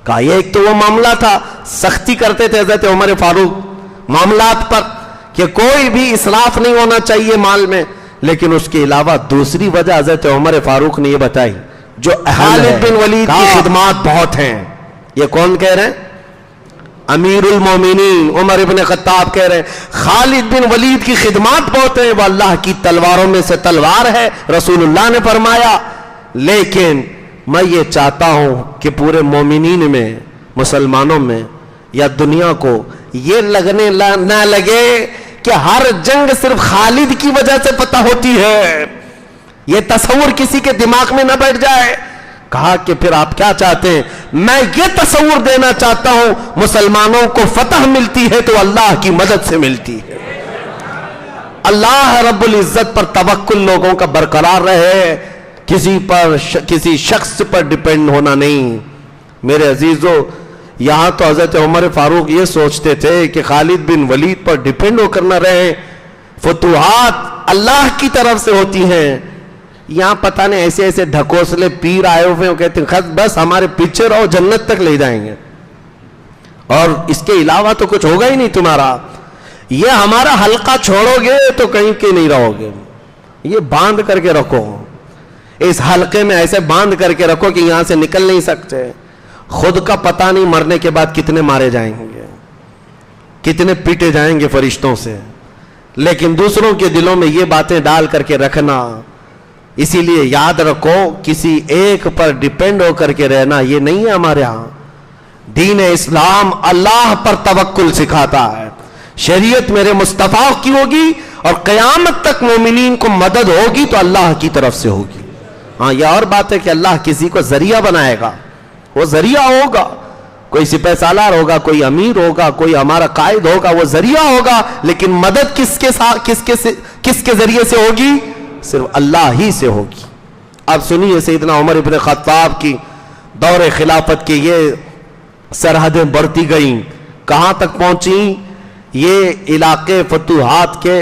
کہا یہ ایک تو وہ معاملہ تھا, سختی کرتے تھے حضرت عمر فاروق معاملات پر کہ کوئی بھی اسراف نہیں ہونا چاہیے مال میں, لیکن اس کے علاوہ دوسری وجہ حضرت عمر فاروق نے یہ بتائی جو خالد بن ولید کی خدمات بہت ہیں. یہ کون کہہ رہے ہیں؟ امیر المومنین عمر ابن خطاب کہہ رہے ہیں خالد بن ولید کی خدمات بہت ہیں, وہ اللہ کی تلواروں میں سے تلوار ہے, رسول اللہ نے فرمایا. لیکن میں یہ چاہتا ہوں کہ پورے مومنین میں, مسلمانوں میں یا دنیا کو یہ لگنے نہ لگے کہ ہر جنگ صرف خالد کی وجہ سے فتح ہوتی ہے. یہ تصور کسی کے دماغ میں نہ بیٹھ جائے. کہا کہ پھر آپ کیا چاہتے ہیں؟ میں یہ تصور دینا چاہتا ہوں مسلمانوں کو فتح ملتی ہے تو اللہ کی مدد سے ملتی ہے. اللہ رب العزت پر توکل لوگوں کا برقرار رہے, کسی شخص پر ڈیپینڈ ہونا نہیں. میرے عزیزو, یہاں تو حضرت عمر فاروق یہ سوچتے تھے کہ خالد بن ولید پر ڈیپینڈ ہو کر نہ رہے, فتوحات اللہ کی طرف سے ہوتی ہیں. یہاں پتہ نہیں ایسے ایسے ڈھکوسلے پیر آئے ہوئے ہیں, کہتے ہیں بس ہمارے پیچھے رہو جنت تک لے جائیں گے, اور اس کے علاوہ تو کچھ ہوگا ہی نہیں تمہارا. یہ ہمارا حلقہ چھوڑو گے تو کہیں کے نہیں رہو گے. یہ باندھ کر کے رکھو, اس حلقے میں ایسے باندھ کر کے رکھو کہ یہاں سے نکل نہیں سکتے. خود کا پتہ نہیں مرنے کے بعد کتنے مارے جائیں گے, کتنے پیٹے جائیں گے فرشتوں سے, لیکن دوسروں کے دلوں میں یہ باتیں ڈال کر کے رکھنا. اسی لیے یاد رکھو کسی ایک پر ڈیپینڈ ہو کر کے رہنا یہ نہیں ہے ہمارے ہاں. دین اسلام اللہ پر توکل سکھاتا ہے. شریعت میرے مصطفیٰ کی ہوگی اور قیامت تک مومنین کو مدد ہوگی تو اللہ کی طرف سے ہوگی. ہاں یہ اور بات ہے کہ اللہ کسی کو ذریعہ بنائے گا, وہ ذریعہ ہوگا, کوئی سپہ سالار ہوگا, کوئی امیر ہوگا, کوئی ہمارا قائد ہوگا, وہ ذریعہ ہوگا, لیکن مدد کس کے ذریعے سے ہوگی؟ صرف اللہ ہی سے ہوگی. اب سنیے سیدنا عمر ابن خطاب کی دور خلافت کی یہ سرحدیں بڑھتی گئیں, کہاں تک پہنچیں؟ یہ علاقے فتوحات کے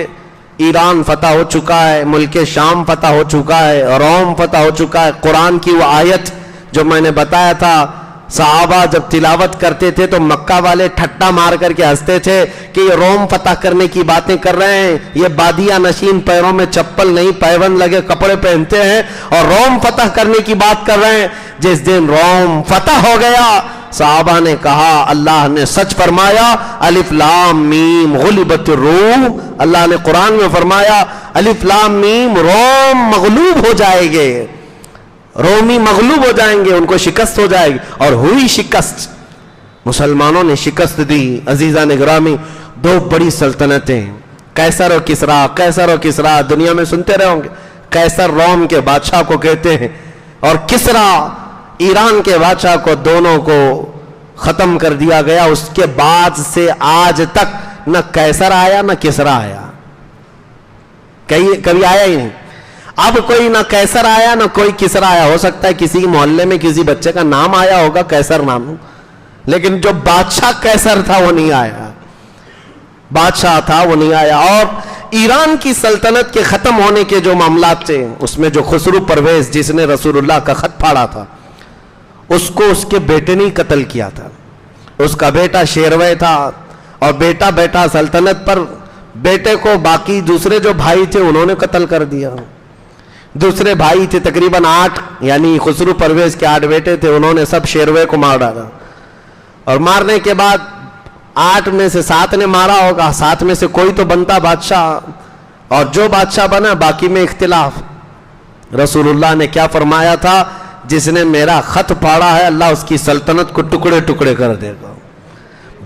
ایران فتح ہو چکا ہے، ملک شام فتح ہو چکا ہے، روم فتح ہو چکا ہے۔ قرآن کی وہ آیت جو میں نے بتایا تھا، صحابہ جب تلاوت کرتے تھے تو مکہ والے ٹھٹا مار کر کے ہنستے تھے کہ یہ روم فتح کرنے کی باتیں کر رہے ہیں، یہ بادیہ نشین پیروں میں چپل نہیں پیوند لگے کپڑے پہنتے ہیں اور روم فتح کرنے کی بات کر رہے ہیں۔ جس دن روم فتح ہو گیا صحابہ نے کہا اللہ نے سچ فرمایا، الف لام میم غلبت الروم، اللہ نے قرآن میں فرمایا الف لام میم، روم مغلوب ہو جائے گے، رومی مغلوب ہو جائیں گے، ان کو شکست ہو جائے گی۔ اور ہوئی شکست، مسلمانوں نے شکست دی۔ عزیزان گرامی، دو بڑی سلطنتیں قیصر و کسریٰ، قیصر و کسریٰ دنیا میں سنتے رہے ہوں گے۔ قیصر روم کے بادشاہ کو کہتے ہیں اور کسریٰ ایران کے بادشاہ کو، دونوں کو ختم کر دیا گیا۔ اس کے بعد سے آج تک نہ قیصر آیا نہ کسریٰ آیا، کبھی آیا ہی نہیں۔ اب کوئی نہ قیصر آیا نہ کوئی کسریٰ آیا، ہو سکتا ہے کسی محلے میں کسی بچے کا نام آیا ہوگا قیصر نام، لیکن جو بادشاہ قیصر تھا وہ نہیں آیا، بادشاہ تھا وہ نہیں آیا۔ اور ایران کی سلطنت کے ختم ہونے کے جو معاملات تھے، اس میں جو خسرو پرویز جس نے رسول اللہ کا خط پھاڑا تھا، اس کو اس کے بیٹے نے قتل کیا تھا۔ اس کا بیٹا شیروے تھا اور بیٹا بیٹا سلطنت پر، بیٹے کو باقی دوسرے جو بھائی تھے انہوں نے قتل کر دیا۔ دوسرے بھائی تھے تقریباً 8، یعنی خسرو پرویز کے 8 بیٹے تھے، انہوں نے سب شیروے کو مار ڈالا۔ اور مارنے کے بعد 8 میں سے 7 نے مارا ہوگا، 7 میں سے کوئی تو بنتا بادشاہ، اور جو بادشاہ بنا باقی میں اختلاف۔ رسول اللہ نے کیا فرمایا تھا؟ جس نے میرا خط پھاڑا ہے اللہ اس کی سلطنت کو ٹکڑے ٹکڑے کر دے گا۔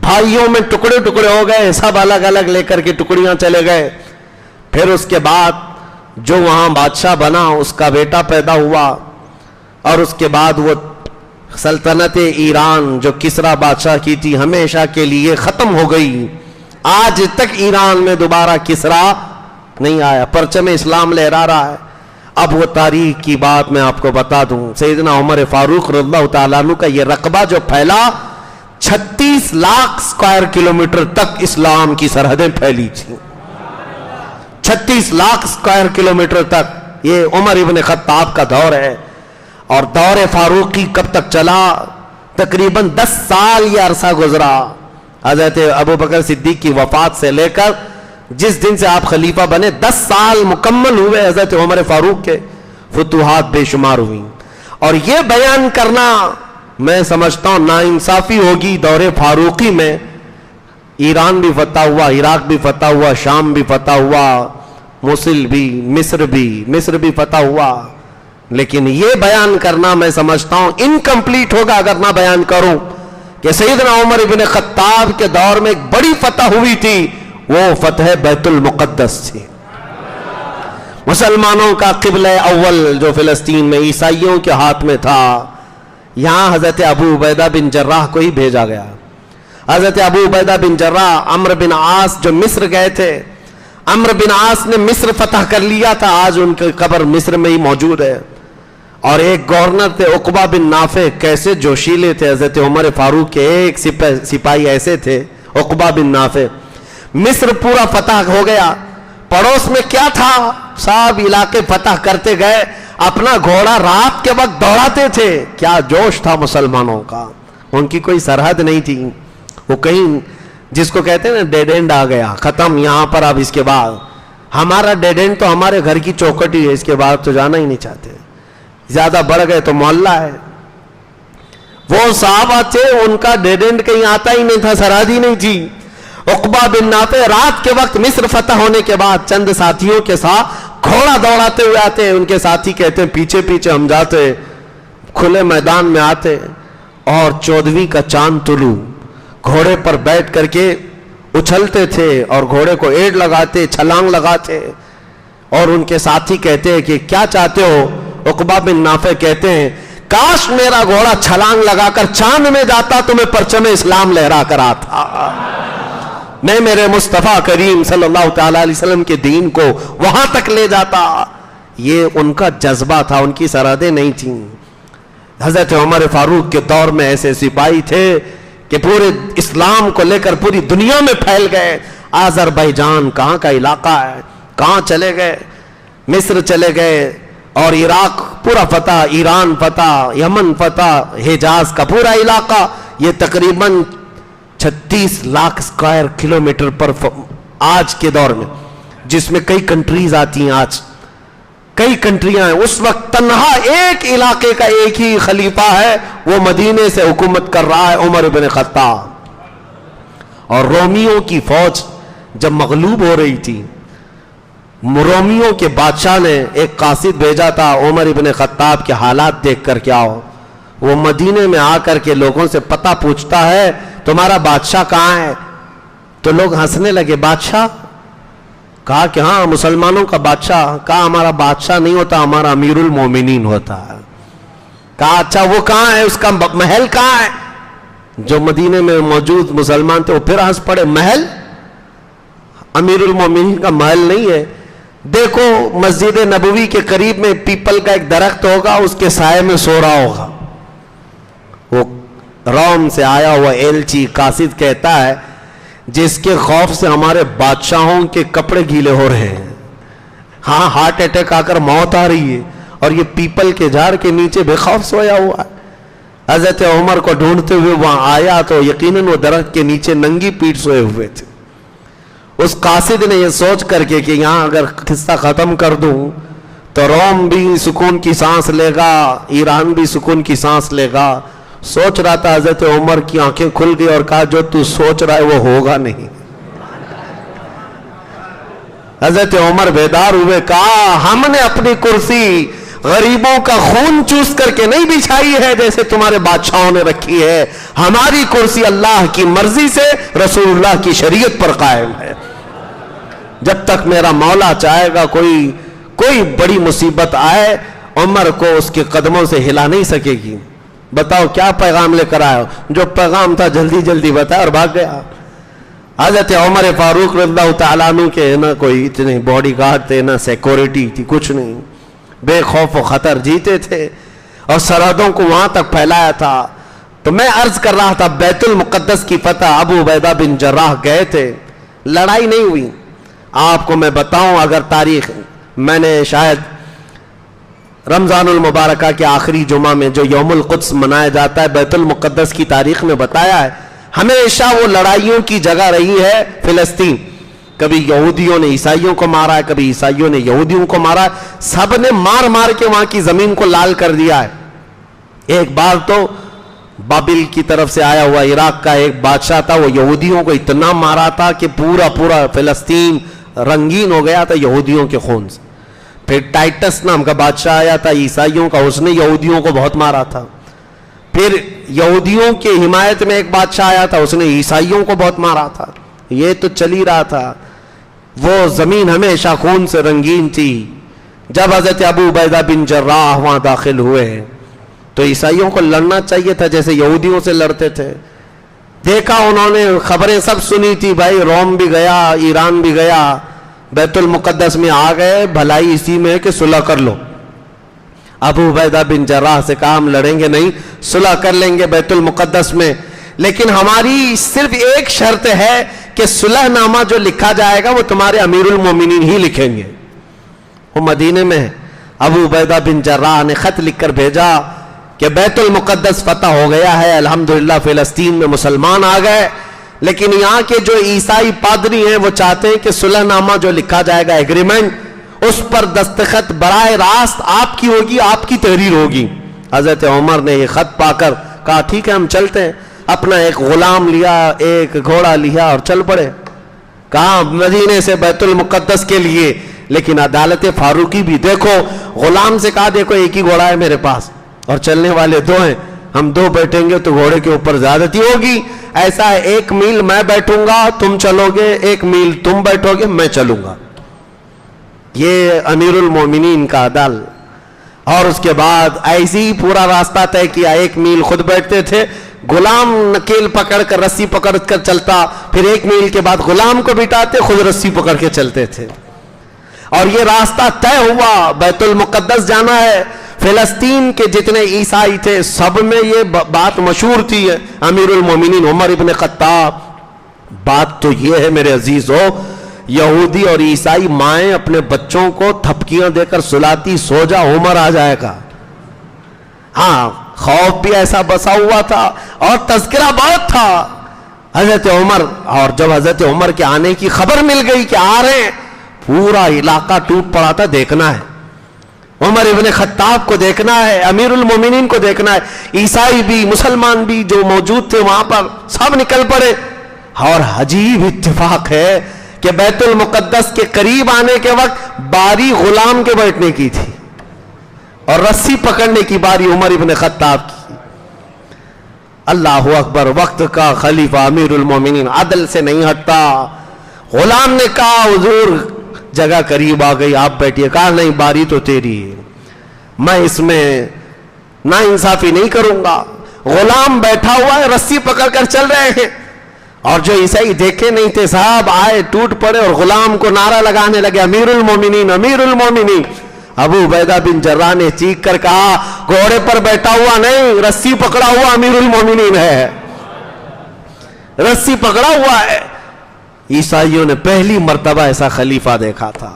بھائیوں میں ٹکڑے ٹکڑے ہو گئے، سب الگ الگ لے کر کے ٹکڑیاں چلے گئے۔ پھر اس کے بعد جو وہاں بادشاہ بنا اس کا بیٹا پیدا ہوا، اور اس کے بعد وہ سلطنت ایران جو کسریٰ بادشاہ کی تھی ہمیشہ کے لیے ختم ہو گئی۔ آج تک ایران میں دوبارہ کسریٰ نہیں آیا، پرچم اسلام لہرا رہا ہے۔ اب وہ تاریخ کی بات میں آپ کو بتا دوں، سیدنا عمر فاروق رضی اللہ تعالیٰ عنہ کا یہ رقبہ جو پھیلا، 36 لاکھ اسکوائر کلومیٹر تک اسلام کی سرحدیں پھیلی تھیں، 36 لاکھ اسکوائر کلومیٹر تک۔ یہ عمر ابن خطاب کا دور ہے، اور دور فاروقی کب تک چلا؟ تقریباً 10 سال یہ عرصہ گزرا، حضرت ابوبکر صدیق کی وفات سے لے کر جس دن سے آپ خلیفہ بنے 10 سال مکمل ہوئے حضرت عمر فاروق کے، فتوحات بے شمار ہوئی۔ اور یہ بیان کرنا میں سمجھتا ہوں ناانصافی ہوگی۔ دور فاروقی میں ایران بھی فتح ہوا، عراق بھی فتح ہوا، شام بھی فتح ہوا، موصل بھی، مصر بھی فتح ہوا، لیکن یہ بیان کرنا میں سمجھتا ہوں انکمپلیٹ ہوگا اگر نہ بیان کروں کہ سیدنا عمر ابن خطاب کے دور میں ایک بڑی فتح ہوئی تھی، وہ فتح بیت المقدس تھی۔ مسلمانوں کا قبلہ اول جو فلسطین میں عیسائیوں کے ہاتھ میں تھا، یہاں حضرت ابو عبیدہ بن جراح کو ہی بھیجا گیا۔ حضرت ابو عبیدہ بن جراح عمرو بن عاص جو مصر گئے تھے، عمرو بن عاص نے مصر فتح کر لیا تھا، آج ان کی قبر مصر میں ہی موجود ہے۔ اور ایک گورنر تھے عقبہ بن نافع، کیسے جوشیلے تھے حضرت عمر فاروق کے ایک سپاہی ایسے تھے عقبہ بن نافع۔ مصر پورا فتح ہو گیا، پڑوس میں کیا تھا؟ سب علاقے فتح کرتے گئے، اپنا گھوڑا رات کے وقت دوڑاتے تھے۔ کیا جوش تھا مسلمانوں کا، ان کی کوئی سرحد نہیں تھی، وہ کہیں جس کو کہتے ہیں نا ڈیڈ اینڈ آ گیا، ختم یہاں پر۔ اب اس کے بعد ہمارا ڈیڈ اینڈ تو ہمارے گھر کی چوکٹ ہی ہے، اس کے بعد تو جانا ہی نہیں چاہتے، زیادہ بڑھ گئے تو محلہ ہے۔ وہ صحابہ تھے، ان کا ڈیڈ اینڈ کہیں آتا ہی نہیں تھا، سرحد ہی نہیں تھی۔ عقبہ بن نافع رات کے وقت مصر فتح ہونے کے بعد چند ساتھیوں کے ساتھ گھوڑا دوڑاتے ہوئے آتے ہیں، ان کے ساتھی کہتے ہیں پیچھے پیچھے ہم جاتے، کھلے میدان میں آتے، اور 14ویں کا چاند طلوع، گھوڑے پر بیٹھ کر کے اچھلتے تھے اور گھوڑے کو ایڑ لگاتے، چھلانگ لگاتے، اور ان کے ساتھی کہتے ہیں کہ کیا چاہتے ہو؟ عقبہ بن نافع کہتے ہیں کاش میرا گھوڑا چھلانگ لگا کر چاند میں جاتا تو میں پرچم اسلام لہرا کر آتا، میں میرے مصطفیٰ کریم صلی اللہ تعالی علیہ وسلم کے دین کو وہاں تک لے جاتا۔ یہ ان کا جذبہ تھا، ان کی سرحدیں نہیں تھیں۔ حضرت عمر فاروق کے دور میں ایسے سپاہی تھے کہ پورے اسلام کو لے کر پوری دنیا میں پھیل گئے۔ آذربائیجان کہاں کا علاقہ ہے، کہاں چلے گئے؟ مصر چلے گئے اور عراق پورا فتح، ایران فتح، یمن فتح، حجاز کا پورا علاقہ، یہ تقریباً 36 لاکھ اسکوائر کلومیٹر پر آج کے دور میں، جس میں کئی کنٹریز آتی ہیں، آج کئی کنٹریاں ہیں۔ اس وقت تنہا ایک علاقے کا ایک ہی خلیفہ ہے، وہ مدینے سے حکومت کر رہا ہے، عمر بن خطاب۔ اور رومیوں کی فوج جب مغلوب ہو رہی تھی، رومیوں کے بادشاہ نے ایک قاصد بھیجا تھا، عمر بن خطاب کے حالات دیکھ کر کے آؤ۔ وہ مدینے میں آ کر کے لوگوں سے پتہ پوچھتا ہے تمہارا بادشاہ کہاں ہے؟ تو لوگ ہنسنے لگے، بادشاہ؟ کہا کہ ہاں مسلمانوں کا بادشاہ۔ کہا ہمارا بادشاہ نہیں ہوتا، ہمارا امیر المومنین ہوتا ہے۔ کہا اچھا وہ کہاں ہے، اس کا محل کہاں ہے؟ جو مدینے میں موجود مسلمان تھے وہ پھر ہنس پڑے، محل؟ امیر المومنین کا محل نہیں ہے، دیکھو مسجد نبوی کے قریب میں پیپل کا ایک درخت ہوگا، اس کے سائے میں سو رہا ہوگا۔ وہ روم سے آیا ہوا ایلچی قاصد کہتا ہے جس کے خوف سے ہمارے بادشاہوں کے کپڑے گیلے ہو رہے ہیں، ہاں ہارٹ اٹیک آ کر موت آ رہی ہے، اور یہ پیپل کے جھاڑ کے نیچے بے خوف سویا ہوا ہے۔ حضرت عمر کو ڈھونڈتے ہوئے وہاں آیا تو یقیناً وہ درخت کے نیچے ننگی پیٹھ سوئے ہوئے تھے۔ اس قاصد نے یہ سوچ کر کے کہ یہاں اگر قصہ ختم کر دوں تو روم بھی سکون کی سانس لے گا، ایران بھی سکون کی سانس لے گا، سوچ رہا تھا، حضرت عمر کی آنکھیں کھل گئی اور کہا جو تو سوچ رہا ہے وہ ہوگا نہیں۔ حضرت عمر بیدار ہوئے، کہا ہم نے اپنی کرسی غریبوں کا خون چوس کر کے نہیں بچھائی ہے جیسے تمہارے بادشاہوں نے رکھی ہے، ہماری کرسی اللہ کی مرضی سے رسول اللہ کی شریعت پر قائم ہے۔ جب تک میرا مولا چاہے گا کوئی بڑی مصیبت آئے، عمر کو اس کے قدموں سے ہلا نہیں سکے گی۔ بتاؤ کیا پیغام لے کر آیا؟ جو پیغام تھا جلدی جلدی بتایا اور بھاگ گیا۔ حضرت عمر فاروق رضی اللہ تعالیٰ عنہ کے نہ کوئی اتنے باڈی گارڈ تھے، نہ سیکورٹی تھی، کچھ نہیں، بے خوف و خطر جیتے تھے اور سرحدوں کو وہاں تک پھیلایا تھا۔ تو میں عرض کر رہا تھا بیت المقدس کی فتح ابو عبیدہ بن جراح گئے تھے، لڑائی نہیں ہوئی۔ آپ کو میں بتاؤں، اگر تاریخ میں نے شاید رمضان المبارکہ کے آخری جمعہ میں جو یوم القدس منایا جاتا ہے بیت المقدس کی تاریخ میں بتایا ہے، ہمیشہ وہ لڑائیوں کی جگہ رہی ہے فلسطین۔ کبھی یہودیوں نے عیسائیوں کو مارا ہے، کبھی عیسائیوں نے یہودیوں کو مارا ہے، سب نے مار مار کے وہاں کی زمین کو لال کر دیا ہے۔ ایک بار تو بابل کی طرف سے آیا ہوا عراق کا ایک بادشاہ تھا، وہ یہودیوں کو اتنا مارا تھا کہ پورا فلسطین رنگین ہو گیا تھا یہودیوں کے خون سے۔ پھر ٹائٹس نام کا بادشاہ آیا تھا عیسائیوں کا، اس نے یہودیوں کو بہت مارا تھا۔ پھر یہودیوں کے حمایت میں ایک بادشاہ آیا تھا، اس نے عیسائیوں کو بہت مارا تھا۔ یہ تو چل ہی رہا تھا، وہ زمین ہمیشہ خون سے رنگین تھی۔ جب حضرت ابو عبیدہ بن جراح وہاں داخل ہوئے تو عیسائیوں کو لڑنا چاہیے تھا جیسے یہودیوں سے لڑتے تھے۔ دیکھا انہوں نے، خبریں سب سنی تھی، بھائی روم بھی گیا، ایران بھی گیا، بیت المقدس میں آ گئے، بھلائی اسی میں ہے کہ صلح کر لو۔ ابو عبیدہ بن جراح سے کہا ہم لڑیں گے نہیں، صلح کر لیں گے بیت المقدس میں، لیکن ہماری صرف ایک شرط ہے کہ صلح نامہ جو لکھا جائے گا وہ تمہارے امیر المومنین ہی لکھیں گے۔ وہ مدینے میں ہے۔ ابو عبیدہ بن جراح نے خط لکھ کر بھیجا کہ بیت المقدس فتح ہو گیا ہے، الحمدللہ فلسطین میں مسلمان آ گئے، لیکن یہاں کے جو عیسائی پادری ہیں وہ چاہتے ہیں کہ صلح نامہ جو لکھا جائے گا ایگریمنٹ، اس پر دستخط براہ راست آپ کی ہوگی، آپ کی تحریر ہوگی۔ حضرت عمر نے یہ خط پا کر کہا ٹھیک ہے ہم چلتے ہیں، اپنا ایک غلام لیا، ایک گھوڑا لیا اور چل پڑے۔ کہا مدینے سے بیت المقدس کے لیے، لیکن عدالت فاروقی بھی دیکھو، غلام سے کہا دیکھو ایک ہی گھوڑا ہے میرے پاس اور چلنے والے دو ہیں، ہم دو بیٹھیں گے تو گھوڑے کے اوپر زیادتی ہوگی، ایسا ہے 1 میل میں بیٹھوں گا تم چلو گے، 1 میل تم بیٹھو گے میں چلوں گا۔ یہ امیر المومنین کا عدل۔ اور اس کے بعد ایسے ہی پورا راستہ طے کیا، 1 میل خود بیٹھتے تھے، غلام نکیل پکڑ کر رسی پکڑ کر چلتا، پھر 1 میل کے بعد غلام کو بٹھاتے، خود رسی پکڑ کے چلتے تھے، اور یہ راستہ طے ہوا، بیت المقدس جانا ہے۔ فلسطین کے جتنے عیسائی تھے سب میں یہ بات مشہور تھی، امیر المومنین عمر ابن خطاب۔ بات تو یہ ہے میرے عزیزو یہودی اور عیسائی مائیں اپنے بچوں کو تھپکیاں دے کر سلاتی، سو جا عمر آ جائے گا. ہاں خوف بھی ایسا بسا ہوا تھا اور تذکرہ بہت تھا حضرت عمر. اور جب حضرت عمر کے آنے کی خبر مل گئی کہ آ رہے ہیں، پورا علاقہ ٹوٹ پڑا تھا. دیکھنا ہے عمر ابن خطاب کو، دیکھنا ہے امیر المومنین کو، دیکھنا ہے. عیسائی بھی مسلمان بھی جو موجود تھے وہاں پر سب نکل پڑے. اور عجیب اتفاق ہے کہ بیت المقدس کے قریب آنے کے وقت باری غلام کے بیٹھنے کی تھی اور رسی پکڑنے کی باری عمر ابن خطاب کی. اللہ اکبر. وقت کا خلیفہ امیر المومنین عدل سے نہیں ہٹتا. غلام نے کہا حضور جگہ قریب آ گئی، آپ بیٹھیے. کہا نہیں، باری تو تیری ہے، میں اس میں نا انصافی نہیں کروں گا. غلام بیٹھا ہوا ہے، رسی پکڑ کر چل رہے ہیں. اور جو عیسائی دیکھے نہیں تھے صاحب آئے، ٹوٹ پڑے اور غلام کو نعرہ لگانے لگے، امیر المومنین امیر المومنین. ابو عبیدہ بن جراح نے چیخ کر کہا گھوڑے پر بیٹھا ہوا نہیں، رسی پکڑا ہوا امیر المومنین ہے، رسی پکڑا ہوا ہے. عیسائیوں نے پہلی مرتبہ ایسا خلیفہ دیکھا تھا.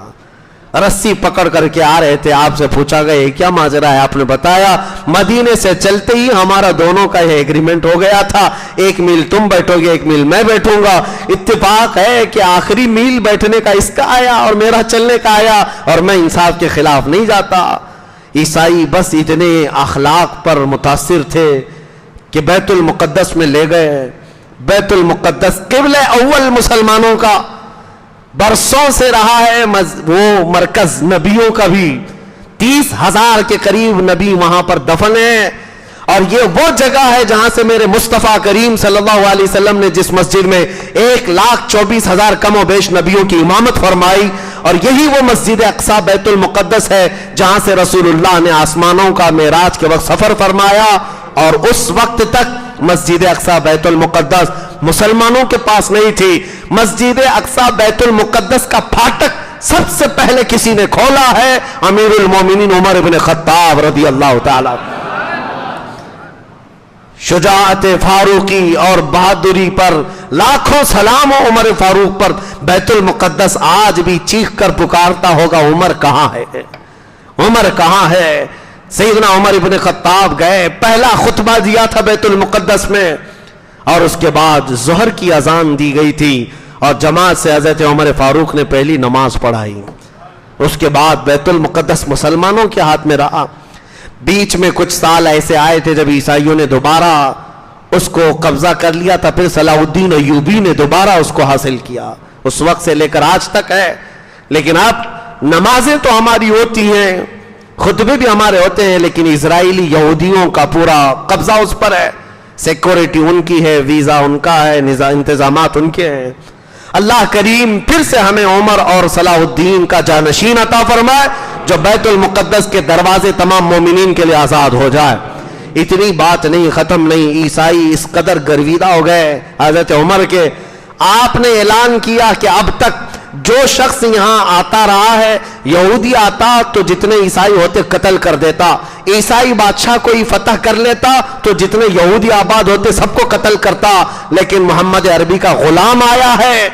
رسی پکڑ کر کے آ رہے تھے. آپ سے پوچھا گیا یہ کیا ماجرا ہے؟ آپ نے بتایا مدینے سے چلتے ہی ہمارا دونوں کا یہ ایگریمنٹ ہو گیا تھا، 1 میل تم بیٹھو گے، 1 میل میں بیٹھوں گا. اتفاق ہے کہ آخری میل بیٹھنے کا اس کا آیا اور میرا چلنے کا آیا، اور میں انصاف کے خلاف نہیں جاتا. عیسائی بس اتنے اخلاق پر متاثر تھے کہ بیت المقدس میں لے گئے. بیت المقدس قبلہ اول مسلمانوں کا برسوں سے رہا ہے، وہ مرکز نبیوں کا بھی. 30,000 کے قریب نبی وہاں پر دفن ہیں. اور یہ وہ جگہ ہے جہاں سے میرے مصطفیٰ کریم صلی اللہ علیہ وسلم نے جس مسجد میں 1,24,000 کم و بیش نبیوں کی امامت فرمائی، اور یہی وہ مسجد اقصی بیت المقدس ہے جہاں سے رسول اللہ نے آسمانوں کا معراج کے وقت سفر فرمایا. اور اس وقت تک مسجد اقصی بیت المقدس مسلمانوں کے پاس نہیں تھی. مسجد اقصی بیت المقدس کا پھاٹک سب سے پہلے کسی نے کھولا ہے، امیر المومنین عمر ابن خطاب رضی اللہ تعالی. شجاعت فاروقی اور بہادری پر لاکھوں سلام ہو عمر فاروق پر. بیت المقدس آج بھی چیخ کر پکارتا ہوگا عمر کہاں ہے، عمر کہاں ہے. سیدنا عمر ابن خطاب گئے، پہلا خطبہ دیا تھا بیت المقدس میں، اور اس کے بعد ظہر کی اذان دی گئی تھی اور جماعت سے حضرت عمر فاروق نے پہلی نماز پڑھائی. اس کے بعد بیت المقدس مسلمانوں کے ہاتھ میں رہا. بیچ میں کچھ سال ایسے آئے تھے جب عیسائیوں نے دوبارہ اس کو قبضہ کر لیا تھا، پھر صلاح الدین ایوبی نے دوبارہ اس کو حاصل کیا. اس وقت سے لے کر آج تک ہے. لیکن اب نمازیں تو ہماری ہوتی ہیں، خطبے بھی ہمارے ہوتے ہیں، لیکن اسرائیلی یہودیوں کا پورا قبضہ اس پر ہے. سیکورٹی ان کی ہے، ویزا ان کا ہے، انتظامات ان کے ہیں. اللہ کریم پھر سے ہمیں عمر اور صلاح الدین کا جانشین عطا فرمائے جو بیت المقدس کے دروازے تمام مومنین کے لیے آزاد ہو جائے. اتنی بات نہیں، ختم نہیں. عیسائی اس قدر گرویدہ ہو گئے حضرت عمر کے. آپ نے اعلان کیا کہ اب تک جو شخص یہاں آتا رہا ہے، یہودی آتا تو جتنے عیسائی ہوتے قتل کر دیتا، عیسائی بادشاہ کوئی فتح کر لیتا تو جتنے یہودی آباد ہوتے سب کو قتل کرتا. لیکن محمد عربی کا غلام آیا ہے،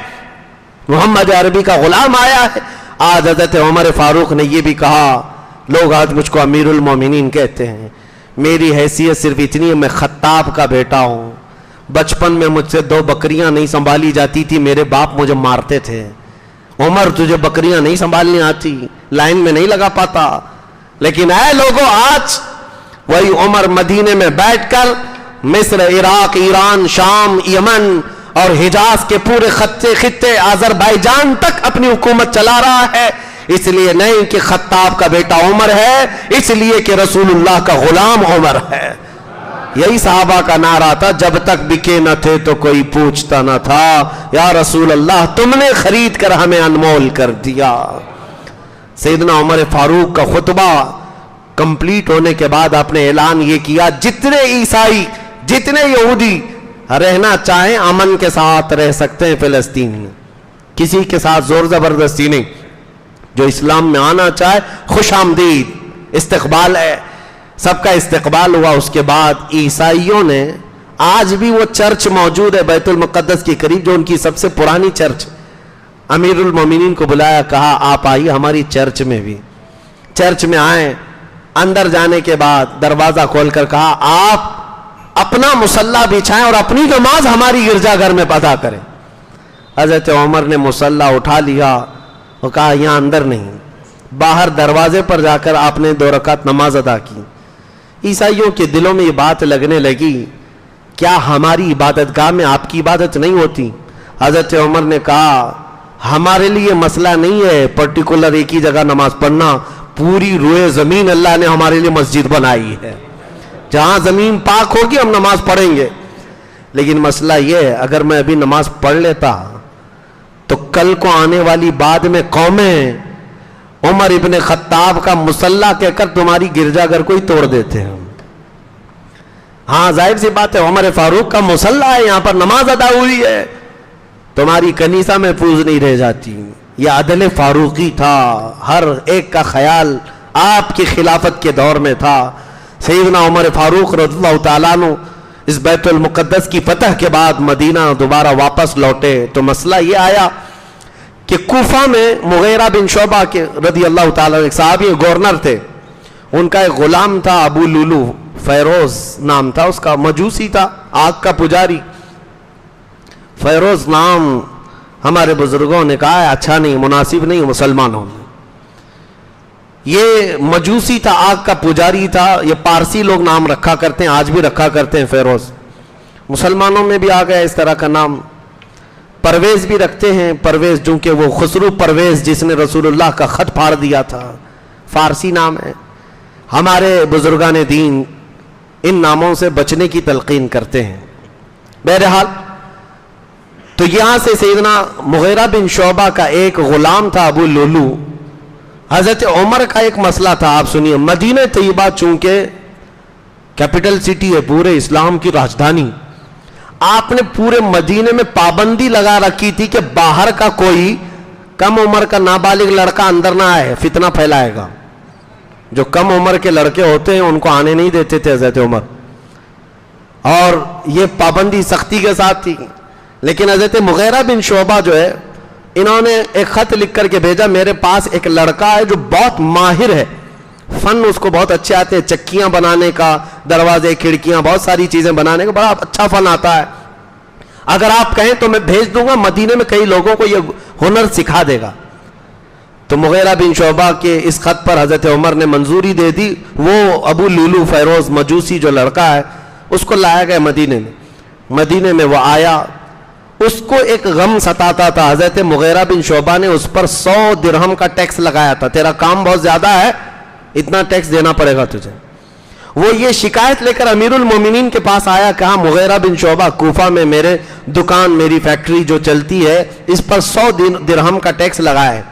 محمد عربی کا غلام آیا ہے. آج حضرت عمر فاروق نے یہ بھی کہا، لوگ آج مجھ کو امیر المومنین کہتے ہیں، میری حیثیت صرف اتنی ہے میں خطاب کا بیٹا ہوں. بچپن میں مجھ سے 2 بکریاں نہیں سنبھالی جاتی تھی، میرے باپ مجھے مارتے تھے. عمر تجھے بکریاں نہیں سنبھالنی آتی، لائن میں نہیں لگا پاتا. لیکن اے لوگوں، آج وہی عمر مدینے میں بیٹھ کر مصر، عراق، ایران، شام، یمن اور حجاز کے پورے خطے آذربائیجان تک اپنی حکومت چلا رہا ہے. اس لیے نہیں کہ خطاب کا بیٹا عمر ہے، اس لیے کہ رسول اللہ کا غلام عمر ہے. یہی صحابہ کا نعرہ تھا، جب تک بکے نہ تھے تو کوئی پوچھتا نہ تھا، یا رسول اللہ تم نے خرید کر ہمیں انمول کر دیا. سیدنا عمر فاروق کا خطبہ کمپلیٹ ہونے کے بعد آپ نے اعلان یہ کیا، جتنے عیسائی جتنے یہودی رہنا چاہیں امن کے ساتھ رہ سکتے ہیں فلسطین میں، کسی کے ساتھ زور زبردستی نہیں. جو اسلام میں آنا چاہے خوش آمدید، استقبال ہے. سب کا استقبال ہوا. اس کے بعد عیسائیوں نے، آج بھی وہ چرچ موجود ہے بیت المقدس کے قریب جو ان کی سب سے پرانی چرچ، امیر المومنین کو بلایا, کہا آپ آئیے ہماری چرچ میں بھی. چرچ میں آئے, اندر جانے کے بعد دروازہ کھول کر کہا آپ اپنا مصلی بچھائیں اور اپنی نماز ہماری گرجا گھر میں ادا کریں. حضرت عمر نے مصلی اٹھا لیا اور کہا یہاں اندر نہیں, باہر دروازے پر جا کر آپ نے 2 رکعت نماز ادا کی. عیسائیوں کے دلوں میں یہ بات لگنے لگی, کیا ہماری عبادت گاہ میں آپ کی عبادت نہیں ہوتی؟ حضرت عمر نے کہا ہمارے لیے مسئلہ نہیں ہے پرٹیکولر ایک ہی جگہ نماز پڑھنا, پوری روئے زمین اللہ نے ہمارے لیے مسجد بنائی ہے, جہاں زمین پاک ہوگی ہم نماز پڑھیں گے. لیکن مسئلہ یہ ہے, اگر میں ابھی نماز پڑھ لیتا تو کل کو آنے والی بعد میں قومیں عمر ابن خطاب کا مصلی کہہ کر تمہاری گرجا گھر کو ہی توڑ دیتے ہیں. ہاں ظاہر سی بات ہے, عمر فاروق کا مصلی ہے, یہاں پر نماز ادا ہوئی ہے, تمہاری کنیسہ محفوظ نہیں رہ جاتی. یہ عدل فاروقی تھا, ہر ایک کا خیال آپ کی خلافت کے دور میں تھا. سیدنا عمر فاروق رضی اللہ تعالیٰ عنہ اس بیت المقدس کی فتح کے بعد مدینہ دوبارہ واپس لوٹے تو مسئلہ یہ آیا کہ کوفہ میں مغیرہ بن شعبہ کے رضی اللہ تعالیٰ ایک صحابی گورنر تھے, ان کا ایک غلام تھا ابو لولو, فیروز نام تھا اس کا, مجوسی تھا, آگ کا پجاری. فیروز نام ہمارے بزرگوں نے کہا ہے اچھا نہیں, مناسب نہیں مسلمانوں میں. یہ مجوسی تھا, آگ کا پجاری تھا, یہ پارسی لوگ نام رکھا کرتے ہیں, آج بھی رکھا کرتے ہیں فیروز. مسلمانوں میں بھی آ گیا اس طرح کا نام. پرویز بھی رکھتے ہیں, پرویز چونکہ وہ خسرو پرویز جس نے رسول اللہ کا خط پھاڑ دیا تھا, فارسی نام ہے. ہمارے بزرگان دین ان ناموں سے بچنے کی تلقین کرتے ہیں. بہرحال تو یہاں سے سیدنا مغیرہ بن شعبہ کا ایک غلام تھا ابو لولو. حضرت عمر کا ایک مسئلہ تھا, آپ سنیے. مدینہ طیبہ چونکہ کیپٹل سٹی ہے, پورے اسلام کی راجدھانی, آپ نے پورے مدینے میں پابندی لگا رکھی تھی کہ باہر کا کوئی کم عمر کا نابالغ لڑکا اندر نہ آئے, فتنہ پھیلائے گا. جو کم عمر کے لڑکے ہوتے ہیں ان کو آنے نہیں دیتے تھے حضرت عمر, اور یہ پابندی سختی کے ساتھ تھی. لیکن حضرت مغیرہ بن شعبہ جو ہے, انہوں نے ایک خط لکھ کر کے بھیجا, میرے پاس ایک لڑکا ہے جو بہت ماہر ہے, فن اس کو بہت اچھے آتے ہیں, چکیاں بنانے کا, دروازے کھڑکیاں, بہت ساری چیزیں بنانے کا بڑا اچھا فن آتا ہے. اگر آپ کہیں تو میں بھیج دوں گا, مدینے میں کئی لوگوں کو یہ ہنر سکھا دے گا. تو مغیرہ بن شعبہ کے اس خط پر حضرت عمر نے منظوری دے دی. وہ ابو لولو فیروز مجوسی جو لڑکا ہے اس کو لایا گیا مدینے میں. مدینے میں وہ آیا, اس کو ایک غم ستاتا تھا. حضرت مغیرہ بن شعبہ نے اس پر 100 درہم کا ٹیکس لگایا تھا, تیرا کام بہت زیادہ ہے, اتنا ٹیکس دینا پڑے گا تجھے. وہ یہ شکایت لے کر امیر المومنین کے پاس آیا, کہا مغیرہ بن شعبہ کوفہ میں میرے دکان, میری فیکٹری جو چلتی ہے, اس پر 100 درہم کا ٹیکس لگایا ہے.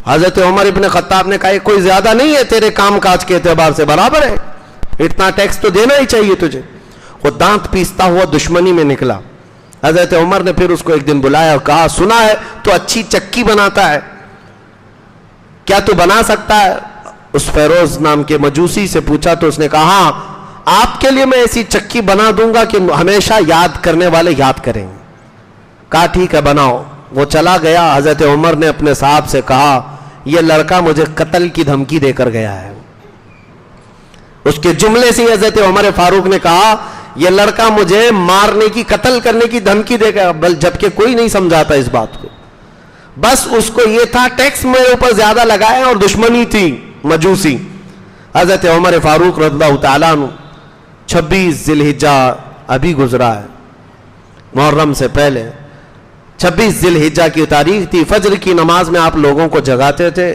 حضرت عمر ابن خطاب نے کہا یہ کوئی زیادہ نہیں ہے, تیرے کام کاج کے اعتبار سے برابر ہے, اتنا ٹیکس تو دینا ہی چاہیے تجھے. وہ دانت پیستا ہوا دشمنی میں نکلا. حضرت عمر نے پھر اس کو ایک دن بلایا اور کہا سنا ہے تو اچھی چکی بناتا ہے, کیا تو بنا سکتا ہے؟ اس فیروز نام کے مجوسی سے پوچھا تو اس نے کہا ہاں, آپ کے لیے میں ایسی چکی بنا دوں گا کہ ہمیشہ یاد کرنے والے یاد کریں گے. کہا ٹھیک ہے بناؤ. وہ چلا گیا. حضرت عمر نے اپنے صاحب سے کہا یہ لڑکا مجھے قتل کی دھمکی دے کر گیا ہے. اس کے جملے سے حضرت عمر فاروق نے کہا یہ لڑکا مجھے مارنے کی, قتل کرنے کی دھمکی دے گا, جبکہ کوئی نہیں سمجھاتا اس بات کو. بس اس کو یہ تھا ٹیکس میرے اوپر زیادہ لگائے, اور دشمنی تھی مجوسی. حضرت عمر فاروق رضی اللہ تعالیٰ عنہ 26 ذی الحجہ ابھی گزرا ہے, محرم سے پہلے 26 ذی الحجہ کی تاریخ تھی. فجر کی نماز میں آپ لوگوں کو جگاتے تھے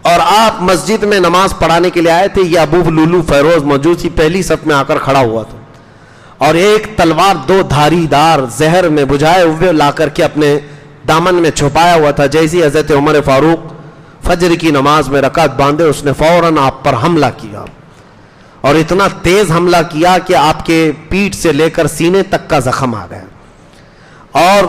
اور آپ مسجد میں نماز پڑھانے کے لیے آئے تھے. یہ ابو لولو فیروز مجوسی پہلی صف میں آ کر کھڑا ہوا تھا, اور ایک تلوار 2 دھاری دار زہر میں بجھائے ہوئے لا کر کے اپنے دامن میں چھپایا ہوا تھا. جیسی حضرت عمر فاروق فجر کی نماز میں رکعت باندھے, اس نے فوراً آپ پر حملہ کیا, اور اتنا تیز حملہ کیا کہ آپ کے پیٹھ سے لے کر سینے تک کا زخم آ گیا. اور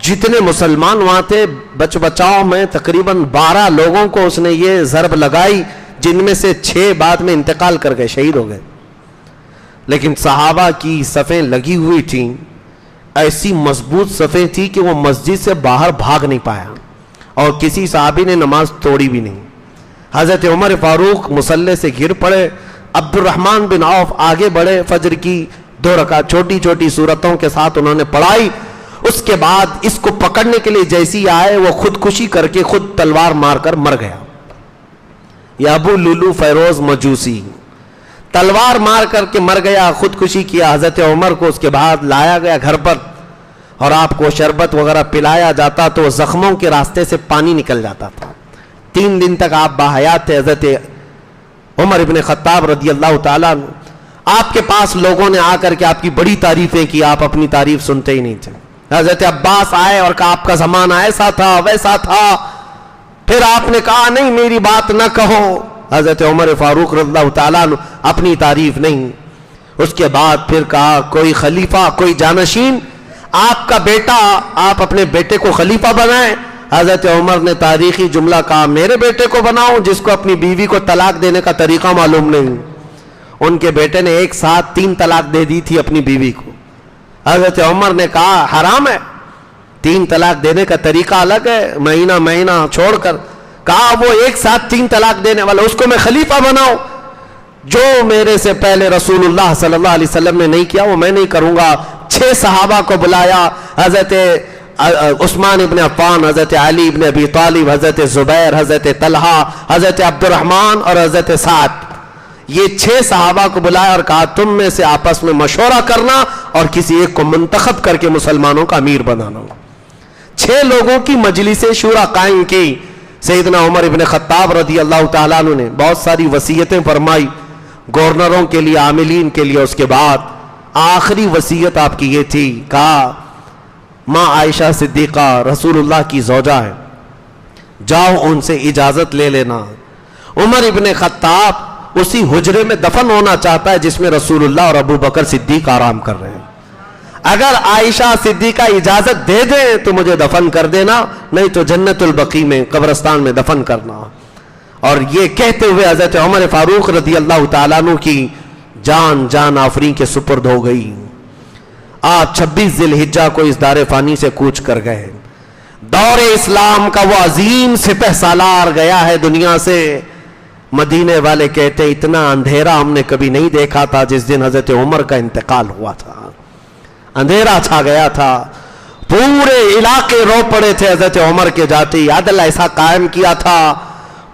جتنے مسلمان وہاں تھے بچ بچاؤ میں تقریباً 12 لوگوں کو اس نے یہ ضرب لگائی, جن میں سے 6 بعد میں انتقال کر گئے, شہید ہو گئے. لیکن صحابہ کی صفیں لگی ہوئی تھیں, ایسی مضبوط صفیں تھی کہ وہ مسجد سے باہر بھاگ نہیں پایا. اور کسی صحابی نے نماز توڑی بھی نہیں. حضرت عمر فاروق مصلی سے گر پڑے, عبد الرحمن بن عوف آگے بڑھے, فجر کی 2 رکعت چھوٹی چھوٹی سورتوں کے ساتھ انہوں نے پڑھائی. اس کے بعد اس کو پکڑنے کے لیے جیسی آئے وہ خودکشی کر کے خود تلوار مار کر مر گیا. یہ ابو لولو فیروز مجوسی تلوار مار کر کے مر گیا, خودکشی کیا. حضرت عمر کو اس کے بعد لایا گیا گھر پر اور آپ کو شربت وغیرہ پلایا جاتا تو زخموں کے راستے سے پانی نکل جاتا تھا. 3 دن تک آپ باحیات تھے. حضرت عمر ابن خطاب رضی اللہ تعالیٰ عنہ, آپ کے پاس لوگوں نے آ کر کے آپ کی بڑی تعریفیں کی, آپ اپنی تعریف سنتے ہی نہیں تھے. حضرت عباس آئے اور کہا آپ کا زمانہ ایسا تھا ویسا تھا. پھر آپ نے کہا نہیں میری بات نہ کہو. حضرت عمر فاروق رضی اللہ تعالیٰ عنہ اپنی تعریف نہیں. اس کے بعد پھر کہا کوئی خلیفہ کوئی جانشین, آپ کا بیٹا, آپ اپنے بیٹے کو خلیفہ بنائیں. حضرت عمر نے تاریخی جملہ کہا میرے بیٹے کو بناؤں جس کو اپنی بیوی کو طلاق دینے کا طریقہ معلوم نہیں. ان کے بیٹے نے ایک ساتھ 3 طلاق دے دی تھی اپنی بیوی کو. حضرت عمر نے کہا حرام ہے, 3 طلاق دینے کا طریقہ الگ ہے, مہینہ مہینہ چھوڑ کر. کہا وہ ایک ساتھ 3 طلاق دینے والا اس کو میں خلیفہ بناؤں, جو میرے سے پہلے رسول اللہ صلی اللہ علیہ وسلم نے نہیں کیا وہ میں نہیں کروں گا. 6 صحابہ کو بلایا, حضرت عثمان ابن عفان, حضرت علی ابن ابی طالب, حضرت زبیر, حضرت طلحہ, حضرت عبد الرحمن اور حضرت سعد. یہ 6 صحابہ کو بلایا اور کہا تم میں سے آپس میں مشورہ کرنا اور کسی ایک کو منتخب کر کے مسلمانوں کا امیر بنانا. 6 لوگوں کی مجلس شورا قائم کی. سیدنا عمر ابن خطاب رضی اللہ تعالیٰ عنہ نے بہت ساری وصیتیں فرمائی گورنروں کے لیے, عاملین کے لیے. اس کے بعد آخری وصیت آپ کی یہ تھی, کہا ماں عائشہ صدیقہ رسول اللہ کی زوجہ ہے, جاؤ ان سے اجازت لے لینا. عمر ابن خطاب اسی حجرے میں دفن ہونا چاہتا ہے جس میں رسول اللہ اور ابو بکر صدیق آرام کر رہے ہیں. اگر عائشہ صدیقہ اجازت دے دیں تو مجھے دفن کر دینا, نہیں تو جنت البقیع میں قبرستان میں دفن کرنا. اور یہ کہتے ہوئے حضرت عمر فاروق رضی اللہ تعالیٰ عنہ کی جان آفرین کے سپرد ہو گئی. آپ 26 ذی الحجہ کو اس دار فانی سے کوچ کر گئے. دور اسلام کا وہ عظیم سپہ سالار گیا ہے دنیا سے. مدینے والے کہتے اتنا اندھیرا ہم نے کبھی نہیں دیکھا تھا جس دن حضرت عمر کا انتقال ہوا تھا. اندھیرا چھا گیا تھا, پورے علاقے رو پڑے تھے حضرت عمر کے جاتے. عدل ایسا قائم کیا تھا,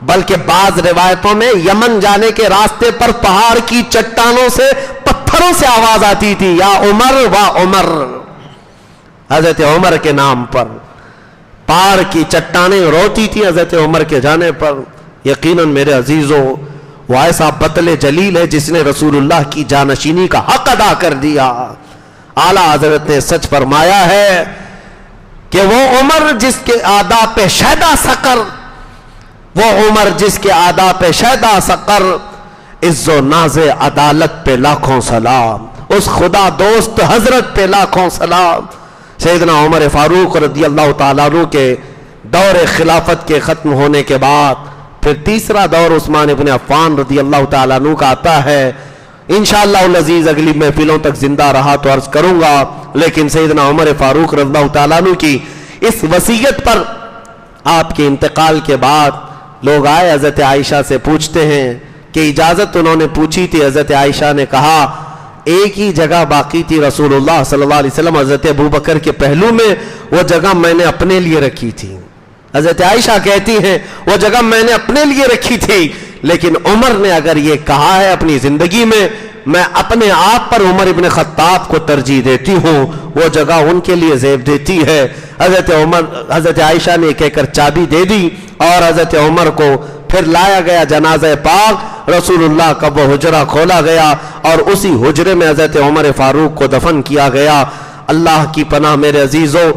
بلکہ بعض روایتوں میں یمن جانے کے راستے پر پہاڑ کی چٹانوں سے پتھروں سے آواز آتی تھی یا عمر و عمر. حضرت عمر کے نام پر پہاڑ کی چٹانیں روتی تھی حضرت عمر کے جانے پر. یقیناً میرے عزیزوں وہ ایسا بطل جلیل ہے جس نے رسول اللہ کی جانشینی کا حق ادا کر دیا. اعلیٰ حضرت نے سچ فرمایا ہے کہ وہ عمر جس کے آداب پہ شیدا سقر, وہ عمر جس کے آداب پہ شیدا سقر, عز و ناز عدالت پہ لاکھوں سلام, اس خدا دوست حضرت پہ لاکھوں سلام. سیدنا عمر فاروق رضی اللہ تعالیٰ عنہ کے دور خلافت کے ختم ہونے کے بعد پھر تیسرا دور عثمان ابن عفان رضی اللہ تعالیٰ عنہ کا آتا ہے. انشاءاللہ العزیز اگلی محفلوں تک زندہ رہا تو عرض کروں گا, لیکن سیدنا عمر فاروق رضی اللہ تعالیٰ عنہ کی اس وصیت پر آپ کے انتقال کے بعد لوگ آئے حضرت عائشہ سے پوچھتے ہیں کہ اجازت انہوں نے پوچھی تھی. حضرت عائشہ نے کہا ایک ہی جگہ باقی تھی رسول اللہ صلی اللہ علیہ وسلم حضرت ابو بکر کے پہلو میں, وہ جگہ میں نے اپنے لیے رکھی تھی. حضرت عائشہ کہتی ہیں وہ جگہ میں نے اپنے لیے رکھی تھی, لیکن عمر نے اگر یہ کہا ہے اپنی زندگی میں اپنے آپ پر عمر ابن خطاب کو ترجیح دیتی ہوں, وہ جگہ ان کے لیے زیب دیتی ہے. حضرت عائشہ نے کہہ کر چابی دے دی اور حضرت عمر کو پھر لایا گیا جنازہ پاک. رسول اللہ کا وہ حجرہ کھولا گیا اور اسی حجرے میں حضرت عمر فاروق کو دفن کیا گیا. اللہ کی پناہ میرے عزیزوں,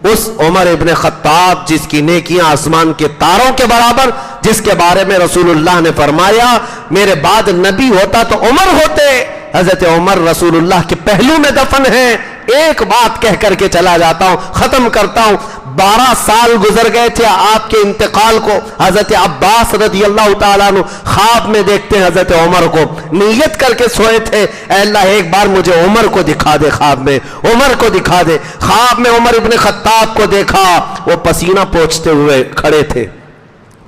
اس عمر ابن خطاب جس کی نیکیاں آسمان کے تاروں کے برابر, جس کے بارے میں رسول اللہ نے فرمایا میرے بعد نبی ہوتا تو عمر ہوتے, حضرت عمر رسول اللہ کے پہلو میں دفن ہیں. ایک بات کہہ کر کے چلا جاتا ہوں, ختم کرتا ہوں. 12 سال گزر گئے تھے آپ کے انتقال کو. حضرت عباس رضی اللہ تعالیٰ عنہ خواب میں دیکھتے ہیں حضرت عمر کو, نیت کر کے سوئے تھے, اے اللہ ایک بار مجھے عمر کو دکھا دے, خواب میں عمر کو دکھا دے. خواب میں عمر ابن خطاب کو دیکھا, وہ پسینہ پوچھتے ہوئے کھڑے تھے.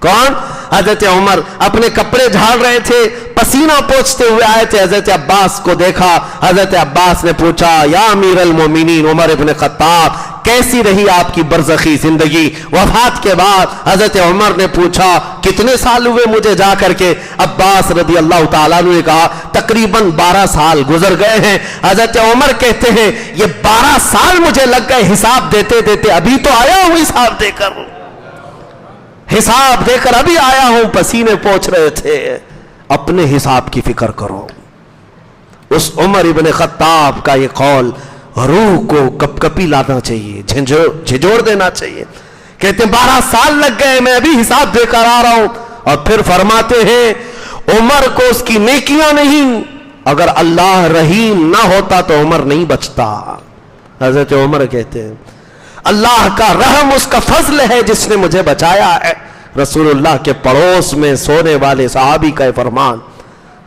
کون؟ حضرت عمر اپنے کپڑے جھاڑ رہے تھے, پسینہ پوچھتے ہوئے آئے تھے. حضرت عباس کو دیکھا, حضرت عباس نے پوچھا یا امیر المومنین عمر ابن خطاب, کیسی رہی آپ کی برزخی زندگی؟ وفات کے بعد حضرت عمر نے پوچھا کتنے سال ہوئے مجھے جا کر کے؟ عباس رضی اللہ تعالیٰ عنہ نے کہا تقریباً 12 سال گزر گئے ہیں. حضرت عمر کہتے ہیں یہ 12 سال مجھے لگ گئے حساب دیتے دیتے, ابھی تو آیا ہوں حساب دے کر, حساب دے کر ابھی آیا ہوں. پسینے پوچھ رہے تھے. اپنے حساب کی فکر کرو. اس عمر ابن خطاب کا یہ قول روح کو کپ کپی لانا چاہیے, جھنجھوڑ دینا چاہیے. کہتے ہیں 12 سال لگ گئے, میں ابھی حساب دے کر آ رہا ہوں. اور پھر فرماتے ہیں عمر کو اس کی نیکیاں نہیں, اگر اللہ رحیم نہ ہوتا تو عمر نہیں بچتا. حضرت عمر کہتے ہیں اللہ کا رحم اس کا فضل ہے جس نے مجھے بچایا ہے. رسول اللہ کے پڑوس میں سونے والے صحابی کا فرمان.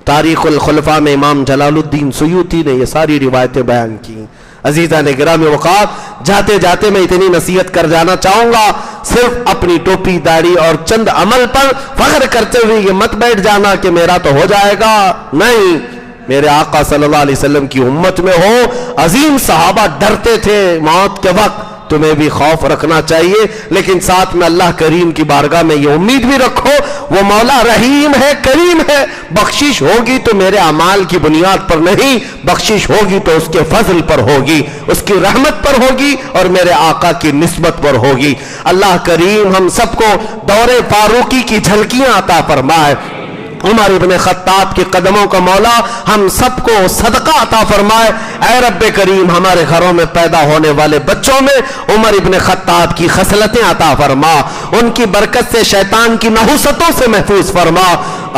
تاریخ الخلفاء میں امام جلال الدین سیوطی نے یہ ساری روایتیں بیان کی. عزیزان گرامی وقار, جاتے جاتے میں اتنی نصیحت کر جانا چاہوں گا, صرف اپنی ٹوپی داڑھی اور چند عمل پر فخر کرتے ہوئے یہ مت بیٹھ جانا کہ میرا تو ہو جائے گا. نہیں, میرے آقا صلی اللہ علیہ وسلم کی امت میں ہو. عظیم صحابہ ڈرتے تھے موت کے وقت, تمہیں بھی خوف رکھنا چاہیے, لیکن ساتھ میں اللہ کریم کی بارگاہ میں یہ امید بھی رکھو وہ مولا رحیم ہے, کریم ہے. بخشش ہوگی تو میرے اعمال کی بنیاد پر نہیں, بخشش ہوگی تو اس کے فضل پر ہوگی, اس کی رحمت پر ہوگی اور میرے آقا کی نسبت پر ہوگی. اللہ کریم ہم سب کو دور فاروقی کی جھلکیاں عطا فرمائے. عمر ابن خطاب کے قدموں کا مولا ہم سب کو صدقہ عطا فرمائے. اے رب کریم ہمارے گھروں میں پیدا ہونے والے بچوں میں عمر ابن خطاب کی خصلتیں عطا فرما, ان کی برکت سے شیطان کی نحوستوں سے محفوظ فرما.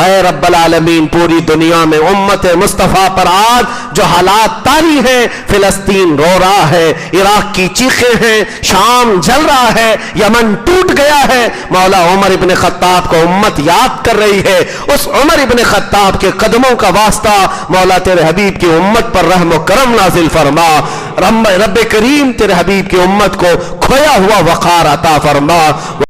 اے رب العالمین پوری دنیا میں امت مصطفیٰ پر آج جو حالات طاری ہیں, فلسطین رو رہا ہے, عراق کی چیخیں ہیں, شام جل رہا ہے, یمن ٹوٹ گیا ہے, مولا عمر ابن خطاب کو امت یاد کر رہی ہے. اس عمر ابن خطاب کے قدموں کا واسطہ مولا تیرے حبیب کی امت پر رحم و کرم نازل فرما. رب کریم تیرے حبیب کی امت کو کھویا ہوا وقار عطا فرما.